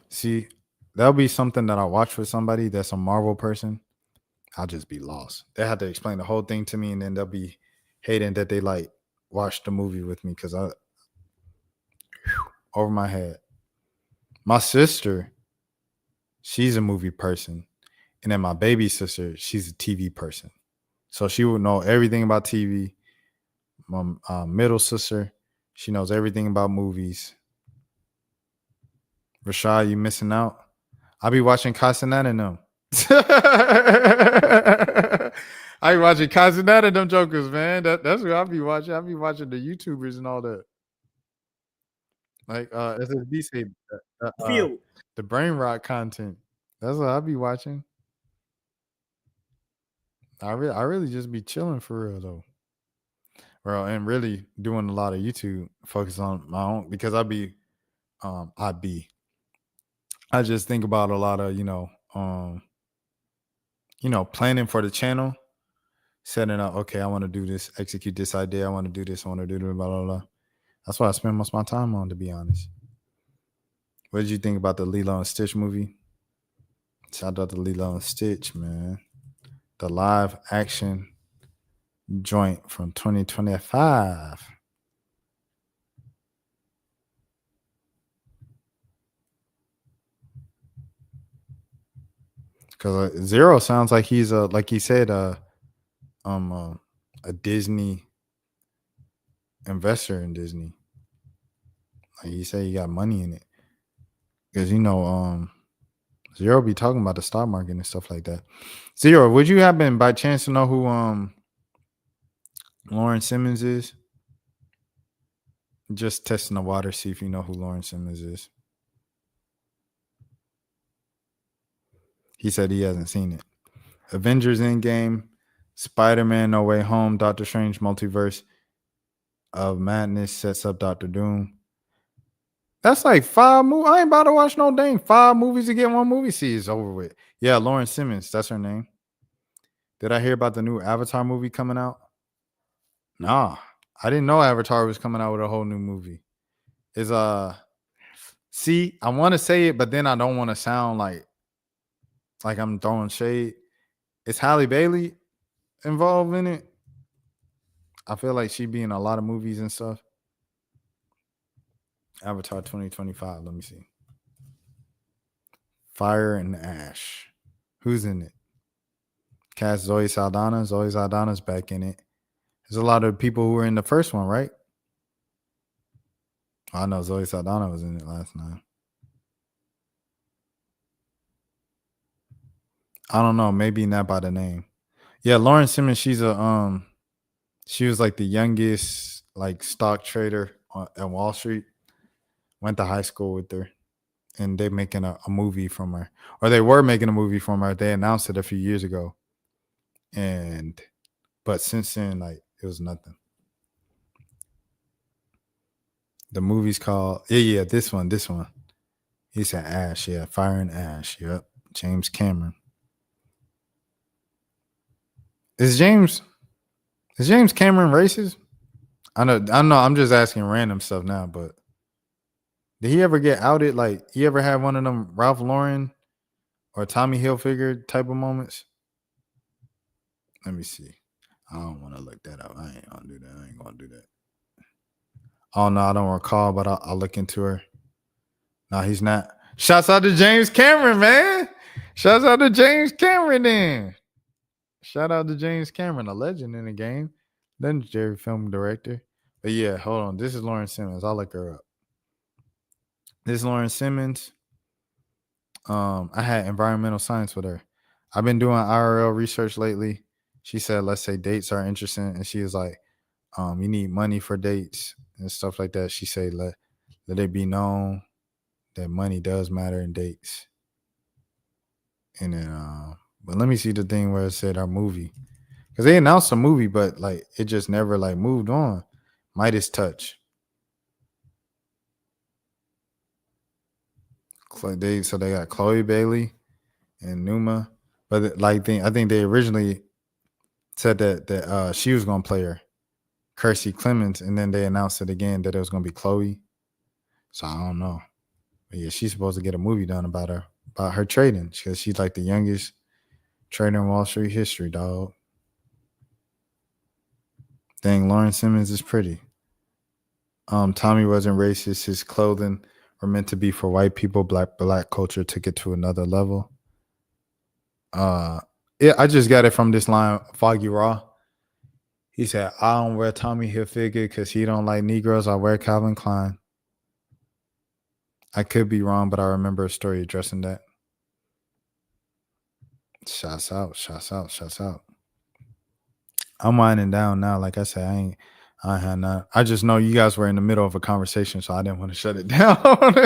See, that'll be something that I watch with somebody that's a Marvel person. I'll just be lost. They have to explain the whole thing to me, and then they'll be hating that they like watched the movie with me because over my head. My sister, she's a movie person. And then my baby sister, she's a TV person. So she would know everything about TV. My middle sister, she knows everything about movies. Rashad, you missing out? I be watching Kai-Adin and them. I be watching Kai-Adin and them jokers, man. That's what I be watching. I be watching the YouTubers and all that. Like SSB said, the brain rot content. That's what I be watching. I really just be chilling for real though. Bro, and really doing a lot of YouTube, focus on my own because I just think about a lot of, planning for the channel, setting up, okay, I want to do this, execute this idea, I want to do this, I want to do this, blah, blah, blah. That's what I spend most of my time on, to be honest. What did you think about the Lilo and Stitch movie? Shout out to Lilo and Stitch, man. The live action joint from 2025. Because Zero sounds like he's like he said, a Disney investor in Disney. Like he said, he got money in it. Because Zero be talking about the stock market and stuff like that. Zero, would you happen by chance to know who Lauren Simmons is? Just testing the water, see if you know who Lauren Simmons is. He said he hasn't seen it. Avengers Endgame, Spider-Man No Way Home, Doctor Strange Multiverse of Madness sets up Doctor Doom. That's like 5 movies. I ain't about to watch no dang 5 movies to get one movie. See, it's over with. Yeah, Lauren Simmons. That's her name. Did I hear about the new Avatar movie coming out? Nah. I didn't know Avatar was coming out with a whole new movie. See, I want to say it, but then I don't want to sound like I'm throwing shade. Is Halle Bailey involved in it? I feel like she be in a lot of movies and stuff. Avatar 2025. Let me see. Fire and Ash. Who's in it? Cast Zoe Saldana. Zoe Saldana's back in it. There's a lot of people who were in the first one, right? I know Zoe Saldana was in it last night. I don't know. Maybe not by the name. Yeah, Lauren Simmons. She was like the youngest like stock trader at Wall Street. Went to high school with her, and they're making a movie from her, or they were making a movie from her. They announced it a few years ago, but since then, like It was nothing. The movie's called this one. He said Ash, Fire and Ash. Yep. James Cameron. Is James Cameron racist? I know, I'm just asking random stuff now, but did he ever get outed? Like, he ever had one of them Ralph Lauren or Tommy Hilfiger type of moments? Let me see. I don't want to look that up. I ain't gonna do that. Oh no, I don't recall, but I'll look into her. No, he's not. Shouts out to James Cameron, man. Shouts out to James Cameron then. Shout out to James Cameron, a legend in the game. Legendary film director. But yeah, hold on. This is Lauren Simmons. I'll look her up. This is Lauren Simmons. I had environmental science with her. I've been doing IRL research lately. She said, let's say dates are interesting. And she was like, you need money for dates and stuff like that. She said, let it be known that money does matter in dates. And then, but let me see the thing where it said our movie. Because they announced a movie, but like it just never like moved on. Midas Touch. So they got Chloe Bailey and Numa. But like I think they originally said that she was gonna play her, Kirstie Clemens, and then they announced it again that it was gonna be Chloe. So I don't know. But yeah, she's supposed to get a movie done about her trading, because she's like the youngest trader in Wall Street history, dog. Dang, Lauren Simmons is pretty. Tommy wasn't racist. His clothing were meant to be for white people. Black culture took it to another level. Yeah, I just got it from this line, Foggy Raw. He said, I don't wear Tommy Hilfiger because he don't like Negroes. I wear Calvin Klein. I could be wrong, but I remember a story addressing that. Shouts out. I'm winding down now. Like I said, I had not. I just know you guys were in the middle of a conversation, so I didn't want to shut it down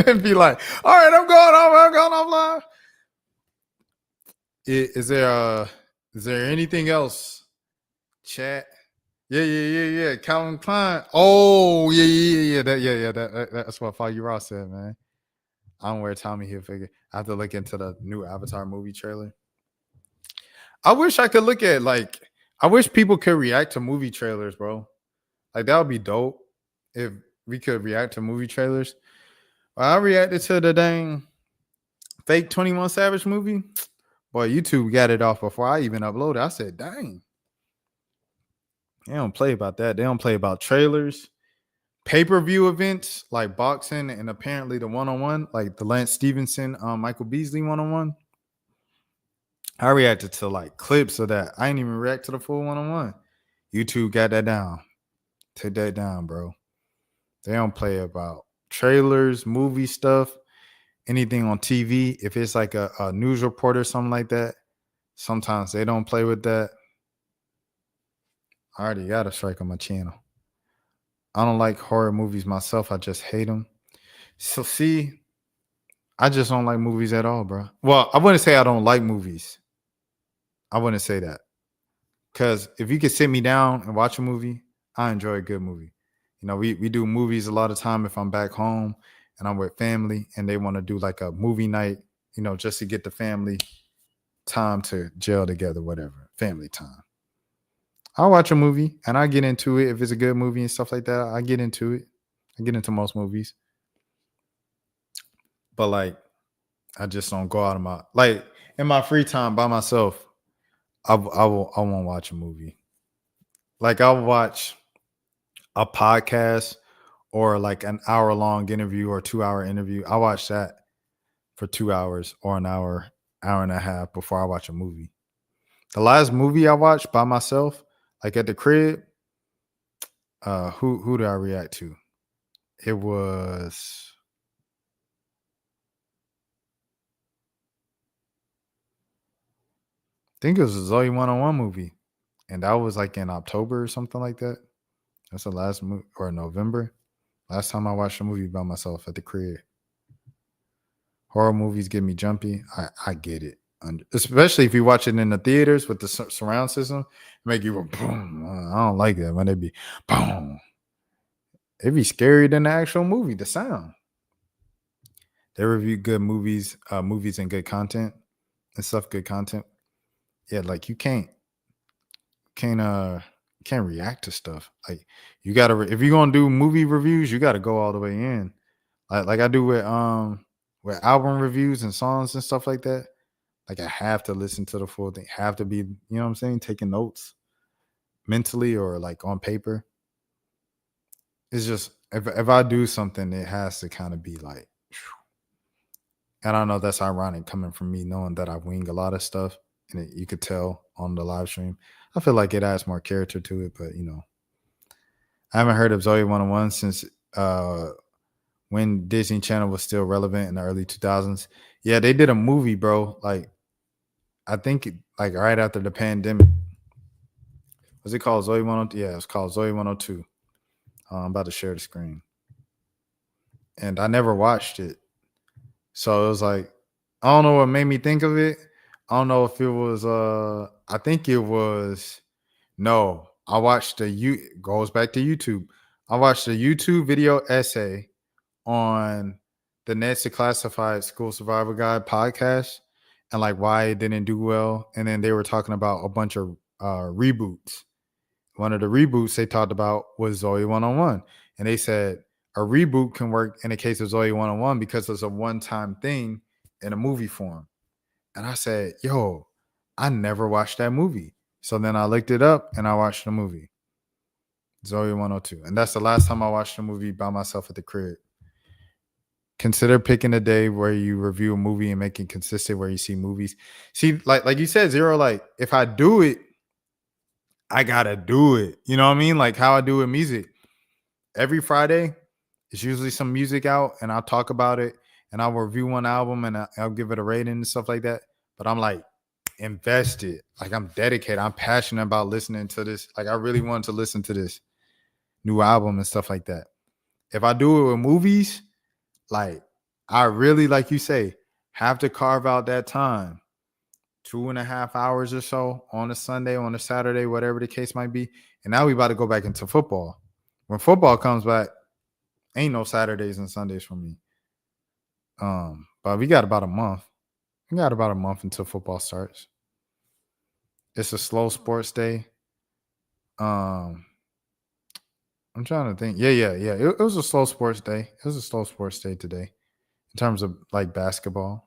and be like, all right, I'm going offline. Is there anything else? Chat. Yeah. Calvin Klein. Oh, yeah. That's what Foggy Ross said, man. I don't wear Tommy Hilfiger. I have to look into the new Avatar movie trailer. I wish I could look at I wish people could react to movie trailers, bro. Like, that would be dope if we could react to movie trailers. I reacted to the dang fake 21 Savage movie. Boy, YouTube got it off before I even uploaded. I said, dang. They don't play about that. They don't play about trailers, pay-per-view events like boxing, and apparently the one-on-one, like the Lance Stevenson, Michael Beasley one-on-one. I reacted to clips of that. I didn't even react to the full one-on-one. YouTube got that down. Take that down, bro. They don't play about trailers, movie stuff, anything on TV. If it's like a news report or something like that, sometimes they don't play with that. I already got a strike on my channel. I don't like horror movies myself. I just hate them. So see, I just don't like movies at all, bro. Well, I wouldn't say I don't like movies. I wouldn't say that. Because if you could sit me down and watch a movie, I enjoy a good movie. You know, we do movies a lot of time if I'm back home and I'm with family and they want to do like a movie night, you know, just to get the family time to gel together, whatever. Family time. I'll watch a movie and I get into it. If it's a good movie and stuff like that, I get into it. I get into most movies. But I just don't go out of my, in my free time by myself, I won't watch a movie. I'll watch a podcast or an hour-long interview or 2-hour interview. I watch that for 2 hours or an hour and a half before I watch a movie. The last movie I watched by myself, at the crib, who did I react to? It was I think it was a Zoe 101 movie. And that was in October or something like that. That's the last movie, or November. Last time I watched a movie by myself at the crib. Horror movies get me jumpy. I get it. especially if you watch it in the theaters with the surround system, make you go boom. I don't like that when they be boom. It'd be scarier than the actual movie, the sound. They review good movies, movies and good content and stuff, good content. Yeah, like you can't react to stuff. Like you gotta if you're gonna do movie reviews, you gotta go all the way in. Like I do with album reviews and songs and stuff like that. Like I have to listen to the full thing, have to be, you know what I'm saying, taking notes mentally or like on paper. It's just if I do something, it has to kind of be like, and I know that's ironic coming from me, knowing that I wing a lot of stuff, and you could tell on the live stream. I feel like it adds more character to it, but I haven't heard of Zoe 101 since when Disney Channel was still relevant in the early 2000s. Yeah, they did a movie, bro. Like I think like right after the pandemic. Was it called Zoe 102? Yeah, it's called Zoe 102. I'm about to share the screen. And I never watched it. So it was like, I don't know what made me think of it. I don't know if it was I think it was no. I watched goes back to YouTube. I watched a YouTube video essay on the Nessa Classified School Survival Guide podcast and like why it didn't do well. And then they were talking about a bunch of reboots. One of the reboots they talked about was Zoe 101. And they said a reboot can work in the case of Zoe 101 because it's a one-time thing in a movie form. And I said, yo, I never watched that movie. So then I looked it up and I watched the movie. Zoe 102. And that's the last time I watched a movie by myself at the crib. Consider picking a day where you review a movie and make it consistent where you see movies. See, like you said, Zero, like if I do it, I gotta do it. You know what I mean? Like how I do with music. Every Friday, it's usually some music out and I'll talk about it and I'll review one album and I'll give it a rating and stuff like that. But I'm like invested. Like I'm dedicated. I'm passionate about listening to this. Like I really want to listen to this new album and stuff like that. If I do it with movies, like I really, like you say, have to carve out that time. 2.5 hours or so on a Sunday, on a Saturday, whatever the case might be. And now we about to go back into football. When football comes back, ain't no Saturdays and Sundays for me. But we got about a month. We got about a month until football starts. It's a slow sports day. I'm trying to think. Yeah. It was a slow sports day. It was a slow sports day today in terms of like basketball.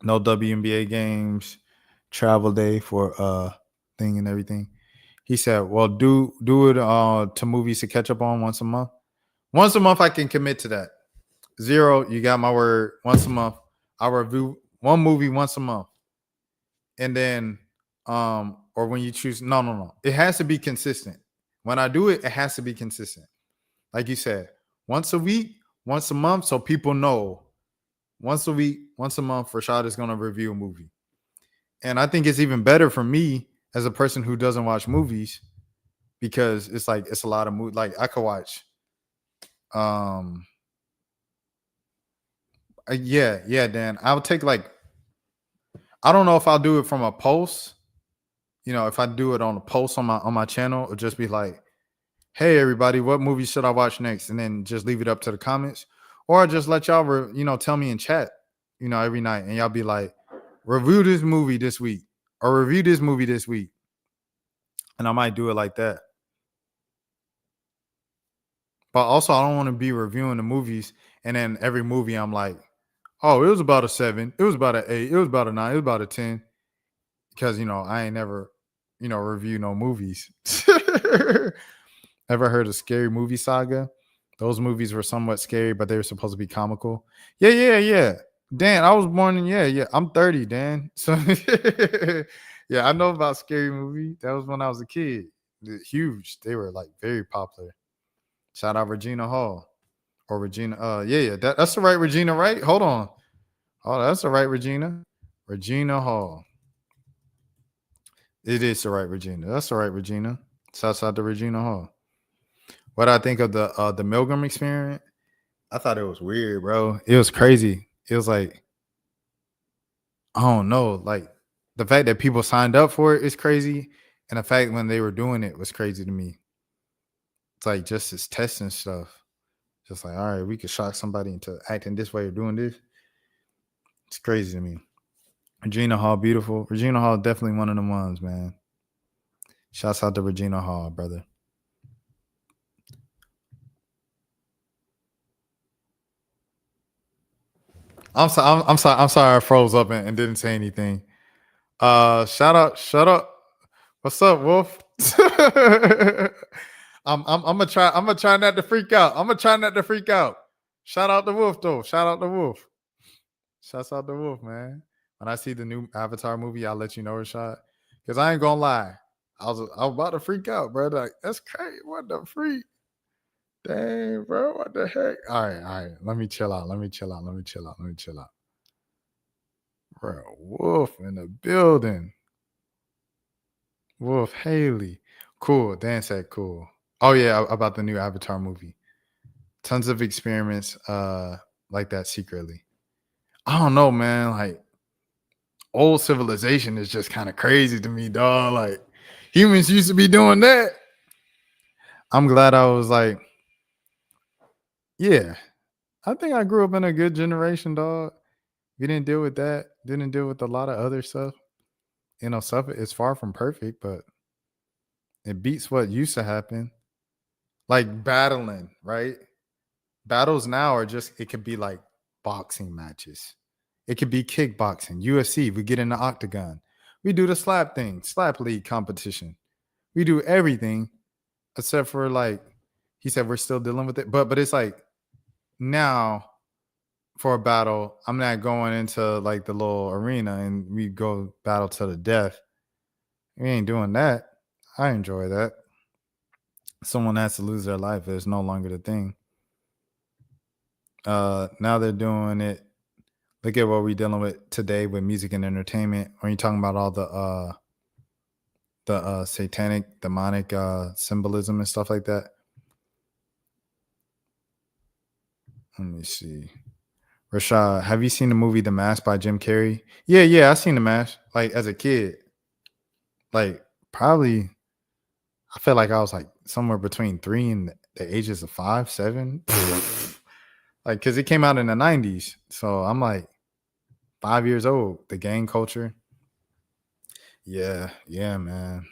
No WNBA games, travel day for thing and everything. He said, well, do it to movies to catch up on once a month. Once a month, I can commit to that. Zero, you got my word. Once a month, I'll review one movie once a month. And then, or when you choose, no. It has to be consistent. When I do it, it has to be consistent. Like you said, once a week, once a month, so people know. Once a week, once a month, Rashad is going to review a movie. And I think it's even better for me as a person who doesn't watch movies because it's like, it's a lot of movies. Like I could watch, yeah, Dan. I'll take like, I don't know if I'll do it from a post. If I do it on a post on my channel, or just be like, hey, everybody, what movie should I watch next? And then just leave it up to the comments. Or just let y'all, tell me in chat, every night. And y'all be like, review this movie this week. Or review this movie this week. And I might do it like that. But also, I don't want to be reviewing the movies. And then every movie, I'm like, oh, it was about a 7. It was about an 8. It was about a 9. It was about a 10. Because, I ain't never, review no movies. Ever heard of Scary Movie Saga? Those movies were somewhat scary, but they were supposed to be comical. Yeah. Dan, I was born in, yeah. I'm 30, Dan. So, yeah, I know about Scary Movie. That was when I was a kid. They're huge. They were, like, very popular. Shout out Regina Hall. Or Regina. Yeah. That's the right Regina, right? Hold on. Oh, that's the right Regina. Regina Hall. It is the right Regina. That's the right Regina. Shouts out to Regina Hall. What I think of the Milgram experience, I thought it was weird, bro. It was crazy. It was like, I don't know. Like the fact that people signed up for it is crazy, and the fact when they were doing it was crazy to me. It's like just this testing stuff. Just like, all right, we could shock somebody into acting this way or doing this. It's crazy to me. Regina Hall, beautiful. Regina Hall, definitely one of the ones, man. Shouts out to Regina Hall, brother. I'm sorry I froze up and didn't say anything. Shut up. What's up, Wolf? I'm gonna try not to freak out. Shout out to Wolf though. Shouts out to Wolf, man. When I see the new Avatar movie, I'll let you know, Rashad. Because I ain't gonna lie. I was about to freak out, bro. Like, that's crazy. What the freak? Dang, bro. What the heck? All right. Let me chill out. Bro, Wolf in the building. Wolf Haley. Cool. Dan said cool. Oh, yeah, about the new Avatar movie. Tons of experiments like that secretly. I don't know, man. Like, old civilization is just kind of crazy to me, dog. Like, humans used to be doing that. I'm glad I was like, yeah, I think I grew up in a good generation, dog. We didn't deal with that. Didn't deal with a lot of other stuff. You know, stuff is far from perfect, but it beats what used to happen. Like battling, right? Battles now are just, it could be like boxing matches. It could be kickboxing, UFC. We get in the octagon. We do the slap thing, slap league competition. We do everything except for like, he said we're still dealing with it. But it's like now for a battle, I'm not going into like the little arena and we go battle to the death. We ain't doing that. I enjoy that. Someone has to lose their life. It's no longer the thing. Now they're doing it. Look at what we're dealing with today with music and entertainment. When you're talking about all the satanic, demonic symbolism and stuff like that. Let me see. Rashad, have you seen the movie The Mask by Jim Carrey? Yeah, I seen The Mask. Like as a kid. Like probably, I felt like I was like somewhere between 3 and the ages of 5, 7. Like, cause it came out in the 90s. So I'm like 5 years old. The gang culture. Yeah, man.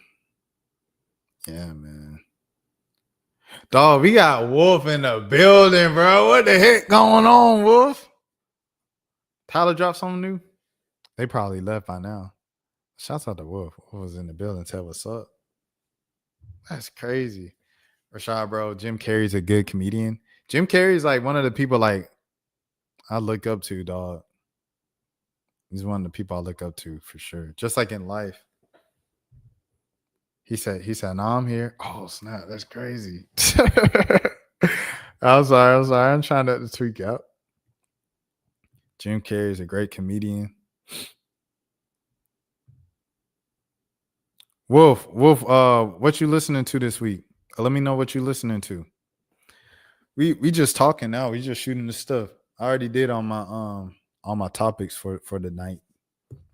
Dog, we got Wolf in the building, bro. What the heck going on, Wolf? Tyler dropped something new? They probably left by now. Shouts out to Wolf. Wolf was in the building. Tell what's up. That's crazy. Rashad, bro, Jim Carrey's a good comedian. Jim Carrey's like one of the people like I look up to, dog. He's one of the people I look up to for sure. Just like in life. He said, no, I'm here. Oh, snap. That's crazy. I'm sorry. I'm trying not to tweak out. Jim Carrey is a great comedian. Wolf, what you listening to this week? Let me know what you listening to. We just talking now. We just shooting the stuff. I already did on my topics for the night.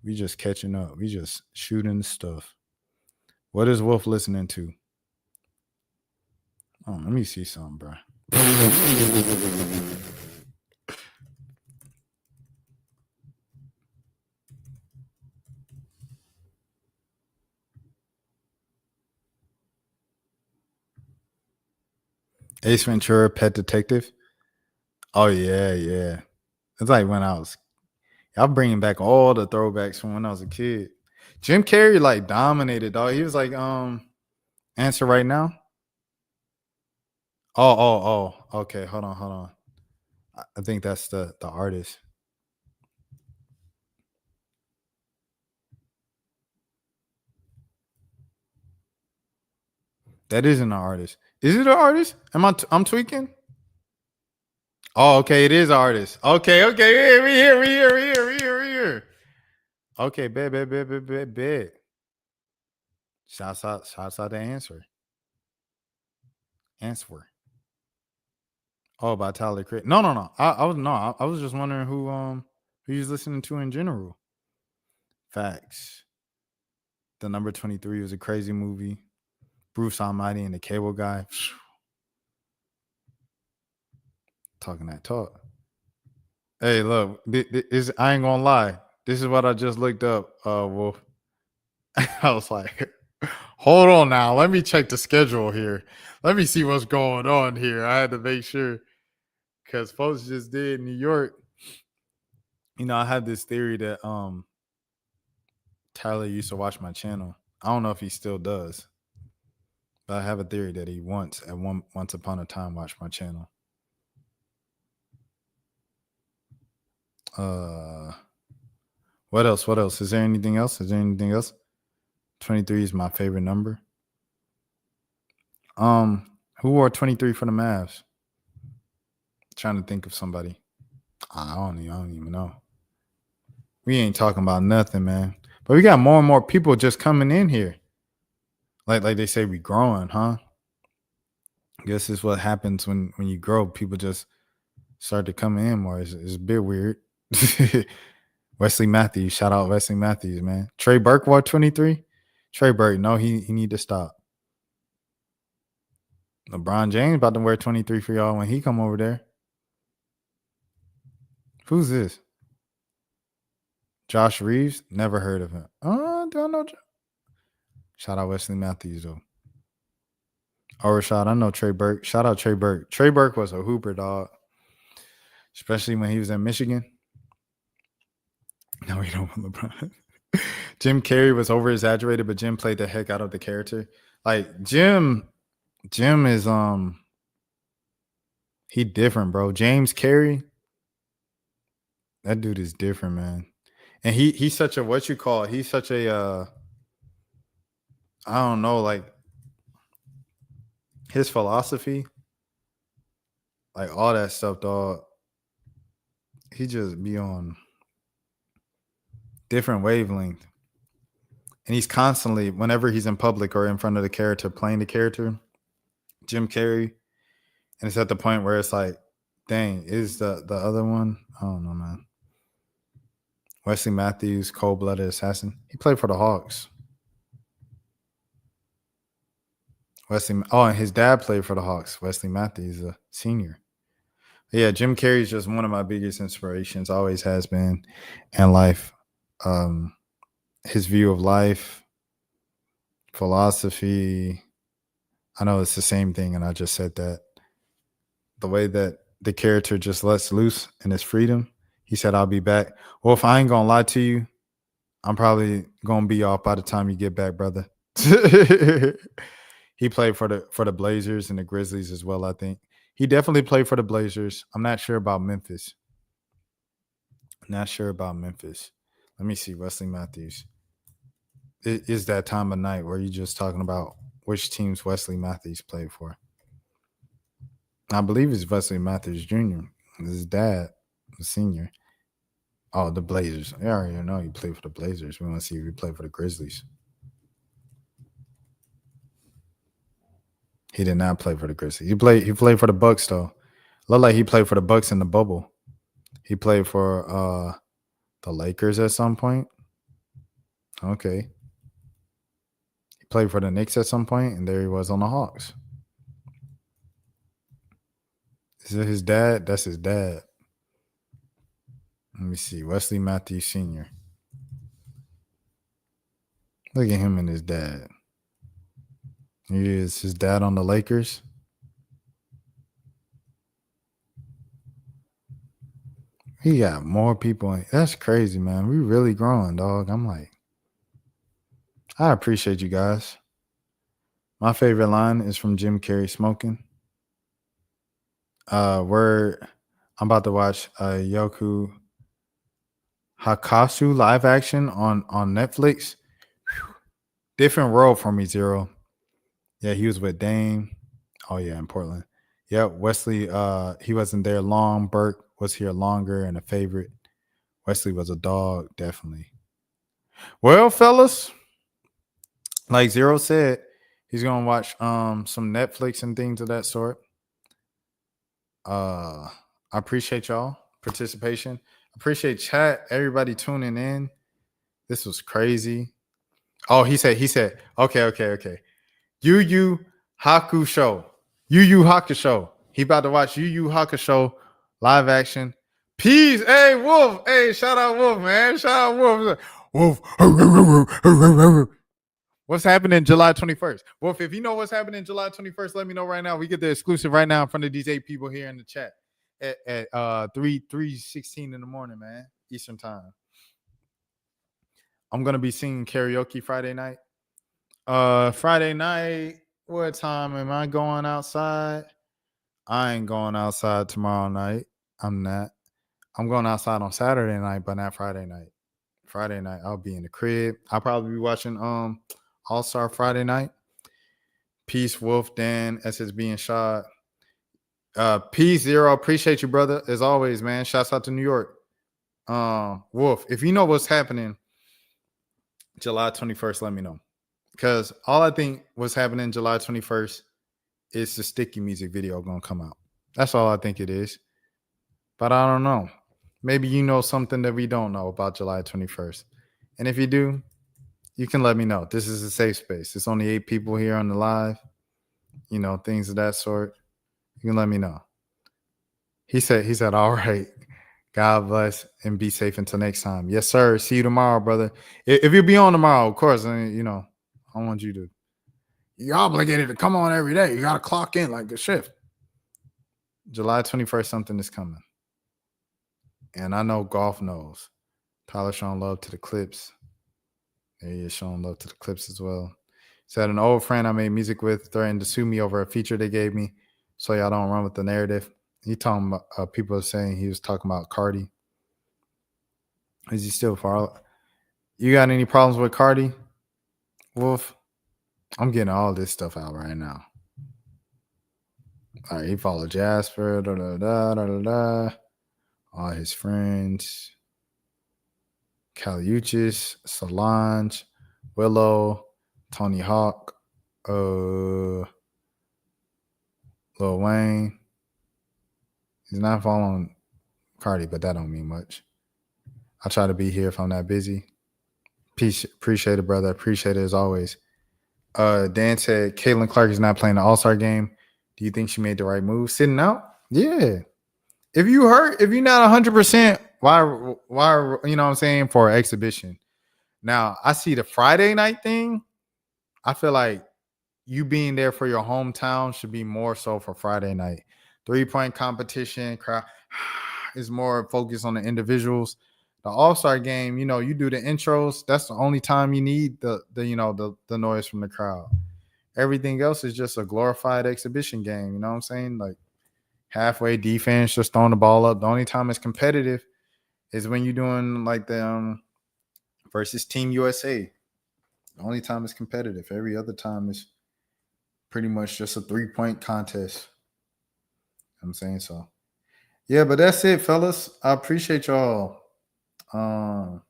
We just catching up. We just shooting the stuff. What is Wolf listening to? Oh, let me see something, bro. Ace Ventura, Pet Detective. Oh yeah. It's like when I'm bringing back all the throwbacks from when I was a kid. Jim Carrey like dominated, dog. He was like, Answer Right Now. Oh. Okay, hold on. I think that's the artist. That isn't an artist. Is it an artist? I'm tweaking? Oh, okay, it is an artist. Okay. We here. Okay, bet. Shouts out to Answer. Oh, by Tyler Creator. No. I was just wondering who you was listening to in general. Facts. The Number 23 was a crazy movie. Bruce Almighty and the Cable Guy. Talking that talk. Hey, look, I ain't gonna lie. This is what I just looked up, Wolf. I was like, hold on now. Let me check the schedule here. Let me see what's going on here. I had to make sure because folks just did New York. You know, I had this theory that Tyler used to watch my channel. I don't know if he still does, but I have a theory that he once upon a time watched my channel. What else? What else? Is there anything else? 23 is my favorite number. Who wore 23 for the Mavs? Trying to think of somebody. I don't even know. We ain't talking about nothing, man. But we got more and more people just coming in here. Like they say, we growing, huh? I guess this is what happens when you grow. People just start to come in more. It's a bit weird. Wesley Matthews. Shout out Wesley Matthews, man. Trey Burke wore 23. Trey Burke, no, he need to stop. LeBron James about to wear 23 for y'all when he come over there. Who's this? Josh Reeves? Never heard of him. Oh, do I know? Shout out Wesley Matthews, though. Oh, Rashad, I know Trey Burke. Shout out Trey Burke. Trey Burke was a hooper, dog. Especially when he was in Michigan. No, we don't want LeBron. Jim Carrey was over-exaggerated, but Jim played the heck out of the character. Like, Jim is, he different, bro. James Carrey, that dude is different, man. And he's such a, he's such a, I don't know, like, his philosophy, like all that stuff, dog, he just be on different wavelength. And he's constantly, whenever he's in public or in front of the character, playing the character, Jim Carrey, and it's at the point where it's like, dang, is the other one? I don't know, man. Wesley Matthews, cold-blooded assassin. He played for the Hawks. And his dad played for the Hawks. Wesley Matthews, a senior. Yeah, Jim Carrey is just one of my biggest inspirations, always has been in life. His view of life, philosophy. I know it's the same thing, and I just said that. The way that the character just lets loose in his freedom. He said, I'll be back. Well, if I ain't going to lie to you, I'm probably going to be off by the time you get back, brother. He played for the Blazers and the Grizzlies as well, I think. He definitely played for the Blazers. I'm not sure about Memphis. Let me see, Wesley Matthews. It is that time of night where you're just talking about which teams Wesley Matthews played for. I believe it's Wesley Matthews Jr. His dad, the senior. Oh, the Blazers. I already know he played for the Blazers. We want to see if he played for the Grizzlies. He did not play for the Grizzlies. He played for the Bucks, though. Looked like he played for the Bucks in the bubble. He played for the Lakers at some point. Okay. He played for the Knicks at some point, and there he was on the Hawks. Is it his dad? That's his dad. Let me see. Wesley Matthews Sr. Look at him and his dad. He is his dad on the Lakers. He got more people. That's crazy, man. We really growing, dog. I'm like, I appreciate you guys. My favorite line is from Jim Carrey, Smoking. I'm about to watch Yoku Hakasu live action on Netflix. Whew. Different world for me, Zero. Yeah, he was with Dame. Oh, yeah, in Portland. Yeah, Wesley, he wasn't there long. Burke was here longer and a favorite. Wesley was a dog, definitely. Well, fellas, like Zero said, he's going to watch some Netflix and things of that sort. I appreciate y'all participation. Appreciate chat, everybody tuning in. This was crazy. Oh, he said, okay. Yu Yu Hakusho. Yu Yu Hakusho. He about to watch Yu Yu Hakusho live action. Peace. Hey, Wolf. Hey, shout out Wolf, man. Shout out Wolf. Wolf. What's happening July 21st? Wolf, if you know what's happening July 21st, let me know right now. We get the exclusive right now in front of these 8 people here in the chat at 3:16 in the morning, man, Eastern time. I'm gonna be singing karaoke Friday night. Friday night, what time am I going outside? I ain't going outside tomorrow night. I'm not. I'm going outside on Saturday night, but not Friday night. Friday night, I'll be in the crib. I'll probably be watching All-Star Friday night. Peace, Wolf, Dan, SSB, and Shad. Peace, Zero. Appreciate you, brother. As always, man. Shouts out to New York. Wolf, if you know what's happening July 21st, let me know. Because all I think what's happening July 21st is the Sticky music video going to come out. That's all I think it is. But I don't know. Maybe you know something that we don't know about July 21st. And if you do, you can let me know. This is a safe space. It's only 8 people here on the live. You know, things of that sort. You can let me know. He said, all right. God bless and be safe until next time. Yes, sir. See you tomorrow, brother. If you be on tomorrow, of course, you know, I want you to. You're obligated to come on every day. You got to clock in like a shift. July 21st, something is coming. And I know golf knows. Tyler showing love to the Clips. There he is showing love to the Clips as well. Said an old friend I made music with threatened to sue me over a feature they gave me. So y'all don't run with the narrative. He talking about people are saying he was talking about Cardi. Is he still far? You got any problems with Cardi, Wolf? I'm getting all this stuff out right now. All right, he followed Jasper, all his friends, Caliuchis, Solange, Willow, Tony Hawk, Lil Wayne. He's not following Cardi, but that don't mean much. I try to be here if I'm not busy. Peace, appreciate it, brother. Appreciate it as always. Dan said Caitlin Clark is not playing the All-Star game. Do you think she made the right move? Sitting out? Yeah. If you're not 100%, why, you know what I'm saying, for an exhibition? Now, I see the Friday night thing. I feel like you being there for your hometown should be more so for Friday night. 3-point competition crowd is more focused on the individuals. The All-Star game, you know, you do the intros. That's the only time you need the noise from the crowd. Everything else is just a glorified exhibition game. You know what I'm saying? Like halfway defense, just throwing the ball up. The only time it's competitive is when you're doing like the versus Team USA. The only time it's competitive. Every other time is pretty much just a 3-point contest. I'm saying so. Yeah, but that's it, fellas. I appreciate y'all. Have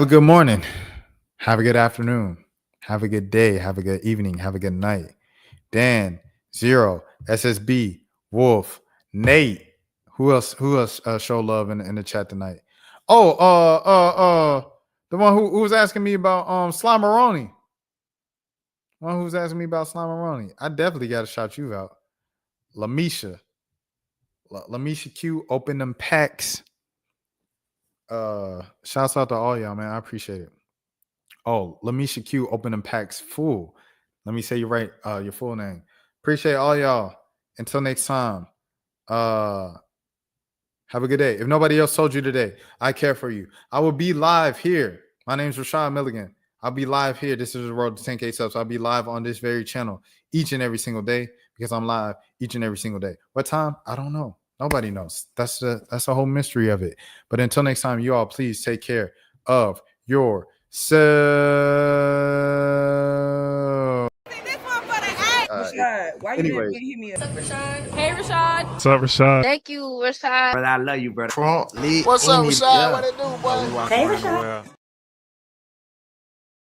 a good morning. Have a good afternoon. Have a good day. Have a good evening. Have a good night. Dan, Zero, SSB, Wolf, Nate. Who else show love in the chat tonight? Oh, the one who was asking me about Slimeroni. One who's asking me about Slimeroni. I definitely got to shout you out. Lamisha Q, open them packs. Shouts out to all y'all, man. I appreciate it. Oh, Lamisha Q, open them packs full. Let me say you right, your full name. Appreciate all y'all. Until next time. Have a good day. If nobody else told you today, I care for you. I will be live here. My name is Rashad Milligan. I'll be live here. This is the road to 10K subs. I'll be live on this very channel each and every single day because I'm live each and every single day. What time? I don't know. Nobody knows. That's the whole mystery of it. But until next time, you all please take care of yourself. Why Anyways. you didn't hit me up? What's up, Rashad? Hey, Rashad. What's up, Rashad? Thank you, Rashad. Brother, I love you, brother. What's up, Rashad? What it do, boy? Hey, Rashad.